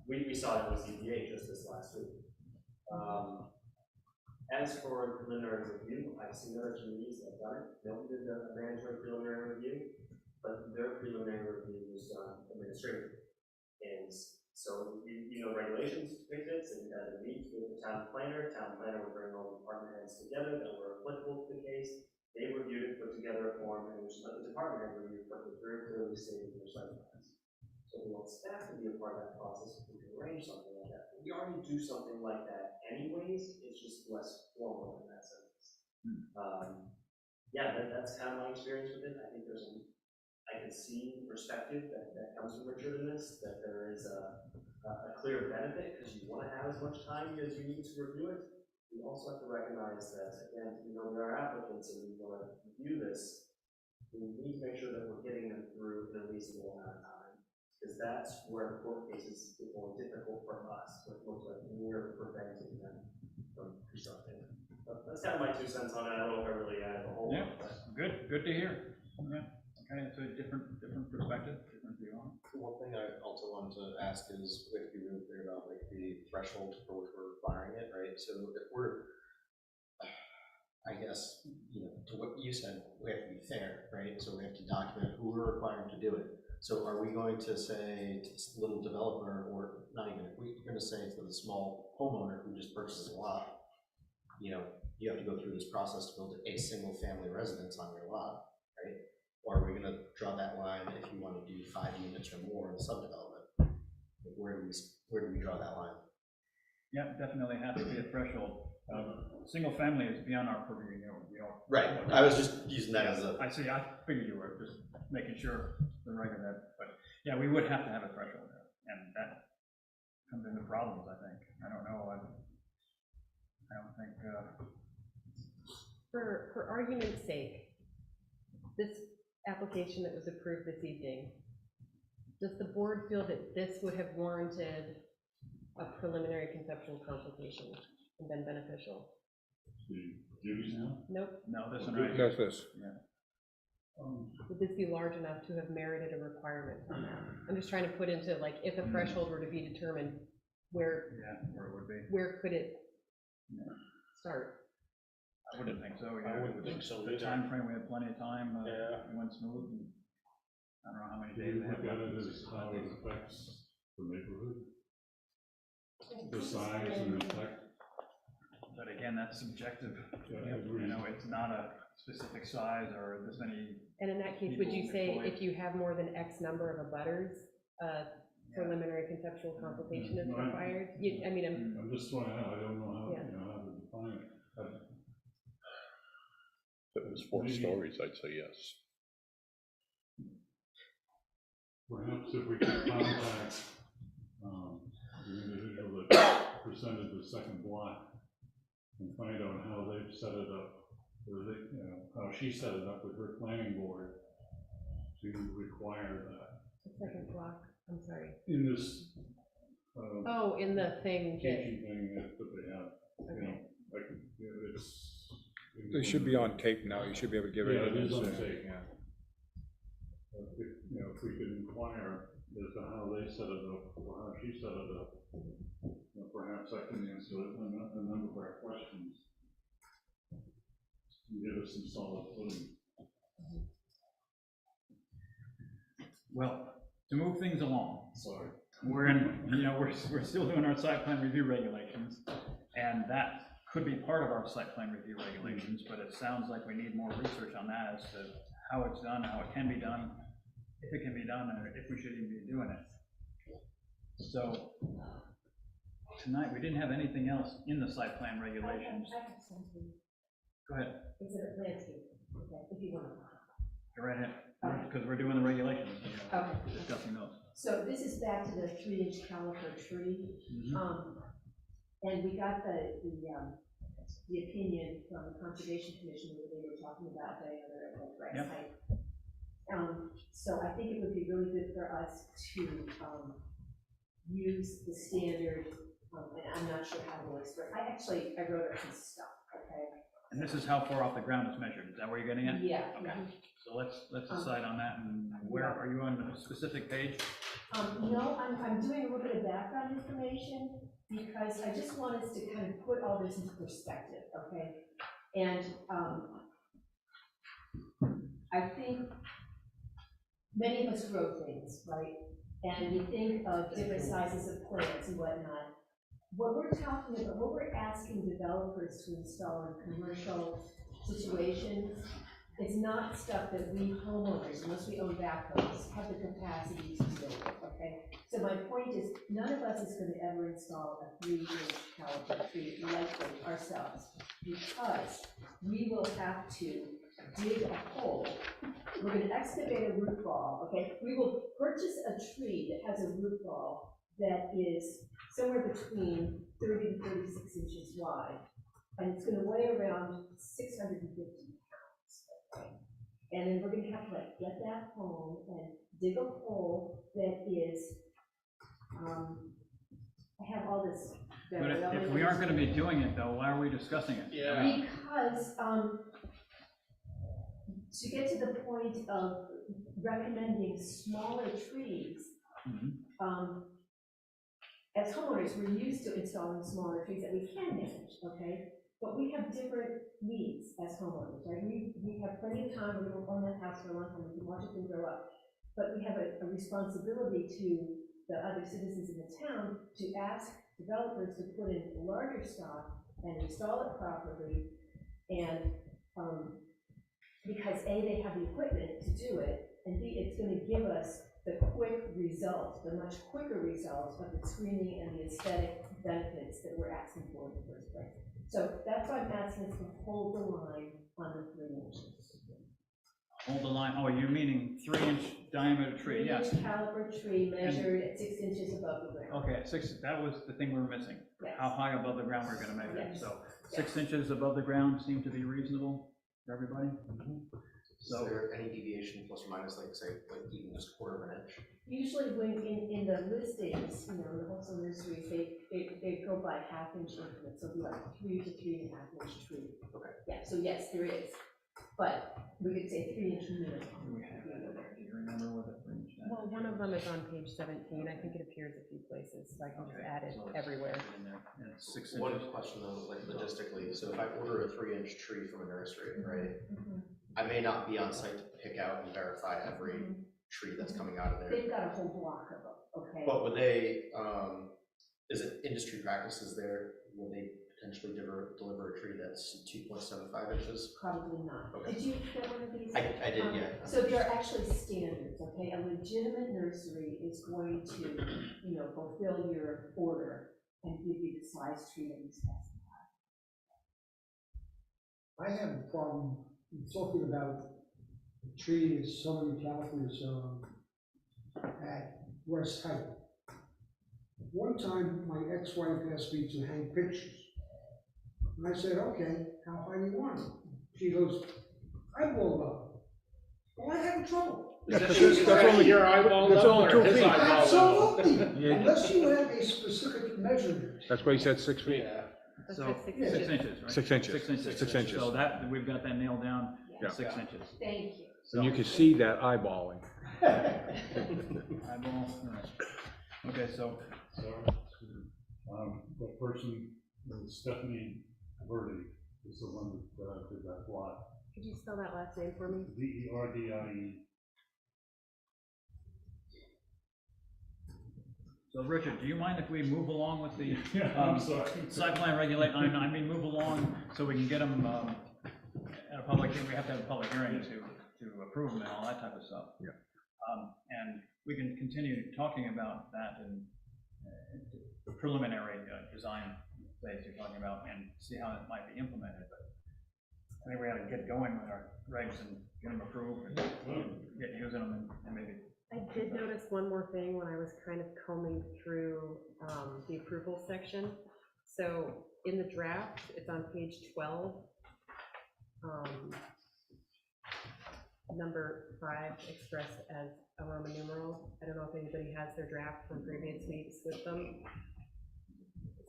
We saw it with ZBA just this last week. As for preliminary review, I've seen other communities that have done it. They only did a mandatory preliminary review, but their preliminary review was done administratively. And so, you know, regulations dictates and meet with the town planner would bring all the department heads together that were applicable to the case. They reviewed it, put together a form, and which let the department head review, but was very clearly stated in their site plans. So we want staff to be a part of that process, we can arrange something like that. We already do something like that anyways, it's just less formal in that sense. Yeah, that's kind of my experience with it. I think I can see perspective that comes from Richard in this, that there is a clear benefit because you want to have as much time as you need to review it. We also have to recognize that, again, you know, there are applicants and we want to review this. We need to make sure that we're getting them through in a reasonable amount of time, because that's where the court cases get more difficult for us. It looks like we're preventing them from constructing. But that's kind of my 2 cents on it. I don't know if I really added a whole lot. But Good to hear. Yeah. Okay, it's a different perspective, different view on it. one thing I also wanted to ask is, we have to be really clear about like the threshold for which we're requiring it, right? So if we're, I guess, you know, to what you said, we have to be fair, right? So we have to document who we're requiring to do it. So are we going to say to this little developer, or not even, if we're going to say to the small homeowner who just purchases a lot, you know, you have to go through this process to build a single family residence on your lot, right? Or are we going to draw that line if you want to do 5 units or more in a subdevelopment? Where do we draw that line? Yeah, definitely has to be a threshold. Single family is beyond our purview, you know. Right, I was just using that as a... I see, I figured you were just making sure the right of that, but yeah, we would have to have a threshold there, and that comes into problems, I think. I don't know, I don't think... For argument's sake, this application that was approved this evening, does the board feel that this would have warranted a preliminary conceptual consultation and been beneficial? The duties now? Nope. No, this one right That's here. this. Yeah. Would this be large enough to have merited a requirement on that? I'm just trying to put into, like, if a threshold were to be determined, where where it would be. where could it start? I wouldn't think so. I wouldn't think so The either. timeframe, we had plenty of time, Yeah. it went smooth, and I don't know how many Do days you they look have at left. it as how it affects the neighborhood? The size and effect? But again, that's subjective. Yeah, I agree. You know, it's not a specific size or this many. And in that case, would you People say employed. if you have more than X number of abutters, preliminary conceptual consultation is No, I- required? I mean, I'm just throwing it out, I don't know how, Yeah. how to define it. If it was 4 Maybe- stories, I'd say yes. Perhaps if we could contact, the individual that presented the second block and find out how they've set it up, or they, how she set it up with her planning board to require that. the second block, I'm sorry. In this, Oh, in the thing that, teaching thing that they have, okay. like, it's. They should be on tape now, you should be able to give Yeah, it. it is on tape. Yeah. If we could inquire as to how they set it up, or how she set it up, perhaps I can answer a number of our questions. And give us some solid footing. Well, to move things along, Sorry. we're in, we're still doing our site plan review regulations, and that could be part of our site plan review regulations, but it sounds like we need more research on that as to how it's done, how it can be done, if it can be done, and if we should even be doing it. So, tonight, we didn't have anything else in the site plan regulations. I have something. Go ahead, It's a landscape, okay, if you want to. go right ahead, because we're doing the regulations, Okay. discussing those. So this is back to the 3-inch caliper tree. And we got the opinion from the Conservation Commission that they were talking about, the other right Yep. site. So I think it would be really good for us to, use the standard, and I'm not sure how to express, I wrote up some stuff, okay? And this is how far off the ground it's measured, is that where you're getting at? Yeah. Okay, so let's decide on that, and where, are you on a specific page? No, I'm doing a little bit of background information, because I just want us to kind of put all this into perspective, okay? And, I think many of us grow things, right? And we think of different sizes of plants and whatnot. What we're talking about, what we're asking developers to install in commercial situations is not stuff that we homeowners, unless we own backhoes, have the capacity to deal with, okay? So my point is, none of us is going to ever install a 3-inch caliper tree likely ourselves, because we will have to dig a hole. We're going to excavate a root ball, okay? We will purchase a tree that has a root ball that is somewhere between 30 to 36 inches wide, and it's going to weigh around 650 pounds. Okay? And then we're going to have to get that home and dig a hole that is, I have all this. But if we aren't gonna be doing it though, why are we discussing it? Yeah. Because, to get to the point of recommending smaller trees, as homeowners, we're used to installing smaller trees that we can manage, okay? But we have different needs as homeowners, right? We have plenty of time, we're gonna own that house for a long time, we can watch it grow up. But we have a responsibility to the other citizens in the town to ask developers to put in larger stock and install it properly. And, because A, they have the equipment to do it, and B, it's gonna give us the quick result, the much quicker result of the screening and the aesthetic benefits that we're asking for in the first place. So that's why I'm asking us to hold the line on the 3 inches. Hold the line, oh, you're meaning 3-inch diameter tree, yes. 3-inch caliper tree measured at 6 inches above the ground. Okay, 6, that was the thing we were missing. Yes. How high above the ground we're gonna measure it, Yes. so 6 inches above the ground seemed to be reasonable for everybody? Is there any deviation plus or minus, like say, like even just a quarter of an inch? Usually when in the listings, in the wholesale nurseries, they go by half-inch increments, so it'll be like 3 to 3.5 inch tree. Okay. Yeah, so yes, there is. but we could say 3-inch minimum. Do we have that in there? Do you remember what the fringe? Well, one of them is on page 17. I think it appears a few places, so I can just add it So it's everywhere. in there, and it's 6 One inches. question though, like logistically, so if I order a 3-inch tree from a nursery, right? Mhm. I may not be on site to pick out and verify every tree that's coming out of there. They've got a whole block of them, okay? But would they, is it industry practices there, will they potentially deliver a tree that's 2.75 inches? Probably not. Okay. Did you get one of these? I did, yeah. So there are actually standards, okay? A legitimate nursery is going to, fulfill your order and give you the size tree that you specify. I have a problem talking about the tree in Southern California's at West Height. One time, my ex-wife asked me to hang pictures. And I said, okay, how high do you want it? She goes, eyeball level. Well, I have trouble. That's only your eyeball that's level only or 2 his feet. eyeball level? Absolutely, Yeah. unless you have a specific measurement. That's why he said 6 feet. Yeah. That's So, just 6 yeah. 6 inches. inches, right? 6 inches. 6 inches. 6 inches. So that, we've got that nailed down, Yeah. 6 inches. Thank you. So, And you can see that eyeballing. eyeball, all right. Okay, so, So, the person, Stephanie Verdi, is the one that did that block. Could you spell that last name for me? Verdie. so Richard, do you mind if we move along with the, Yeah, I'm sorry. site plan I mean, move along so we can get them, at a public, we have to have a public hearing to approve them and all that type of stuff. Yeah. And we can continue talking about that in the preliminary design phase you're talking about and see how it might be implemented, but I think we ought to get going with our regs and get them approved and get using them and maybe. I did notice one more thing when I was kind of combing through the approval section. So in the draft, it's on page 12. Number 5 expressed as a Roman numeral. I don't know if anybody has their draft from previous weeks with them.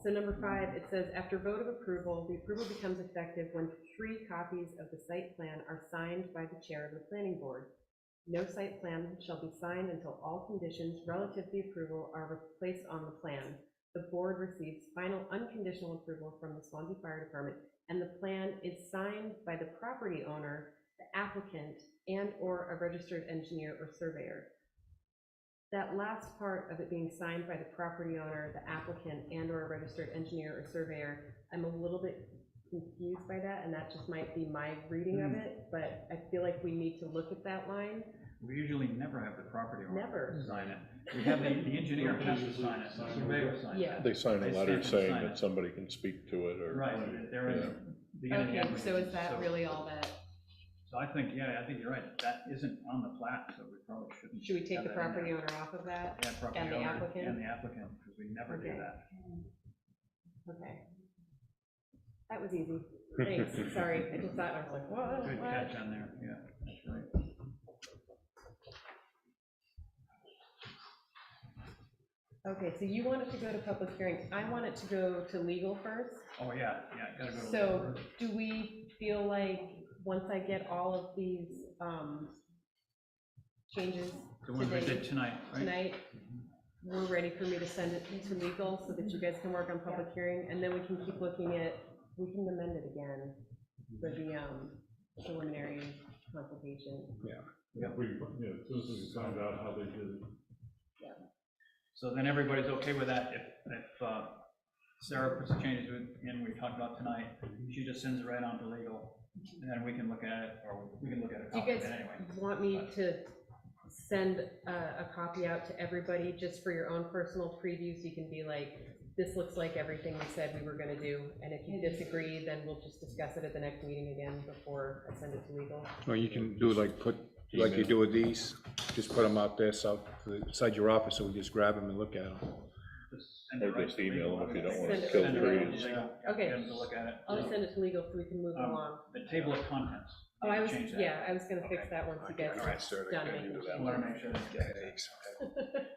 So number 5, it says, after vote of approval, the approval becomes effective when 3 copies of the site plan are signed by the chair of the planning board. No site plan shall be signed until all conditions relative to the approval are placed on the plan. The board receives final unconditional approval from the Swanzey Fire Department, and the plan is signed by the property owner, the applicant, and/or a registered engineer or surveyor. That last part of it being signed by the property owner, the applicant, and/or a registered engineer or surveyor, I'm a little bit confused by that, and that just might be my reading of it, but I feel like we need to look at that line. We usually never have the property owner Never. sign it. We have the engineer has to sign it, the surveyor signs it. Yeah. They sign a They letter stamp and saying sign that it. somebody can speak to it or. Right, they're in Yeah. the beginning of the Okay, so is application. that really all that? So I think you're right, that isn't on the plat, so we probably shouldn't. Should we take have the that in property there. owner off of that? Yeah, property and the owner applicant? And the applicant, because we never do Okay. that. Okay. That was easy. Thanks, sorry, I just thought, I was like, what? Good What? catch on there, yeah, that's right. Okay, so you want it to go to public hearing. I want it to go to legal first. Oh, yeah, gotta go. So do we feel like, once I get all of these changes The one we today, did tonight, right? tonight, we're ready for me to send it to legal so that you guys can work on public hearing, and then we can keep looking at, we can amend it again for the preliminary consultation. As soon as we find out how they did it. So then everybody's okay with that, if Sarah puts the changes in we talked about tonight, she just sends it right on to legal, and then we can look at it, or we can look at a Do you copy of guys it anyway. want me to send a copy out to everybody just for your own personal preview, so you can be like, this looks like everything we said we were gonna do, and if you disagree, then we'll just discuss it at the next meeting again before I send it to legal? Or you can do like you do with these, just put them out there, outside your office, so we just grab them and look at them. Just send it Or right just to email legal. them if you don't Send want to it kill to trees. Okay. Get them to look at it. I'll just send it to legal so we can move along. The table of contents. Oh, I was, change that. yeah, I was gonna fix that once you guys All right, are sir, done I making do that I wanna one. make sure that you get it.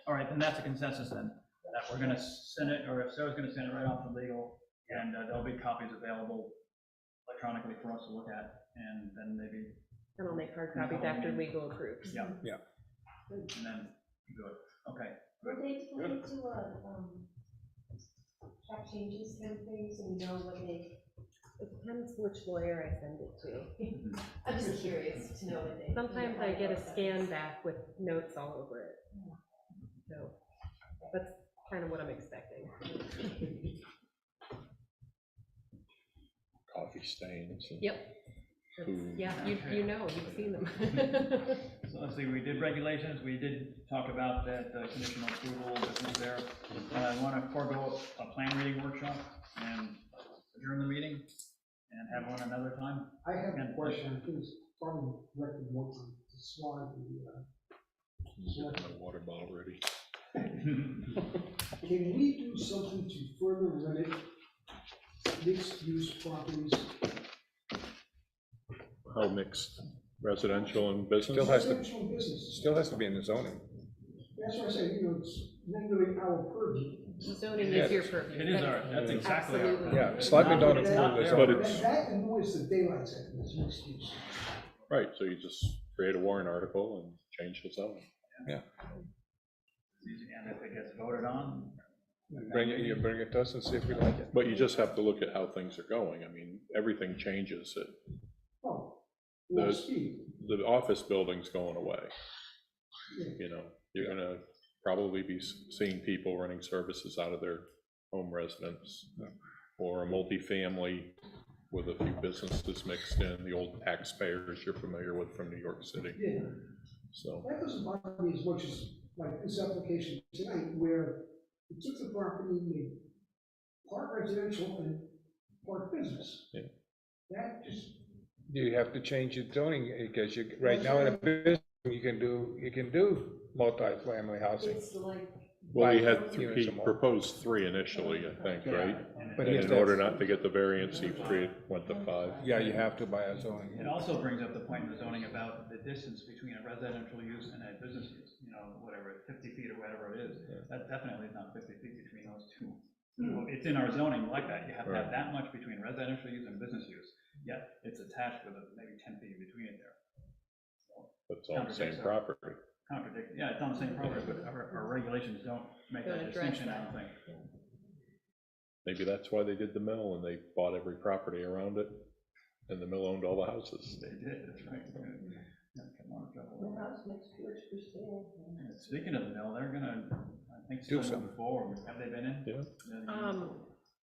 All right, then that's a consensus then, that we're gonna send it, or if Sarah's gonna send it right off to legal, and there'll be copies available electronically for us to look at, and then maybe, And I'll make hard copies after legal approves. yeah. Yeah. And then do it, okay. Were they planning to, track changes kind of thing, so we know what they, It depends which lawyer I send it to. I'm just curious to know what they. Sometimes I get a scan back with notes all over it. So that's kind of what I'm expecting. Coffee stains. And Yep. food. Yeah, you know, you've seen them. So let's see, we did regulations, we did talk about that conditional approval business there. I want to forego a plan reading workshop and adjourn the meeting and have one another time. I have a question, I think it's probably directed more to Swanzey. Get my water bottle ready. Can we do something to further limit mixed-use properties? How mixed, residential and business? Still has to, Residential business, still has to be in the zoning. that's what I say, you know, it's regulating our purview. Zoning Yes. is your purview. It is our, that's exactly our. Absolutely. Yeah, selectmen don't It's approve not the there, zoning. But it's- That annoys the daylight seconds, mixed use. Right, so you just create a warrant article and change the zoning. And if it gets voted on. You bring it to us and see if we like it. But you just have to look at how things are going. I mean, everything changes. Oh, The- well, speed. The office building's going away. Yeah. You know, you're gonna probably be seeing people running services out of their home residence, or a multifamily with a few businesses mixed in, the old taxpayers you're familiar with from New York City. Yeah, So, that doesn't bother me as much as like this application tonight, where it took the property, made part residential and part business. Yeah. That just, You have to change your zoning, because you, right now in a business, you can do multifamily housing. It's like, well, he Five had, units he or more. proposed 3 initially, I think, right? But And he has in to- order not to get the variance, he went to 5. Yeah, you have to by a zoning. It also brings up the point in the zoning about the distance between a residential use and a business use, you know, whatever, 50 feet or whatever it is. That definitely is not 50 feet between those two. You know, it's in our zoning like that, you have to have that much between residential use and business use, yet it's attached with maybe 10 feet between it there. So, But it's on the same property. yeah, it's on the same property, but our regulations don't make Don't that address distinction, I that. don't think. Maybe that's why they did the mill, and they bought every property around it, and the mill owned all the houses. They did, that's right. Yeah, come on, trouble. the house next to it's for sale. Speaking of the mill, they're gonna, I think, Do still move something. forward. Have they been in? Yeah.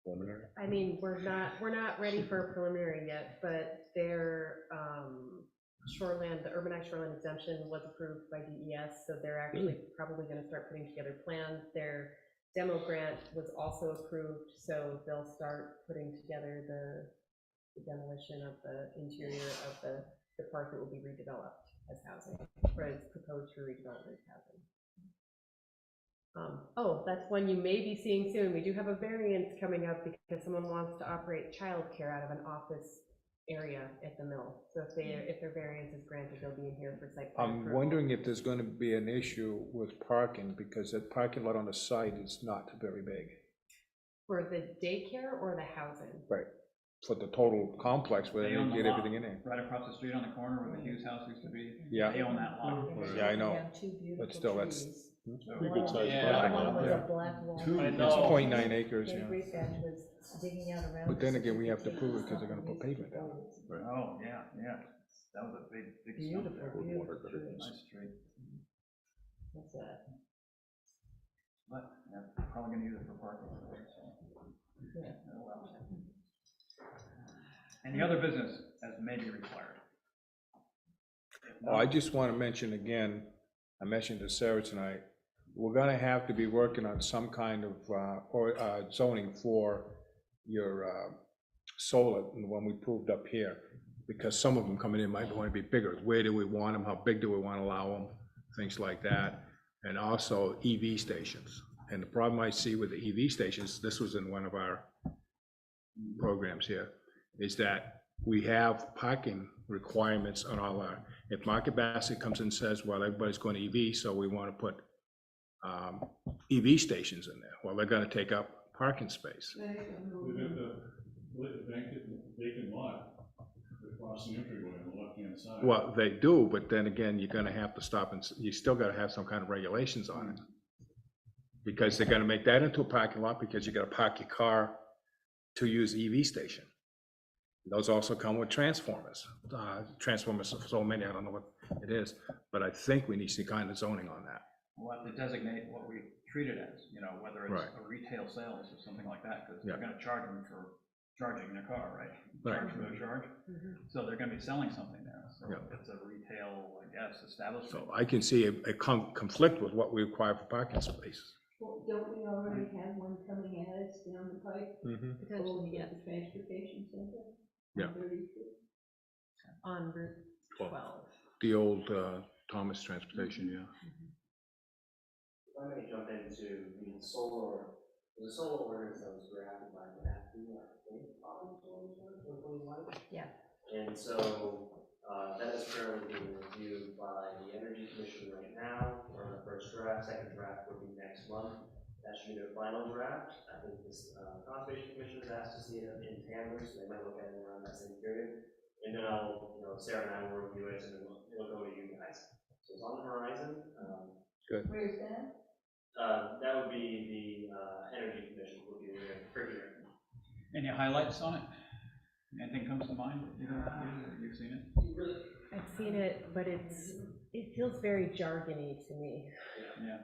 Preliminary. I mean, we're not ready for a preliminary yet, but their shoreland, the urbanized shoreline exemption was approved by DES, so they're actually probably gonna start putting together plans. Their demo grant was also approved, so they'll start putting together the demolition of the interior of the park that will be redeveloped as housing, or is proposed for redevelopment as housing. Oh, that's one you may be seeing soon. We do have a variance coming up because someone wants to operate childcare out of an office area at the mill. So if their variance is granted, they'll be in here for site plan I'm approval. wondering if there's gonna be an issue with parking, because that parking lot on the site is not very big. For the daycare or the housing? Right, for the total complex, where they They own the get lot, everything in there. right across the street on the corner where the Hughes house used to be. Yeah. They own that lot. Yeah, I know, We have two beautiful but still, that's, trees. Pretty good sized Yeah. parking One lot was there. a black wall. I it's know. 0.9 acres, Dave yeah. Reedbach was digging out around. But then it, again, we have to so prove it, it's 'cause they're gonna put something pavement down. Oh, yeah, that was a big stump Beautiful, there. beautiful trees. Nice street. What's that? But, yeah, probably gonna use it for parking. So. Yeah. Oh, well. Any other business as may be required? Oh, I just want to mention again, I mentioned to Sarah tonight, we're gonna have to be working on some kind of zoning for your solar, the one we proved up here, because some of them coming in might want to be bigger. Where do we want them? How big do we want to allow them? Things like that. And also EV stations. And the problem I see with the EV stations, this was in one of our programs here, is that we have parking requirements on all our, if Market Basket comes and says, well, everybody's going to EV, so we want to put EV stations in there. Well, they're going to take up parking space. vacant lot across the entryway on the left-hand side. Well, they do, but then again, you're gonna have to stop and, you still gotta have some kind of regulations on it. Because they're gonna make that into a parking lot because you gotta park your car to use EV station. Those also come with transformers. Transformers, so many, I don't know what it is, but I think we need some kind of zoning on that. We'll have to designate what we treat it as, you know, whether it's Right. a retail sales or something like that, because Yeah. they're gonna charge them for charging their car, right? Right. Charge for a charge, so they're gonna be selling something there, so Yeah. it's a retail, I guess, establishment. So I can see a conflict with what we require for parking spaces. Well, don't we already have one coming at us down the pike? Potentially, Over yes, at the transportation center? Yeah. On 32? on Route 12. The old Thomas Transportation, yeah. If I may jump into the solar ordinance that was drafted by Matthew, I think, probably 2021. Yeah. And so, that is currently being reviewed by the Energy Commission right now. We're on the first draft, second draft will be next month. That should be their final draft. I think this, Conservation Commission has asked to see it in tandem, so they might look at it around that same period. And then Sarah and I will review it, and then it'll go to you guys. So it's on the horizon. Where's that? That would be the Energy Commission will be for here. Any highlights on it? Anything comes to mind? You've seen it? I've seen it, but it feels very jargony to me. Yeah,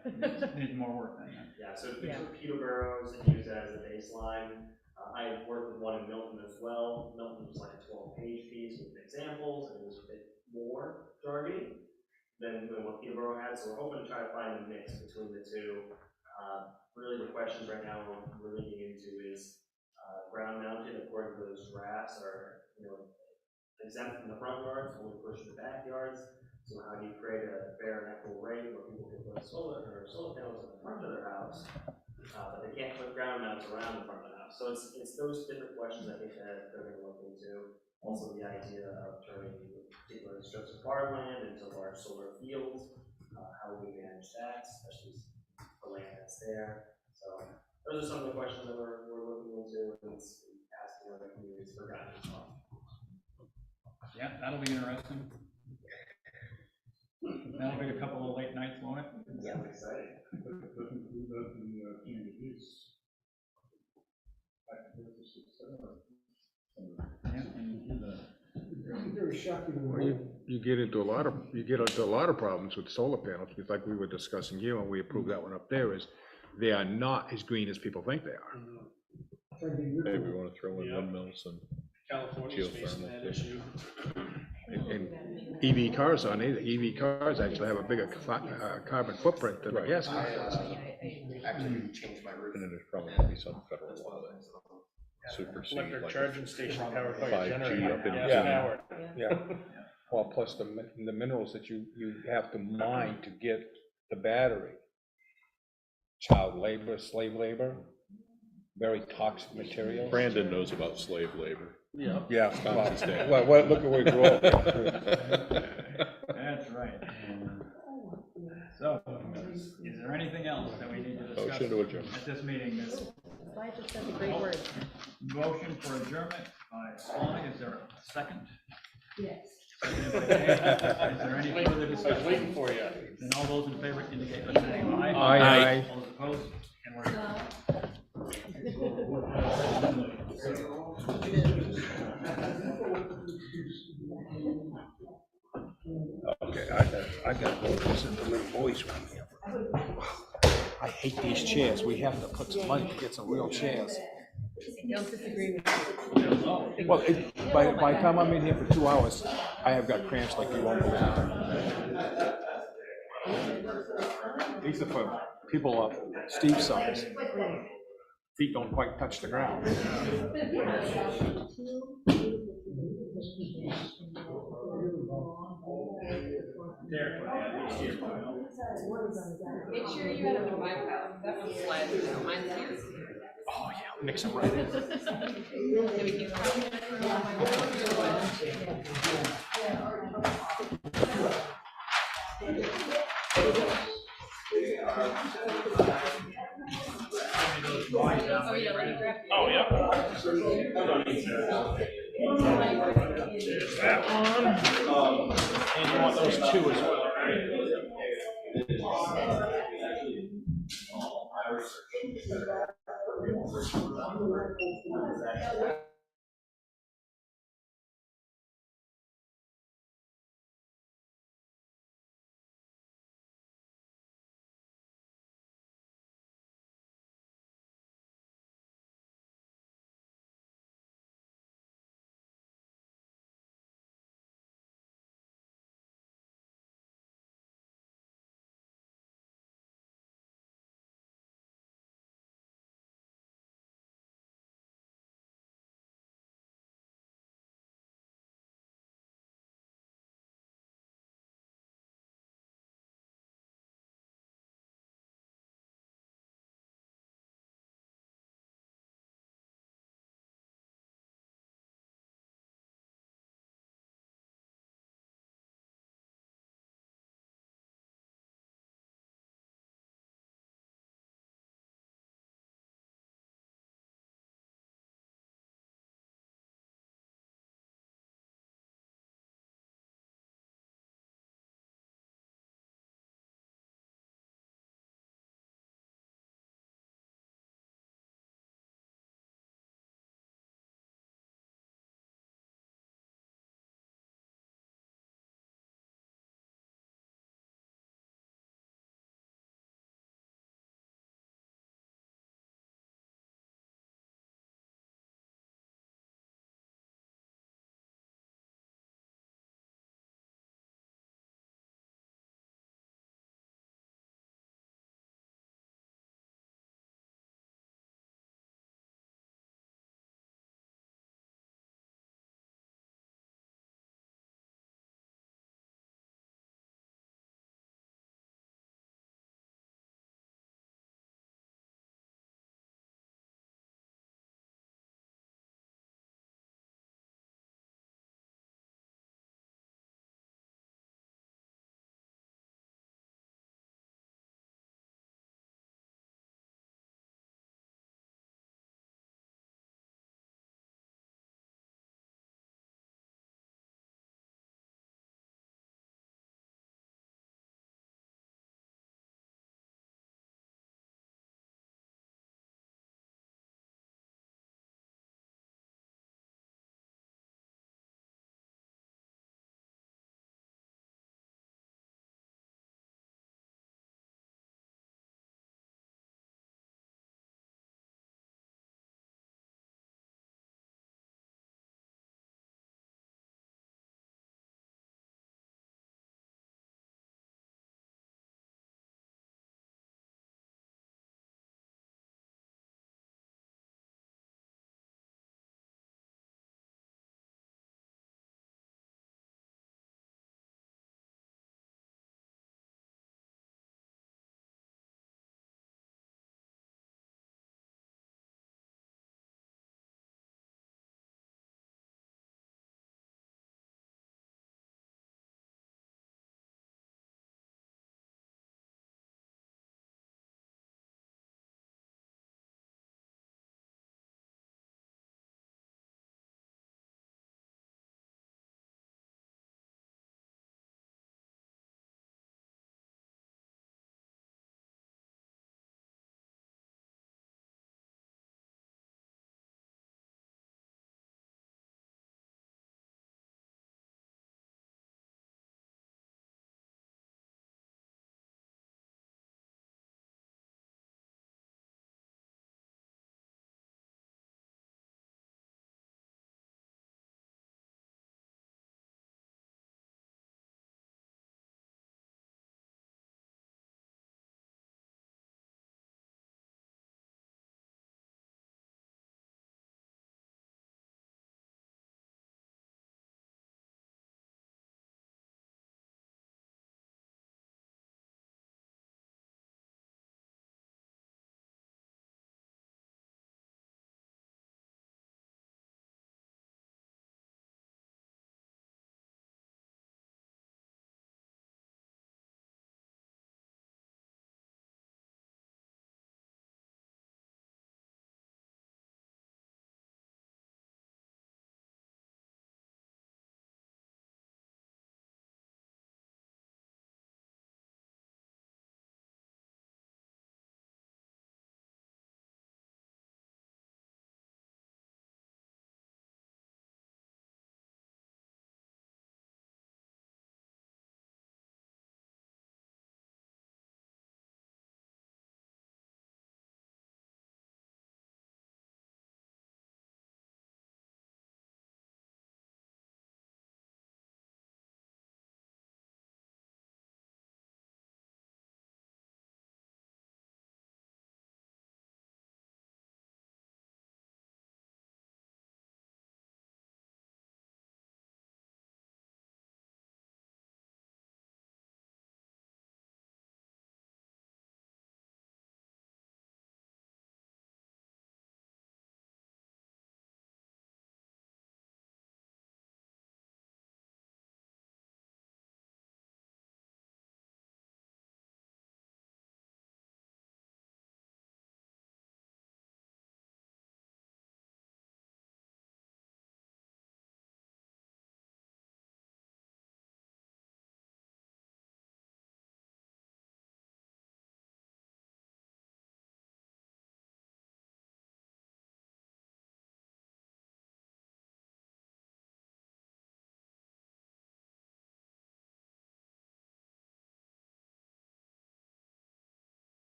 needs more work than that. Yeah, so it's between Peterborough's and use that as a baseline. I have worked with one in Milton as well. Milton was like a 12-page piece with examples, and it was a bit more jargony than what Peterborough had. So we're hoping to try to find a mix between the two. Really, the questions right now we're leaning into is ground mounted, according to those drafts, are exempt from the front yards, only push the backyards. So how do you create a fair and equitable rate where people can put solar panels in the front of their house, but they can't put ground mounts around the front of the house? So it's those different questions I think that they're going to look into. Also the idea of turning particular strips of farmland into large solar fields. How we manage that, especially the land that's there. So those are some of the questions that we're looking into and asking other communities for guidance on. Yeah, that'll be interesting. That'll be a couple of late nights, won't it? Yeah, I'm excited. Doesn't include that in the change of use. Yeah, and Very shocking. Well, you get into a lot of problems with solar panels, because like we were discussing here when we approved that one up there, is they are not as green as people think they are. Maybe we want to throw in windmills and California's facing that issue. And EV cars aren't either. EV cars actually have a bigger carbon footprint than a gas car. Actually changed my route. and then there's probably going to be some federal law that supersedes Electric like charging station powered by a 5G generator. up in gas Yeah. powered. Yeah. Well, plus the minerals that you have to mine to get the battery. Child labor, slave labor, very toxic material. Brandon knows about slave labor. Yeah. Yeah. Constant. Well, look at where we grew up. that's right. So, is there anything else that we need to discuss Motion to adjourn. at this meeting? Ms. Slide just said the great word. Motion for adjournment by Swanzey, is there a second? Yes. Seconded by Dave. Is there any further I was discussion? waiting for you. Then all those in favor indicate by saying aye. Aye. All those opposed, and we're. Okay, I got to listen to little boys around here. I hate these chairs. We have to put some money to get some real chairs. Don't disagree with you. Well, by the time I'm in here for 2 hours, I have got cramps like you won't believe. These are for people of Steve's size. Feet don't quite touch the ground. Make sure you have a Wi-Fi, that one slides, mine's here. Oh, yeah, mix them right in. So we can copy that from my Oh, yeah, right. Oh, yeah. There's that one. And you want those two as well, right?